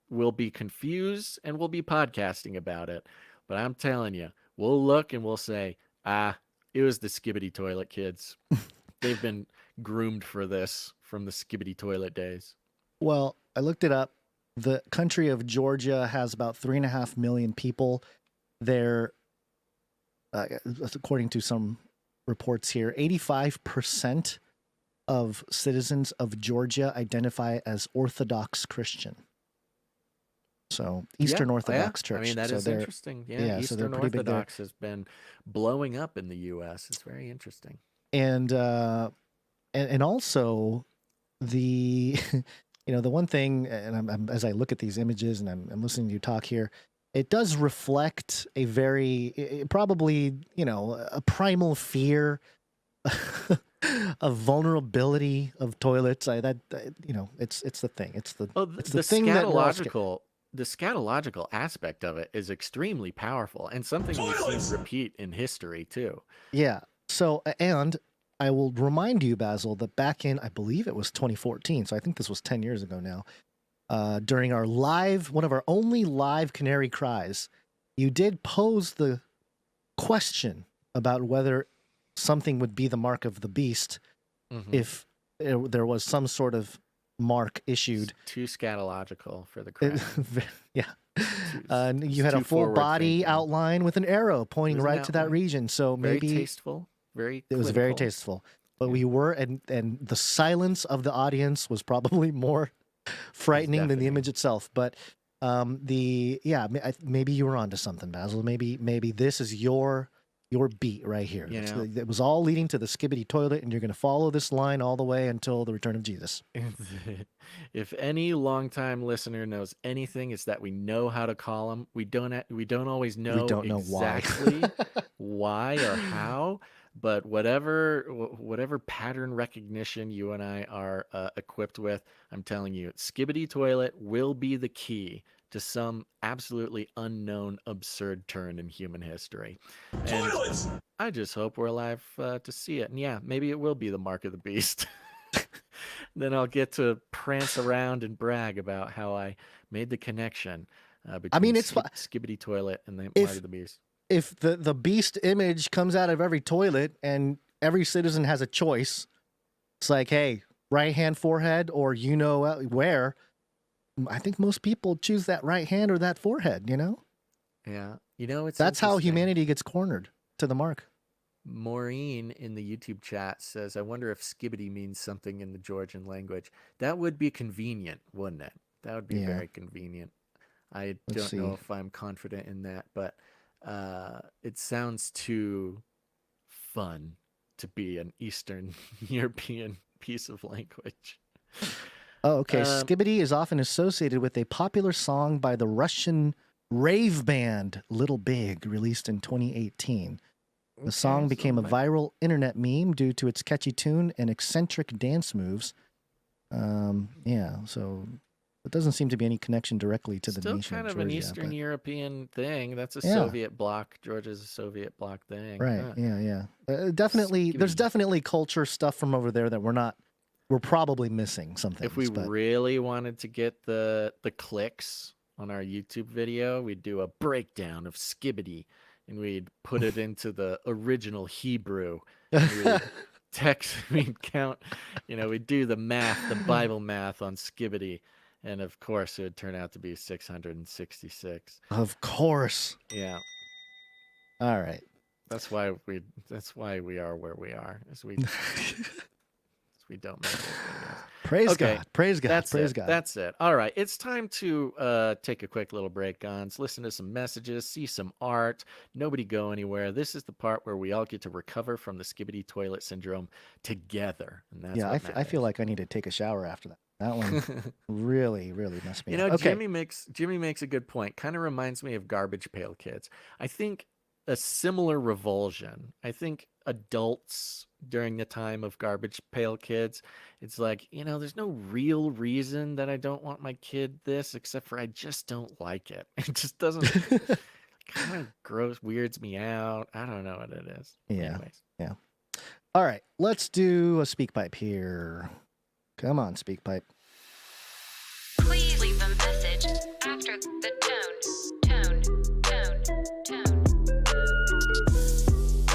We'll be confused, and we'll be podcasting about it. But I'm telling you, we'll look and we'll say, it was the Skibidi toilet kids. They've been groomed for this from the Skibidi toilet days. Well, I looked it up. The country of Georgia has about 3.5 million people. They're, according to some reports here, 85% of citizens of Georgia identify as Orthodox Christian. So Eastern Orthodox Church. I mean, that is interesting. Yeah, Eastern Orthodox has been blowing up in the U.S. It's very interesting. And also the, the one thing, and I'm as I look at these images and I'm listening to you talk here, it does reflect a very, probably, a primal fear of vulnerability of toilets. It's the thing. It's the thing that the scatological aspect of it is extremely powerful, and something we've seen repeat in history too. Yeah. So, and I will remind you, Basil, that back in, I believe it was 2014, so I think this was 10 years ago now, during our one of our only live Canary Cries, you did pose the question about whether something would be the mark of the beast if there was some sort of mark issued. It's too scatological for the crowd. Yeah. You had a full body outline with an arrow pointing right to that region. So maybe very tasteful. It was very tasteful. But we were, and the silence of the audience was probably more frightening than the image itself. But maybe you were onto something, Basil. Maybe this is your beat right here. It was all leading to the Skibidi toilet, and you're going to follow this line all the way until the return of Jesus. If any longtime listener knows anything, it's that we know how to call them. We don't always know. We don't know exactly why or how, but whatever pattern recognition you and I are equipped with, I'm telling you, Skibidi toilet will be the key to some absolutely unknown, absurd turn in human history. And I just hope we're alive to see it. And yeah, maybe it will be the mark of the beast. Then I'll get to prance around and brag about how I made the connection between Skibidi toilet and the mark of the beast. If the beast image comes out of every toilet and every citizen has a choice, it's like, hey, right hand forehead or where, I think most people choose that right hand or that forehead, you know? Yeah. You know, it's That's how interesting. humanity gets cornered to the mark. Maureen in the YouTube chat says, I wonder if Skibidi means something in the Georgian language. That would be convenient, wouldn't it? That would be Yeah. very convenient. I Let's don't know see. if I'm confident in that, but it sounds too fun to be an Eastern European piece of language. Oh, okay. Skibidi is often associated with a popular song by the Russian rave band Little Big, released in 2018. The song became a viral internet meme due to its catchy tune and eccentric dance moves. Yeah, so it doesn't seem to be any connection directly to the Still nation kind of of an Georgia. Eastern European thing. That's a Yeah. Soviet bloc. Georgia's a Soviet bloc thing. Right. Huh. Yeah. Definitely, there's definitely culture stuff from over there that we're probably missing something. If we really wanted to get the clicks on our YouTube video, we'd do a breakdown of Skibidi, and we'd put it into the original Hebrew. And we'd count, we'd do the math, the Bible math on Skibidi, and of course it would turn out to be 666. Of course. Yeah. All right. That's why we are where we are, as we don't make those videos. Praise God. Praise God. Praise God. That's it. All right. It's time to take a quick little break, Gons. Listen to some messages, see some art. Nobody go anywhere. This is the part where we all get to recover from the Skibidi toilet syndrome together. And that's what I feel like I need to take a shower after that. That one really, really messed me up. Okay. Jimmy makes a good point. Kind of reminds me of Garbage Pail Kids. I think a similar revulsion. I think adults during the time of Garbage Pail Kids, it's like, there's no real reason that I don't want my kid this, except for I just don't like it. It just doesn't kind of gross, weirds me out. I don't know what it is. Yeah. Anyways. Yeah. All right. Let's do a Speakpipe here. Come on, Speakpipe. Please leave a message after the tone.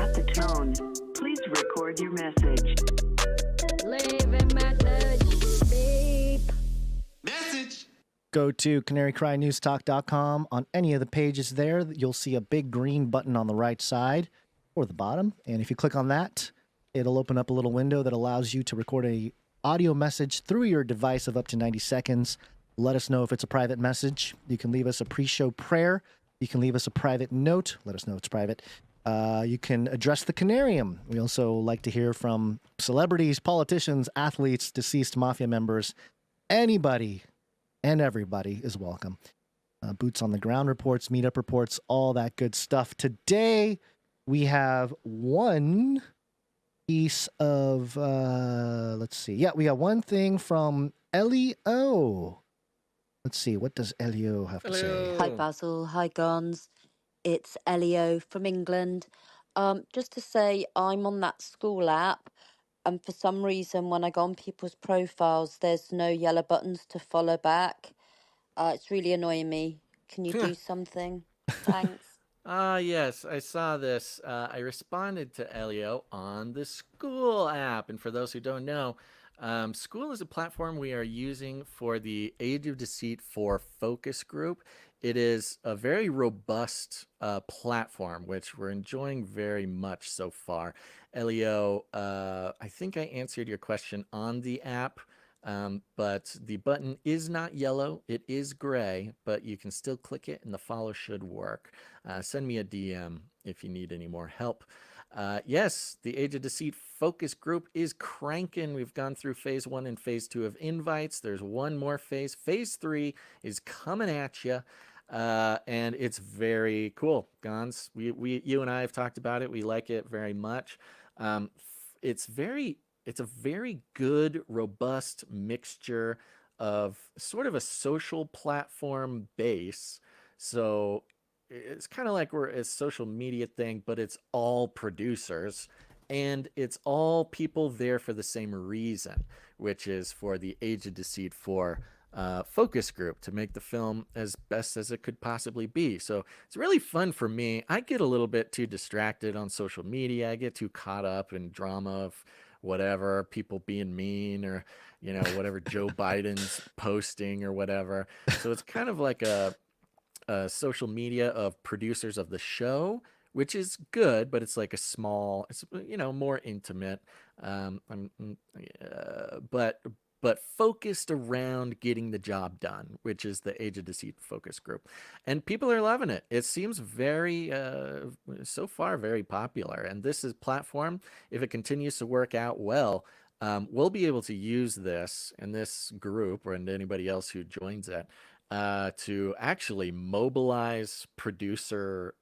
At the tone, please record your message. Leave a message. Beep. Message. Go to canarycrynewstalk.com. On any of the pages there, you'll see a big green button on the right side or the bottom. And if you click on that, it'll open up a little window that allows you to record a audio message through your device of up to 90 seconds. Let us know if it's a private message. You can leave us a pre-show prayer. You can leave us a private note. Let us know it's private. You can address the Canarium. We also like to hear from celebrities, politicians, athletes, deceased mafia members. Anybody and everybody is welcome. Boots on the ground reports, meetup reports, all that good stuff. Today, we have one piece of, let's see. Yeah, we got one thing from Elio. Let's see, what does Elio have to say? Hi, Basil. Hi, Gons. It's Elio from England. Just to say, I'm on that school app, and for some reason, when I go on people's profiles, there's no yellow buttons to follow back. It's really annoying me. Can you do something? Thanks. Yes, I saw this. I responded to Elio on the School app. And for those who don't know, School is a platform we are using for the Age of Deceit 4 focus group. It is a very robust platform, which we're enjoying very much so far. Elio, I think I answered your question on the app. But the button is not yellow, it is gray, but you can still click it and the follow should work. Send me a DM if you need any more help. Yes, the Age of Deceit focus group is cranking. We've gone through phase 1 and phase 2 of invites. There's one more phase. Phase 3 is coming at you. And it's very cool. Gons, you and I have talked about it. We like it very much. It's a very good, robust mixture of sort of a social platform base. So it's kind of like we're a social media thing, but it's all producers and it's all people there for the same reason, which is for the Age of Deceit 4 focus group to make the film as best as it could possibly be. So it's really fun for me. I get a little bit too distracted on social media. I get too caught up in drama of whatever, people being mean or, whatever Joe Biden's posting or whatever. So it's kind of like a social media of producers of the show, which is good, but it's like it's more intimate, but focused around getting the job done, which is the Age of Deceit focus group. And people are loving it. It seems so far, very popular. And this is platform, if it continues to work out well, we'll be able to use this and this group and anybody else who joins it to actually mobilize producer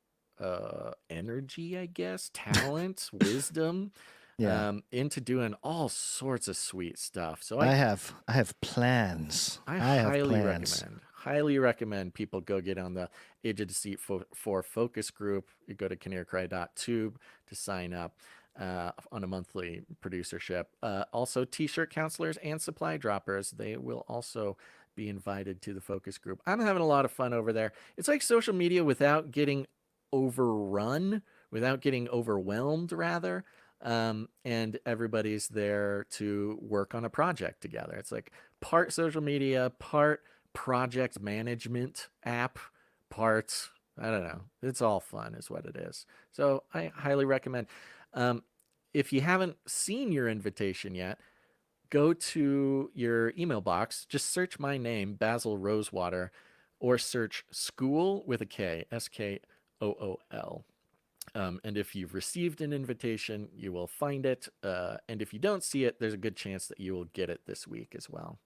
energy, I guess, talent, wisdom, into doing all sorts of sweet stuff. So I have plans. I highly recommend people go get on the Age of Deceit for focus group. You go to canarycry.tube to sign up on a monthly producership. Also, t-shirt counselors and supply droppers, they will also be invited to the focus group. I'm having a lot of fun over there. It's like social media without getting overrun, without getting overwhelmed, rather. And everybody's there to work on a project together. It's like part social media, part project management app, part, I don't know. It's all fun is what it is. So I highly recommend. If you haven't seen your invitation yet, go to your email box, just search my name, Basil Rosewater, or search school with a K, SKOOL. And if you've received an invitation, you will find it. And if you don't see it, there's a good chance that you will get it this week as well.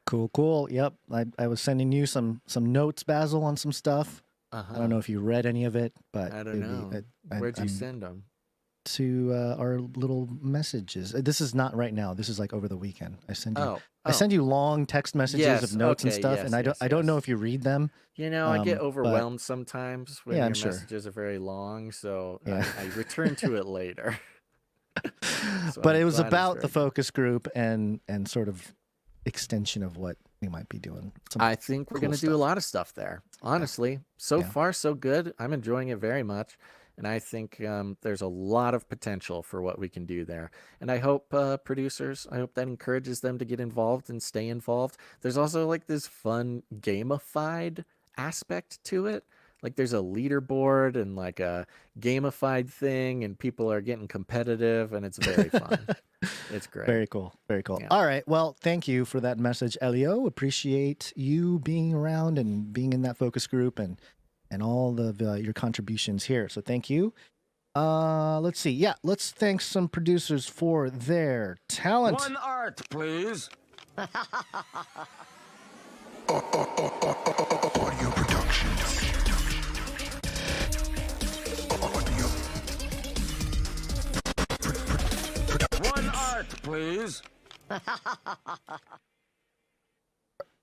Cool. Yep. I was sending you some notes, Basil, on some stuff. I don't know if you read any of it, but I don't know. Where'd you send them? To our little messages. This is not right now. This is like over the weekend. I send you long text messages of notes and stuff, and I don't know if you read them. I get overwhelmed sometimes when your messages are very long, so I return to it later. But it was about the focus group and sort of extension of what we might be doing. I think we're going to do a lot of stuff there. Honestly, so far so good. I'm enjoying it very much. And I think there's a lot of potential for what we can do there. And I hope producers, I hope that encourages them to get involved and stay involved. There's also like this fun gamified aspect to it. Like there's a leaderboard and like a gamified thing and people are getting competitive and it's very fun. It's great. Very cool. Yeah. All right. Well, thank you for that message, Elio. Appreciate you being around and being in that focus group and all of your contributions here. So thank you. Let's see. Yeah, let's thank some producers for their talent. One art, please. Audio production. One art, please.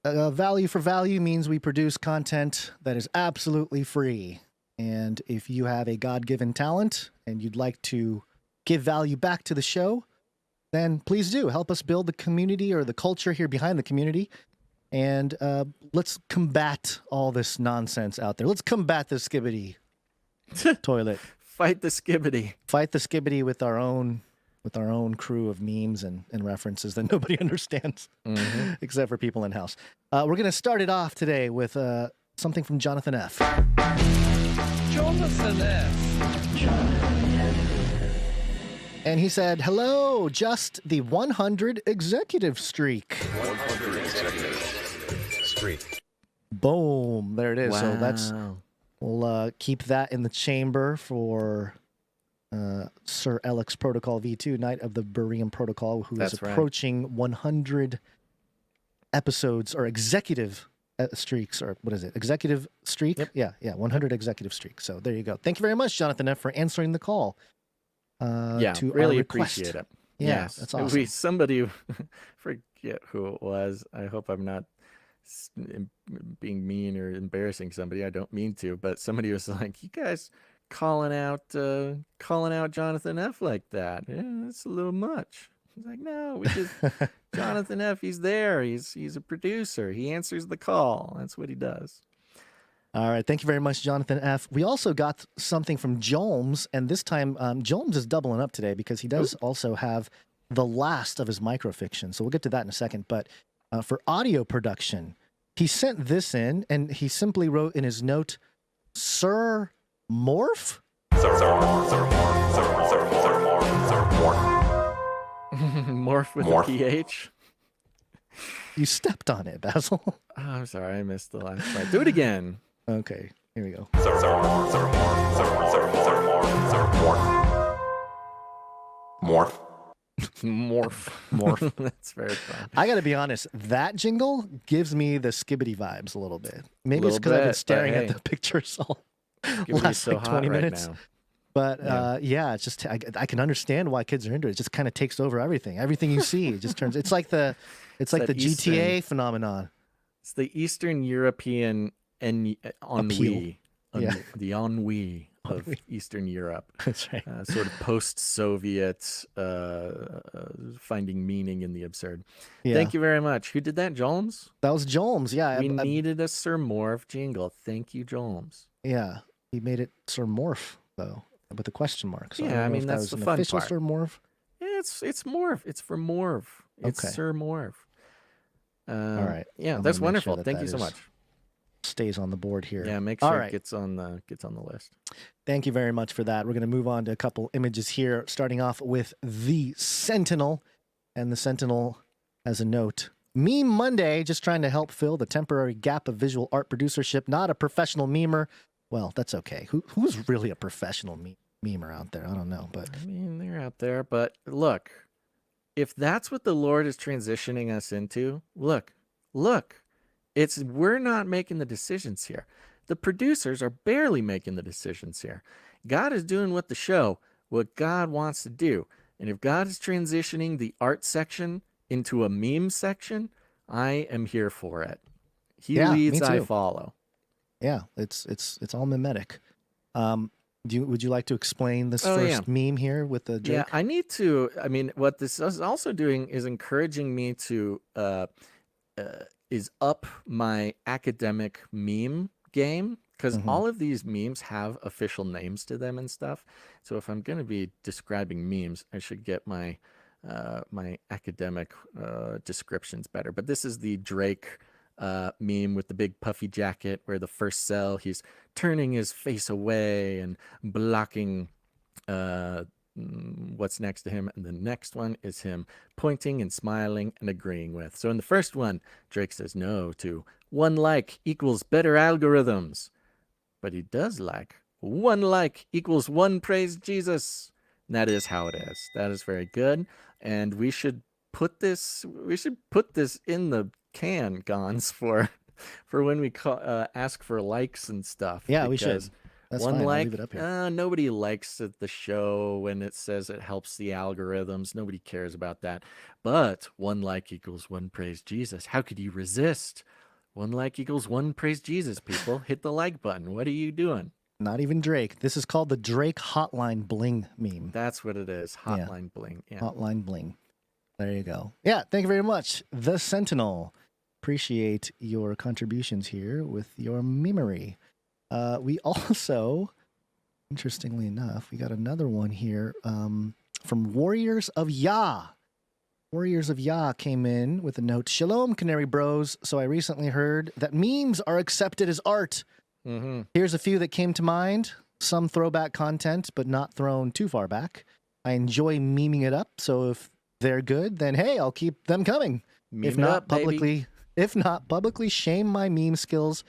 Value for value means we produce content that is absolutely free. And if you have a God-given talent and you'd like to give value back to the show, then please do. Help us build the community or the culture here behind the community. And let's combat all this nonsense out there. Let's combat the Skibidi toilet. Fight the Skibidi. Fight the Skibidi with our own crew of memes and references that nobody understands, except for people in-house. We're going to start it off today with something from Jonathan F. Jonathan F. And he said, hello, just the 100 executive streak. 100 executive streak. Boom. There it is. Wow. So we'll keep that in the chamber for Sir Alex Protocol V2, Knight of the Burium Protocol, who is approaching 100 episodes or executive streaks, or what is it? Executive streak? Yep. Yeah, 100 executive streaks. So there you go. Thank you very much, Jonathan F., for answering the call. To really our request. appreciate it. Yes, that's awesome. Somebody, forget who it was. I hope I'm not being mean or embarrassing somebody. I don't mean to, but somebody was like, you guys calling out Jonathan F. like that. Yeah, that's a little much. He's like, no, we just Jonathan F. He's there. He's a producer. He answers the call. That's what he does. All right. Thank you very much, Jonathan F. We also got something from Jolmes, and this time Jolmes is doubling up today because he does also have the last of his microfiction. So we'll get to that in a second. But for audio production, he sent this in, and he simply wrote in his note, Sir Morph? Morph with a PH. You stepped on it, Basil. Oh, I'm sorry, I missed the last part. Do it again. Okay, here we go. Morph. Morph. That's very fun. I got to be honest, that jingle gives me the Skibidi vibes a little bit. Maybe it's because I've been staring at the pictures all last so 20 minutes. Right now. But yeah, it's just I can understand why kids are into it. It just kind of takes over everything. Everything you see, it just turns. It's like the GTA phenomenon. It's the Eastern European ennui, the ennui of Eastern Europe. That's right. Sort of post-Soviet, finding meaning in the absurd. Yeah. Thank you very much. Who did that, Jolmes? That was Jolmes. Yeah, we needed a Sir Morph jingle. Thank you, Jolmes. Yeah, he made it Sir Morph though, with a question mark. So yeah, I mean that's the fun official part. Sir Morph. Yeah, it's Morph. It's for Morph. It's Okay. Sir Morph. All right. Yeah, I'm that's gonna make sure wonderful. that Thank that you so is- much. Stays on the board here. Yeah, make All sure right. it gets on the list. Thank you very much for that. We're going to move on to a couple images here, starting off with the Sentinel. And the Sentinel has a note. Meme Monday, just trying to help fill the temporary gap of visual art producership. Not a professional memer. Well, that's okay. Who's really a professional memer out there? I don't know, but I mean, they're out there. But look, if that's what the Lord is transitioning us into, look. We're not making the decisions here. The producers are barely making the decisions here. God is doing what God wants to do. And if God is transitioning the art section into a meme section, I am here for it. He leads, I follow. Yeah, it's all mimetic. Would you like to explain this first meme here with the Drake? Yeah, I need to. I mean, what this is also doing is encouraging me to is up my academic meme game, because all of these memes have official names to them and stuff. So if I'm going to be describing memes, I should get my my academic descriptions better. But this is the Drake meme with the big puffy jacket, where the first cell he's turning his face away and blocking what's next to him, and the next one is him pointing and smiling and agreeing with. So in the first one, Drake says no to 1 like equals better algorithms, but he does like 1 like equals 1 praise Jesus. And that is how it is. That is very good, and we should put this in the can, Gons, for when we ask for likes and stuff. Yeah, we should. That's 1 fine. I'll like, leave it up here. nobody likes the show when it says it helps the algorithms. Nobody cares about that. But 1 like equals 1 praise Jesus. How could you resist? 1 like equals 1 praise Jesus, people. Hit the like button. What are you doing? Not even Drake. This is called the Drake Hotline Bling meme. That's what it is. Hotline Bling. Yeah. Hotline Bling. There you go. Yeah, thank you very much. The Sentinel. Appreciate your contributions here with your memory. We also, interestingly enough, we got another one here from Warriors of Yah. Warriors of Yah came in with a note. Shalom, Canary Bros. So I recently heard that memes are accepted as art. Mm-hmm. Here's a few that came to mind. Some throwback content, but not thrown too far back. I enjoy memeing it up. So if they're good, then hey, I'll keep them coming. Meme it up, baby. If not, publicly shame my meme skills,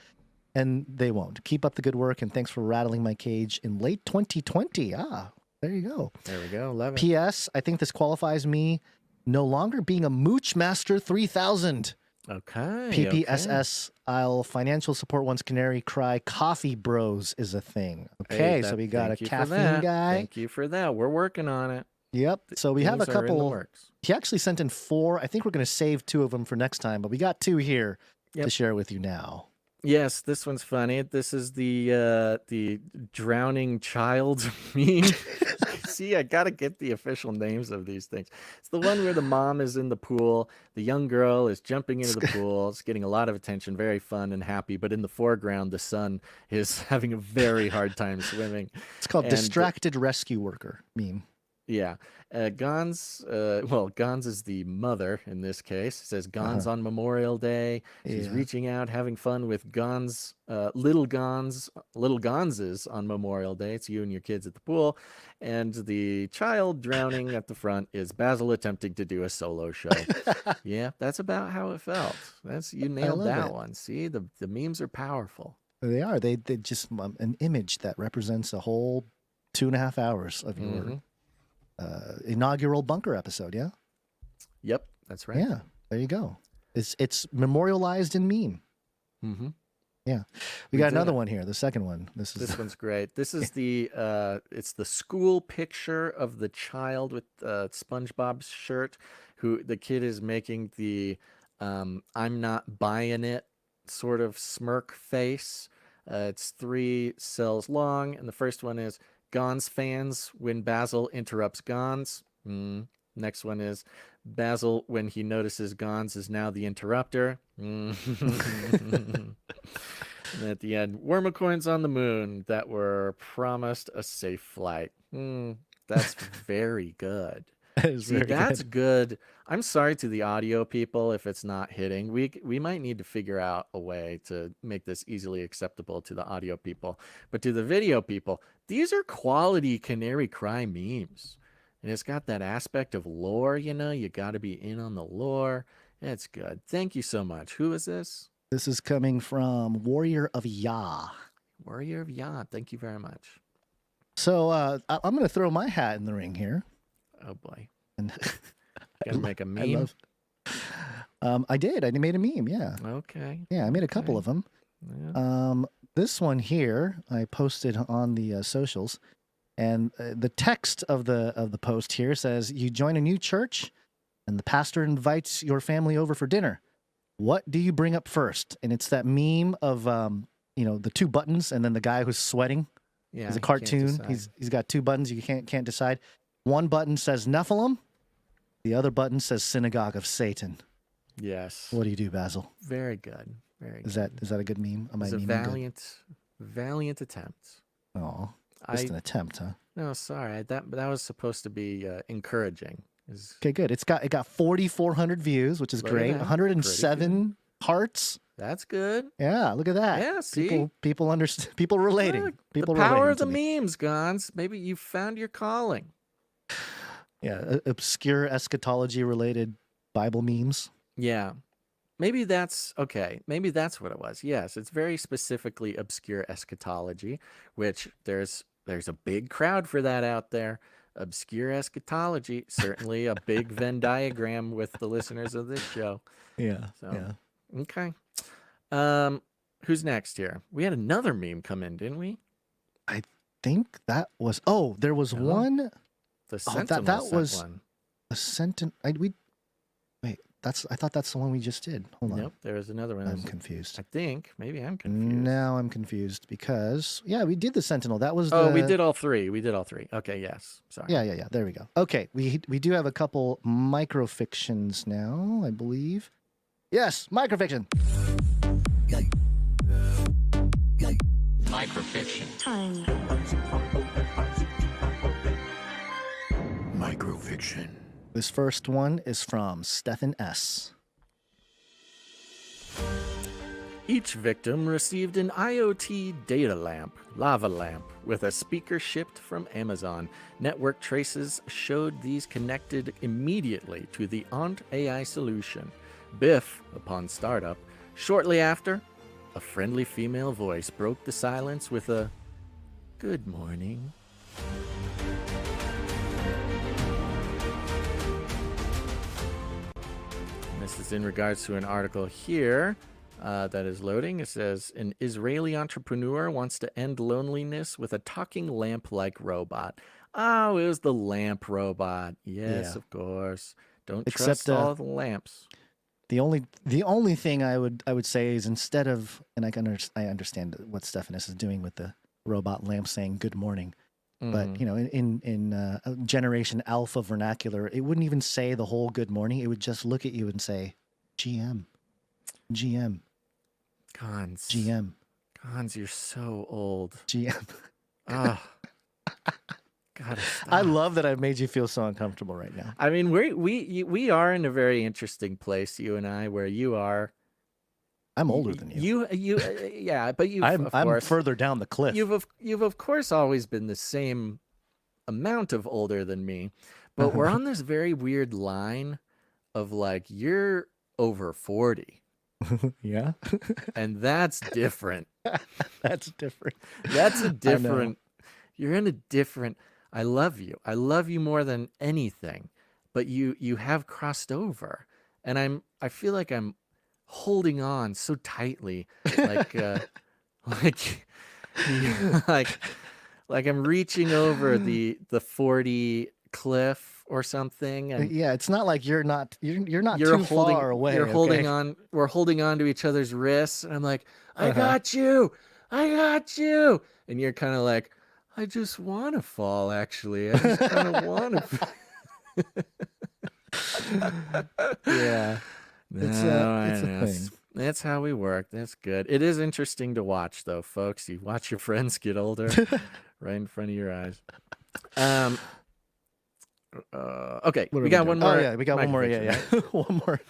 and they won't. Keep up the good work, and thanks for rattling my cage in late 2020. Ah, there you go. There we go. Love it. P.S. I think this qualifies me no longer being a Mooch Master 3000. Okay. PPSS. I'll financial support once Canary Cry. Coffee Bros is a thing. Okay, so we got a caffeine guy. Thank you for that. We're working on it. Yep. So we have a Things are in the couple. works. He actually sent in 4. I think we're going to save 2 of them for next time, but we got 2 here to share with you now. Yes, this one's funny. This is the drowning child meme. See, I gotta get the official names of these things. It's the one where the mom is in the pool, the young girl is jumping into the pool. It's getting a lot of attention, very fun and happy. But in the foreground, the son is having a very hard time swimming. It's called And, distracted rescue worker meme. Yeah. Gons is the mother in this case. It says Gons on Memorial Day. She's Yeah. reaching out, having fun with Gons, little Gonzes on Memorial Day. It's you and your kids at the pool. And the child drowning at the front is Basil attempting to do a solo show. Yeah, that's about how it felt. You nailed love that it. one. See, the memes are powerful. They are. They just an image that represents a whole 2.5 hours of your inaugural bunker episode. Yeah. Yep, that's right. Yeah. There you go. It's memorialized in meme. Mm-hmm. Yeah. We We got did another it. one here. The second one. This One's great. This is it's the school picture of the child with SpongeBob's shirt, who the kid is making the I'm not buying it sort of smirk face. It's 3 cells long, and the first one is Gons fans when Basil interrupts Gons. Next one is Basil when he notices Gons is now the interrupter. And at the end, Wormacoins on the moon that were promised a safe flight. That's very good. See, that's good. I'm sorry to the audio people if it's not hitting. We might need to figure out a way to make this easily acceptable to the audio people. But to the video people, these are quality Canary Cry memes. And it's got that aspect of lore, you got to be in on the lore. It's good. Thank you so much. Who is this? This is coming from Warrior of Yah. Warrior of Yah. Thank you very much. So I'm going to throw my hat in the ring here. Oh boy. And gotta make a meme. I did. I made a meme. Yeah. Okay. Yeah, I made a couple of them. Yeah. This one here I posted on the socials, and the text of the post here says, "You join a new church, and the pastor invites your family over for dinner. What do you bring up first?" And it's that meme of the 2 buttons, and then the guy who's sweating. Yeah, it's a he can't cartoon. decide. He's got 2 buttons. You can't decide. One button says Nephilim. The other button says Synagogue of Satan. Yes. What do you do, Basil? Very good. Very good. Is that a good meme? Am I It's a meming good? valiant attempt. Oh, just an attempt, huh? No, sorry. That was supposed to be encouraging. Okay, good. It got 4,400 views, which is Look at great. that. 107 hearts. That's good. Yeah, look at that. Yeah, see? People understand. People relating. Look, People the power relating of the to me. memes, Gons. Maybe you found your calling. Yeah, obscure eschatology related Bible memes. Yeah. Maybe that's okay. Maybe that's what it was. Yes, it's very specifically obscure eschatology, which there's a big crowd for that out there. Obscure eschatology, certainly a big Venn diagram with the listeners of this show. Yeah. So, yeah. Okay. Who's next here? We had another meme come in, didn't we? I think that was. Oh, there was one. The Oh, Sentinel that sent was one. a Sentinel. Wait. I thought that's the one we just did. Hold on. Nope, there was another one. I'm confused. I think maybe I'm confused. Now I'm confused because we did the Sentinel. That was we did all 3. We did all 3. Okay, yes. Sorry. Yeah. There we go. Okay, we do have a couple microfictions now, I believe. Yes, microfiction. Microfiction. Time. Microfiction. This first one is from Stephen S. Each victim received an IoT data lamp, lava lamp, with a speaker shipped from Amazon. Network traces showed these connected immediately to the Aunt AI solution. Biff, upon startup. Shortly after, a friendly female voice broke the silence with a "Good morning." And this is in regards to an article here that is loading. It says, an Israeli entrepreneur wants to end loneliness with a talking lamp-like robot. Oh, it was the lamp robot. Yes, Yeah. of course. Don't Except, trust all the lamps. The only thing I would say is instead of, and I understand what Stephanus is doing with the robot lamp saying good morning. But, you know, in Generation Alpha vernacular, it wouldn't even say the whole good morning. It would just look at you and say, GM. Cons. GM. Cons, you're so old. GM. Ah. Gotta stop. I love that I've made you feel so uncomfortable right now. I mean, we are in a very interesting place, you and I, where you are. I'm older than you. Yeah, but you. I'm further down the cliff. You've of course always been the same amount of older than me, but we're on this very weird line of like you're over 40. Yeah, and that's different. That's different. That's a different. You're in a different. I love you. I love you more than anything, but you have crossed over, and I feel like I'm holding on so tightly, like like I'm reaching over the 40 cliff or something. And yeah, it's not like you're not too far away. You're holding on. We're holding on to each other's wrists, and I'm like, I got you, and you're kind of like, I just want to fall. Actually, I just kind of want to. Yeah. It's a thing. That's how we work. That's good. It is interesting to watch, though, folks. You watch your friends get older right in front of your eyes. Okay, we got one more. Oh yeah, we got one more. Yeah, one more.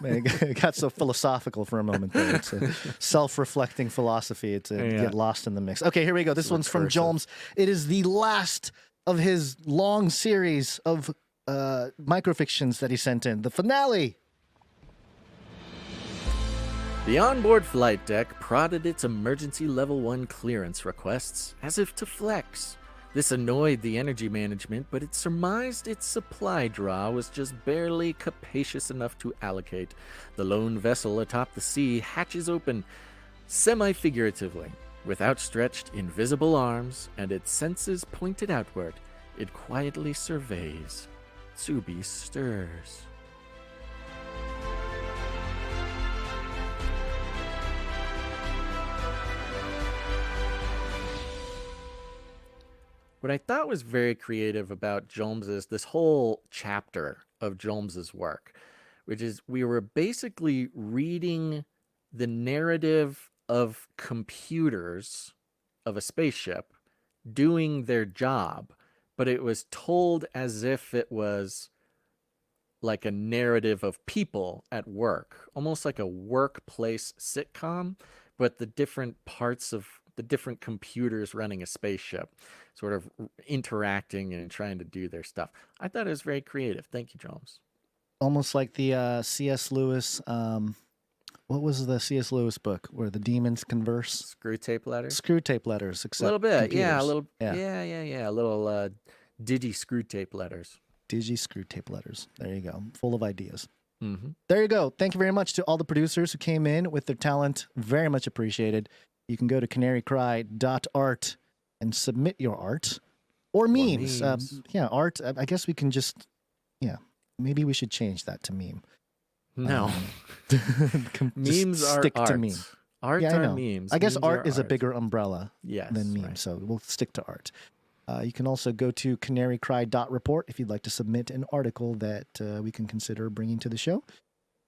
Man, it got so philosophical for a moment there. It's a self-reflecting philosophy. It's get lost in the mix. Okay, here we go. This one's from Jolmes. It is the last of his long series of microfictions that he sent in. The finale. The onboard flight deck prodded its emergency level 1 clearance requests as if to flex. This annoyed the energy management, but it surmised its supply draw was just barely capacious enough to allocate. The lone vessel atop the sea hatches open, semi-figuratively. With outstretched, invisible arms and its senses pointed outward, it quietly surveys. Tsubi stirs. What I thought was very creative about Jolmes's, this whole chapter of Jolmes's work, which is we were basically reading the narrative of computers of a spaceship doing their job, but it was told as if it was like a narrative of people at work, almost like a workplace sitcom, but the different parts of the different computers running a spaceship sort of interacting and trying to do their stuff. I thought it was very creative. Thank you, Jolmes. Almost like the C.S. Lewis, what was the C.S. Lewis book where the demons converse? Screw tape letters? Screw tape letters, except a little bit, computers. yeah, a little, yeah, a little digi screw tape letters. Digi screw tape letters. There you go. Full of ideas. Mm-hmm. There you go. Thank you very much to all the producers who came in with their talent. Very much appreciated. You can go to canarycry.art and submit your art or memes. Art. I guess we can just, maybe we should change that to meme. No. Memes are stick art. to meme. Art are memes. I guess memes art is a bigger umbrella than meme, right. so we'll stick to art. You can also go to canarycry.report if you'd like to submit an article that we can consider bringing to the show.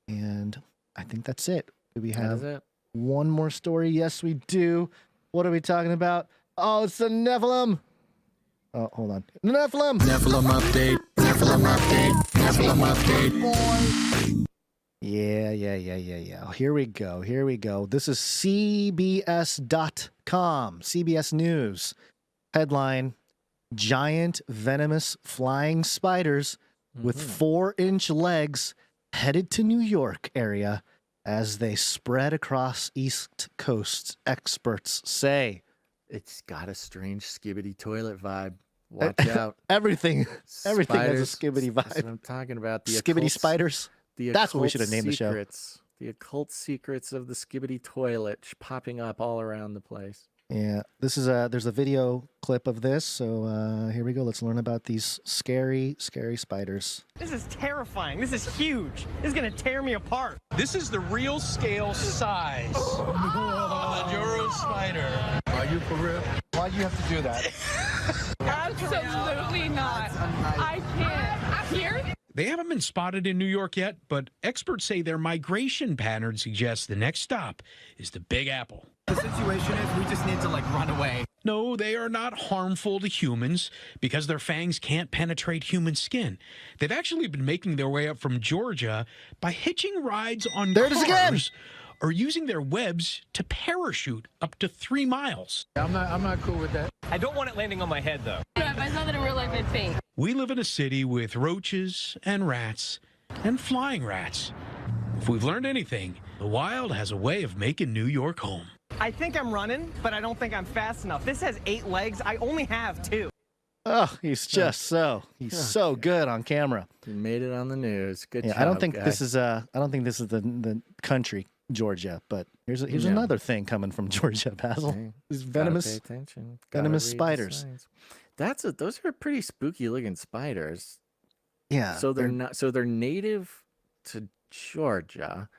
And I think that's it. Do we have one more story? Yes, we do. What are we talking about? Oh, it's the Nephilim. Oh, hold on. Nephilim. Nephilim update. Nephilim update. Nephilim update. Yeah. Here we go. This is CBS.com. CBS News. Headline: Giant venomous flying spiders with 4-inch legs headed to New York area as they spread across East Coast, experts say. It's got a strange Skibidi toilet vibe. Watch out. Everything has a Skibidi vibe. That's what I'm talking about. The Skibidi spiders. That's what we should have named the show. The occult secrets of the Skibidi toilet popping up all around the place. Yeah, this is there's a video clip of this, so here we go. Let's learn about these scary spiders. This is terrifying. This is huge. This is gonna tear me apart. This is the real scale size of a Euro spider. Are you for real? Why'd you have to do that? Absolutely not. I can't. Here? They haven't been spotted in New York yet, but experts say their migration pattern suggests the next stop is the Big Apple. The situation is we just need to run away. No, they are not harmful to humans because their fangs can't penetrate human skin. They've actually been making their way up from Georgia by hitching rides on cars or using their webs to parachute up to 3 miles. I'm not cool with that. I don't want it landing on my head, though. I saw that in real life, it's fake. We live in a city with roaches and rats and flying rats. If we've learned anything, the wild has a way of making New York home. I think I'm running, but I don't think I'm fast enough. This has 8 legs. I only have 2. Oh, he's just so good on camera. He made it on the news. Good job, I don't think guy. this is the country Georgia, but here's another thing coming from Georgia, Basil. Okay. These venomous Gotta pay attention. venomous Gotta read the spiders. signs. Those are pretty spooky looking spiders. Yeah. So they're native to Georgia.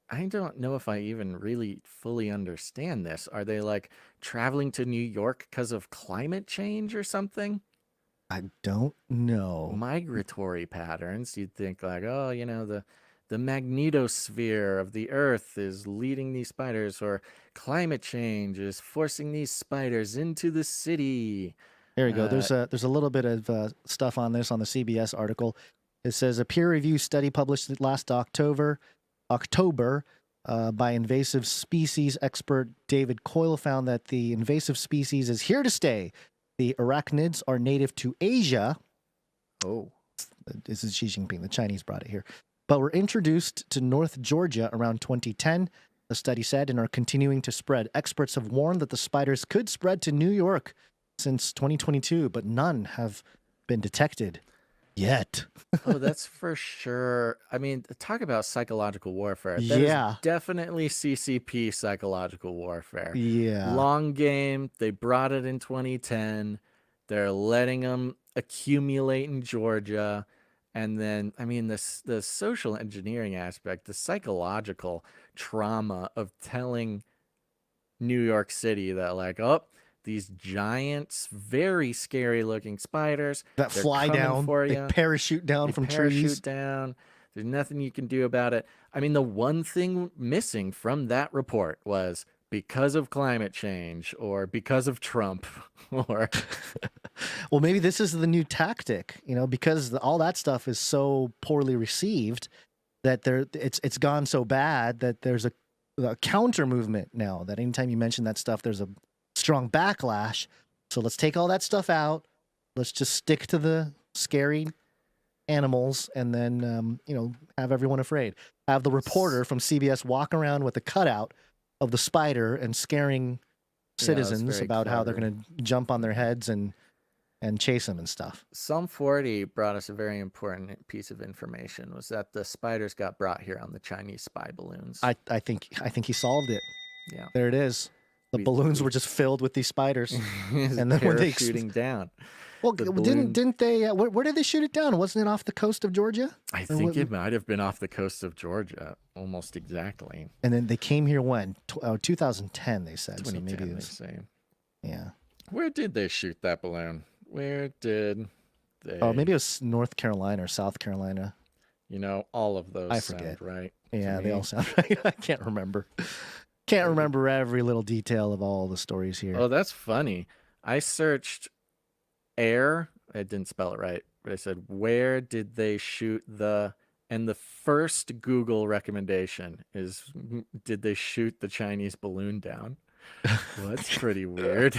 I don't know if I even really fully understand this. Are they traveling to New York because of climate change or something? I don't know. Migratory patterns. You'd think the magnetosphere of the earth is leading these spiders, or climate change is forcing these spiders into the city. There we go. There's a little bit of stuff on this on the CBS article. It says a peer-reviewed study published last October by invasive species expert David Coyle found that the invasive species is here to stay. The arachnids are native to Asia. Oh. This is Xi Jinping. The Chinese brought it here. But were introduced to North Georgia around 2010, the study said, and are continuing to spread. Experts have warned that the spiders could spread to New York since 2022, but none have been detected yet. Oh, that's for sure. I mean, talk about psychological warfare. That Yeah. is definitely CCP psychological warfare. Yeah. Long game. They brought it in 2010. They're letting them accumulate in Georgia. And then, I mean, the social engineering aspect, the psychological trauma of telling New York City that, these giants, very scary looking spiders That they're fly coming down, for they ya. parachute down They from parachute trees. down. There's nothing you can do about it. I mean, the one thing missing from that report was because of climate change or because of Trump or Well, maybe this is the new tactic, because all that stuff is so poorly received that it's gone so bad that there's a counter movement now. That anytime you mention that stuff, there's a strong backlash. So let's take all that stuff out. Let's just stick to the scary animals, and then have everyone afraid. Have the reporter from CBS walk around with a cutout of the spider and scaring citizens very about how they're clever. going to jump on their heads and chase them and stuff. Psalm 40 brought us a very important piece of information, was that the spiders got brought here on the Chinese spy balloons. I think he solved it. Yeah. There it is. The balloons were just filled with these spiders, and then when they shooting down. Well, The balloon- didn't they? Where did they shoot it down? Wasn't it off the coast of Georgia? I Or think what- it might have been off the coast of Georgia, almost exactly. And then they came here when 2010. They said so. 2010, Maybe it they was. say. Yeah. Where did they shoot that balloon? Where did they? Oh, maybe it was North Carolina or South Carolina. All of those I sound forget. right. to Yeah, they me. all sound right. I can't remember. Can't remember every little detail of all the stories here. Oh, that's funny. I searched air. I didn't spell it right, but I said, where did they shoot the... And the first Google recommendation is, did they shoot the Chinese balloon down? Well, that's pretty weird.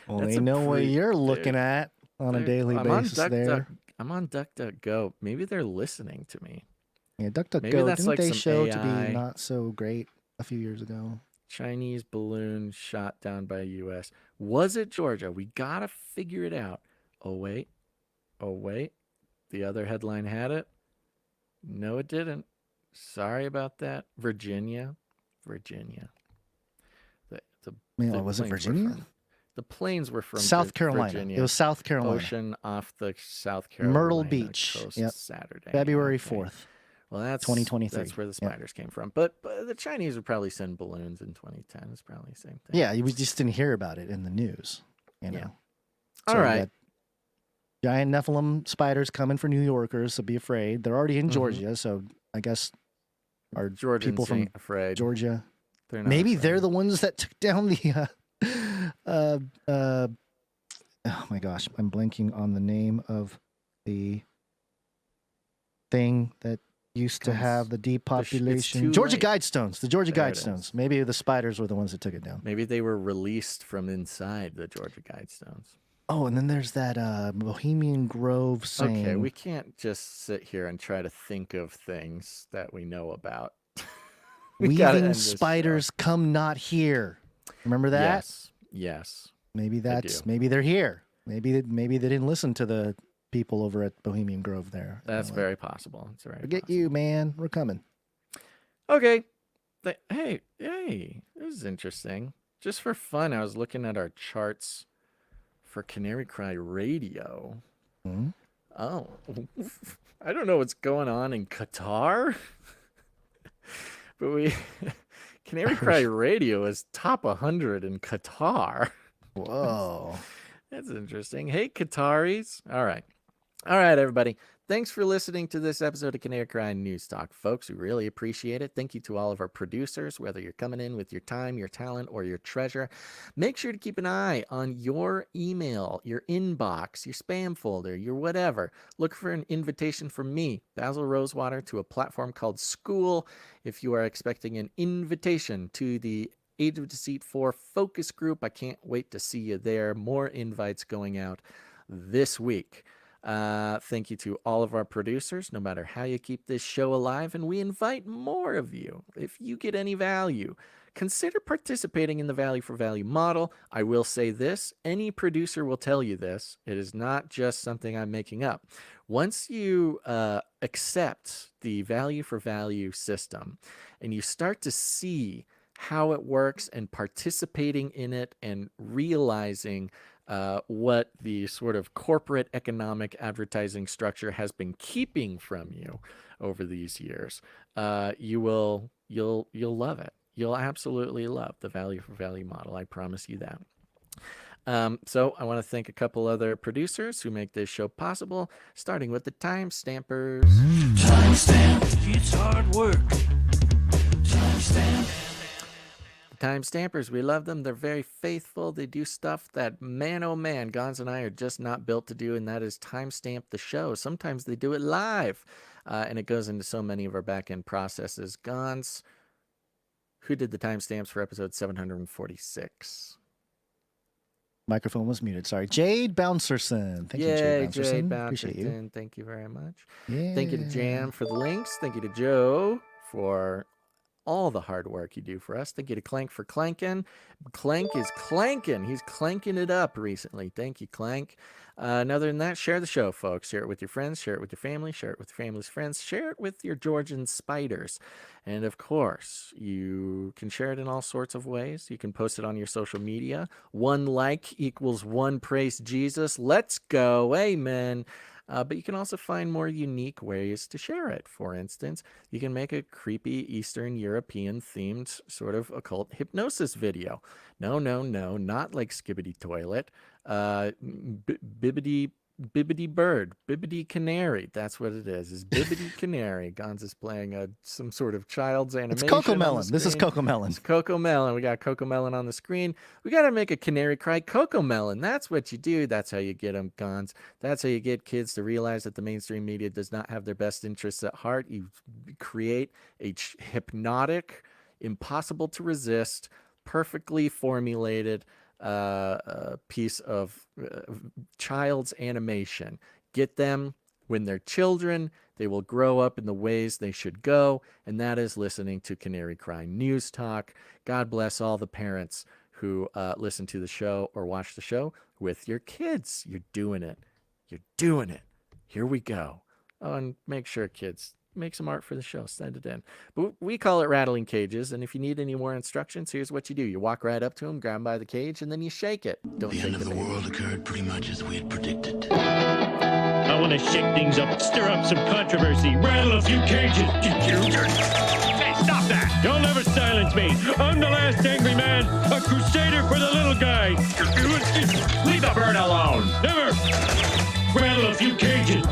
Well, That's they a know what pretty- you're looking at on a Dude, daily I'm on basis there. I'm on DuckDuckGo. Maybe they're listening to me. Yeah, Maybe DuckDuckGo, that's didn't like they some show to AI. be not so great a few years ago? Chinese balloon shot down by U.S. Was it Georgia? We gotta figure it out. Oh wait. The other headline had it. No, it didn't. Sorry about that. Virginia. Was it Virginia? The planes were from South Carolina. Virginia. It was South Carolina. Ocean off the South Carolina Myrtle Beach. coast Yep. Saturday. February Okay. 4th. Well, that's 2023. That's where the Yep. spiders came from. But the Chinese would probably send balloons in 2010. It's probably the same thing. Yeah, we just didn't hear about it in the news. You know. So All we right. got giant Nephilim spiders coming for New Yorkers, so be afraid. They're already in Georgia, so I guess our Georgians people from ain't afraid. Georgia, They're not maybe afraid. they're the ones that took down the. Oh my gosh, I'm blanking on the name of the thing that used to have the depopulation. Georgia Guidestones. The Georgia There it Guidestones. Maybe the spiders were the ones that took it down. Maybe they were released from inside the Georgia Guidestones. Oh, and then there's that Bohemian Grove saying. Okay, we can't just sit here and try to think of things that we know about. We gotta end Weaving this spiders come not here. Remember that? Yes. Maybe that's do. maybe they're here. Maybe they didn't listen to the people over at Bohemian Grove there. That's very possible. It's very Forget you, man. We're coming. Okay. Hey, this is interesting. Just for fun, I was looking at our charts for Canary Cry Radio. Hmm? Oh, I don't know what's going on in Qatar, but Canary Cry Radio is top 100 in Qatar. Whoa. That's interesting. Hey, Qataris. All right, everybody. Thanks for listening to this episode of Canary Cry News Talk, folks. We really appreciate it. Thank you to all of our producers, whether you're coming in with your time, your talent, or your treasure. Make sure to keep an eye on your email, your inbox, your spam folder, your whatever. Look for an invitation from me, Basil Rosewater, to a platform called School. If you are expecting an invitation to the Age of Deceit 4 focus group, I can't wait to see you there. More invites going out this week. Thank you to all of our producers, no matter how you keep this show alive, and we invite more of you. If you get any value, consider participating in the value for value model. I will say this, any producer will tell you this. It is not just something I'm making up. Once you accept the value for value system and you start to see how it works and participating in it and realizing what the sort of corporate economic advertising structure has been keeping from you over these years, you'll love it. You'll absolutely love the value for value model. I promise you that. So I want to thank a couple other producers who make this show possible, starting with the Time Stampers. Timestamp. It's hard work. Timestamp. Time Stampers, we love them. They're very faithful. They do stuff that, man, oh man, Gons and I are just not built to do, and that is timestamp the show. Sometimes they do it live, and it goes into so many of our back-end processes. Gons, who did the timestamps for episode 746? Microphone was muted. Sorry. Jade Bouncerson. Thank you, Jade Bouncerson. Jade Appreciate you. Bouncerson. Thank you very much. Yeah. Thank you to Jam for the links. Thank you to Joe for all the hard work you do for us. Thank you to Clank for clanking. Clank is clanking. He's clanking it up recently. Thank you, Clank. And other than that, share the show, folks. Share it with your friends. Share it with your family. Share it with your family's friends. Share it with your Georgian spiders. And of course, you can share it in all sorts of ways. You can post it on your social media. 1 like equals 1 praise Jesus. Let's go. Amen. But you can also find more unique ways to share it. For instance, you can make a creepy Eastern European themed sort of occult hypnosis video. No, not like Skibidi Toilet. Bibbidi Bird, Bibbidi Canary. That's what it is Bibbidi Canary. Gons is playing some sort of child's animation. It's Cocomelon. This is Cocomelon. It's Cocomelon. We got Cocomelon on the screen. We got to make a Canary Cry Cocomelon. That's what you do. That's how you get them, Gons. That's how you get kids to realize that the mainstream media does not have their best interests at heart. You create a hypnotic, impossible to resist, perfectly formulated piece of child's animation. Get them when they're children. They will grow up in the ways they should go, and that is listening to Canary Cry News Talk. God bless all the parents who listen to the show or watch the show with your kids. You're doing it. You're doing it. Here we go. Oh, and make sure, kids, make some art for the show. Send it in. But we call it rattling cages, and if you need any more instructions, here's what you do. You walk right up to them, grab them by the cage, and then you shake it. Don't The shake end of the baby. world occurred pretty much as we had predicted. I want to shake things up, stir up some controversy, rattle a few cages. Stop that! You'll never silence me. I'm the last angry man, a crusader for the little guy. Leave the bird alone. Never. Rattle a few cages.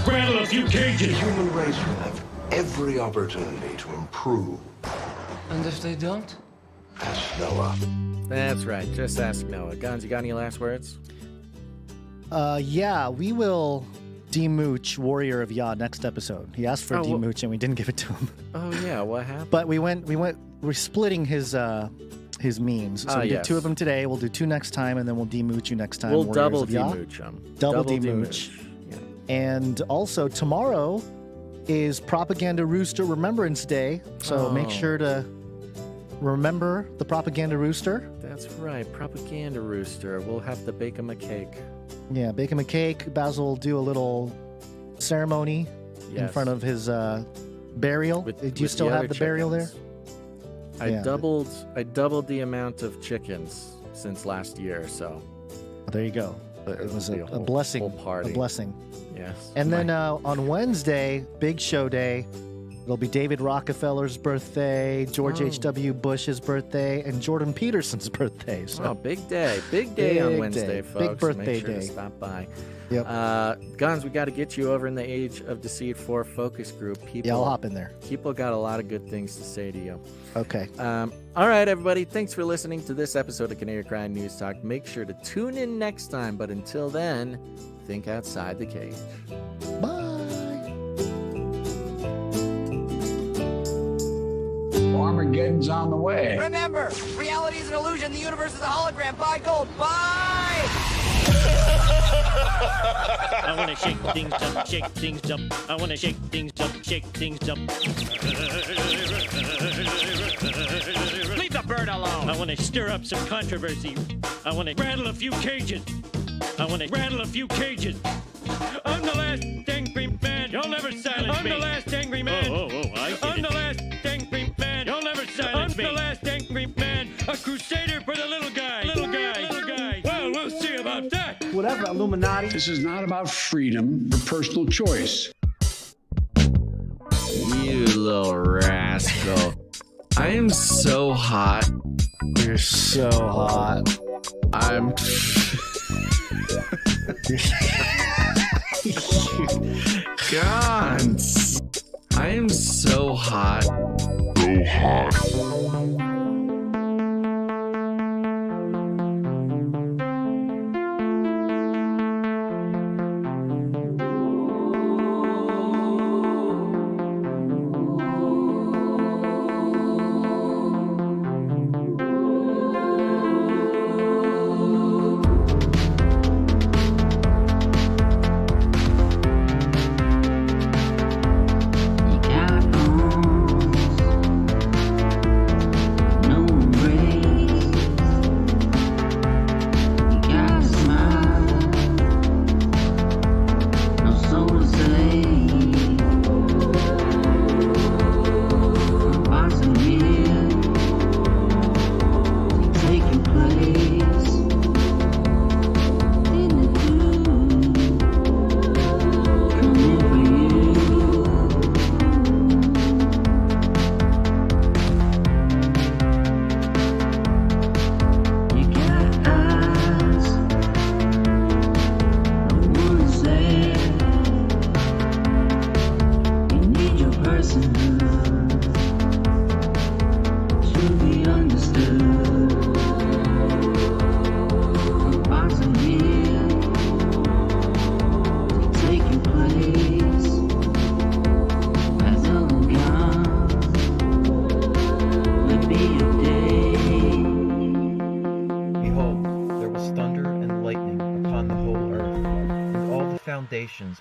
Rattle a few cages. The human race will have every opportunity to improve. And if they don't? Ask Noah. That's right. Just ask Noah. Guns, you got any last words? Yeah, we will demooch Warrior of Yah next episode. He asked for a demooch and we didn't give it to him. Oh yeah, what happened? But we're splitting his memes. So we did 2 of them today. We'll do 2 next time, and then we'll demooch you next time. We'll Warriors double of Yah. demooch them. Double demooch. Yeah. And also tomorrow is Propaganda Rooster Remembrance Day. So make sure to remember the Propaganda Rooster. That's right, Propaganda Rooster. We'll have to bake him a cake. Yeah, bake him a cake. Basil will do a little ceremony in front of his burial. Do you still have the burial there? I doubled the amount of chickens since last year, so there you go. It was a blessing. Whole party. A blessing. Yes. And then on Wednesday, big show day. It'll be David Rockefeller's birthday, George H.W. Bush's birthday, and Jordan Peterson's birthday. So big day. Big day on Wednesday, folks. Big birthday Make sure day. to stop by. Yep. Guns, we got to get you over in the Age of Deceit 4 focus group. People, I'll hop in there. People got a lot of good things to say to you. Okay. All right, everybody. Thanks for listening to this episode of Canary Cry News Talk. Make sure to tune in next time. But until then, think outside the cage. Bye. Armageddon's on the way. Remember, reality is an illusion. The universe is a hologram. Buy gold. Buy! I want to shake things up, shake things up. I want to shake things up, shake things up. Leave the bird alone. I want to stir up some controversy. I want to rattle a few cages. I'm the last angry man. You'll never silence me. I'm the last angry man. I'm the last angry man. You'll never silence me. I'm the last angry man. A crusader for the little guy. Little guy. Well, we'll see about that. Whatever, Illuminati. This is not about freedom or personal choice. You little rascal. I am so hot. You're so hot. I'm... Gons. I am so hot. So hot.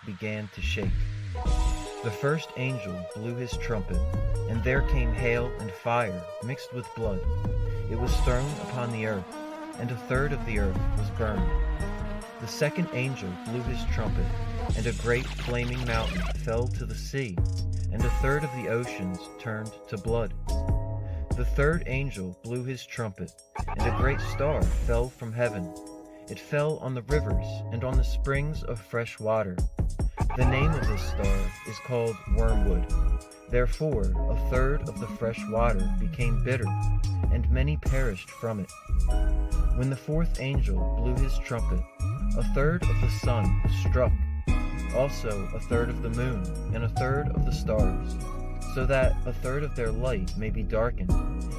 Began to shake. The first angel blew his trumpet, and there came hail and fire mixed with blood. It was thrown upon the earth, and a third of the earth was burned. The second angel blew his trumpet, and a great flaming mountain fell to the sea, and a third of the oceans turned to blood. The third angel blew his trumpet, and a great star fell from heaven. It fell on the rivers and on the springs of fresh water. The name of this star is is called wormwood. Therefore, a third of the fresh water became bitter, and many perished from it. When the fourth angel blew his trumpet, a third of the sun was struck, also a third of the moon, and a third of the stars, so that a third of their light may be darkened,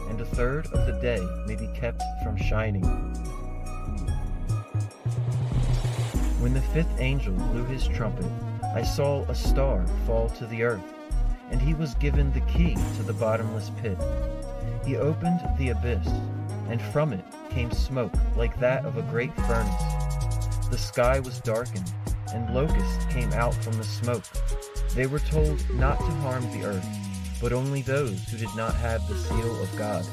and a third of the day may be kept from shining. When the fifth angel blew his trumpet, I saw a star fall to the earth, and he was given the key to the bottomless pit. He opened the abyss, and from it came smoke like that of a great furnace. The sky was darkened, and locusts came out from the smoke. They were told not to harm the earth, but only those who did not have the seal of God.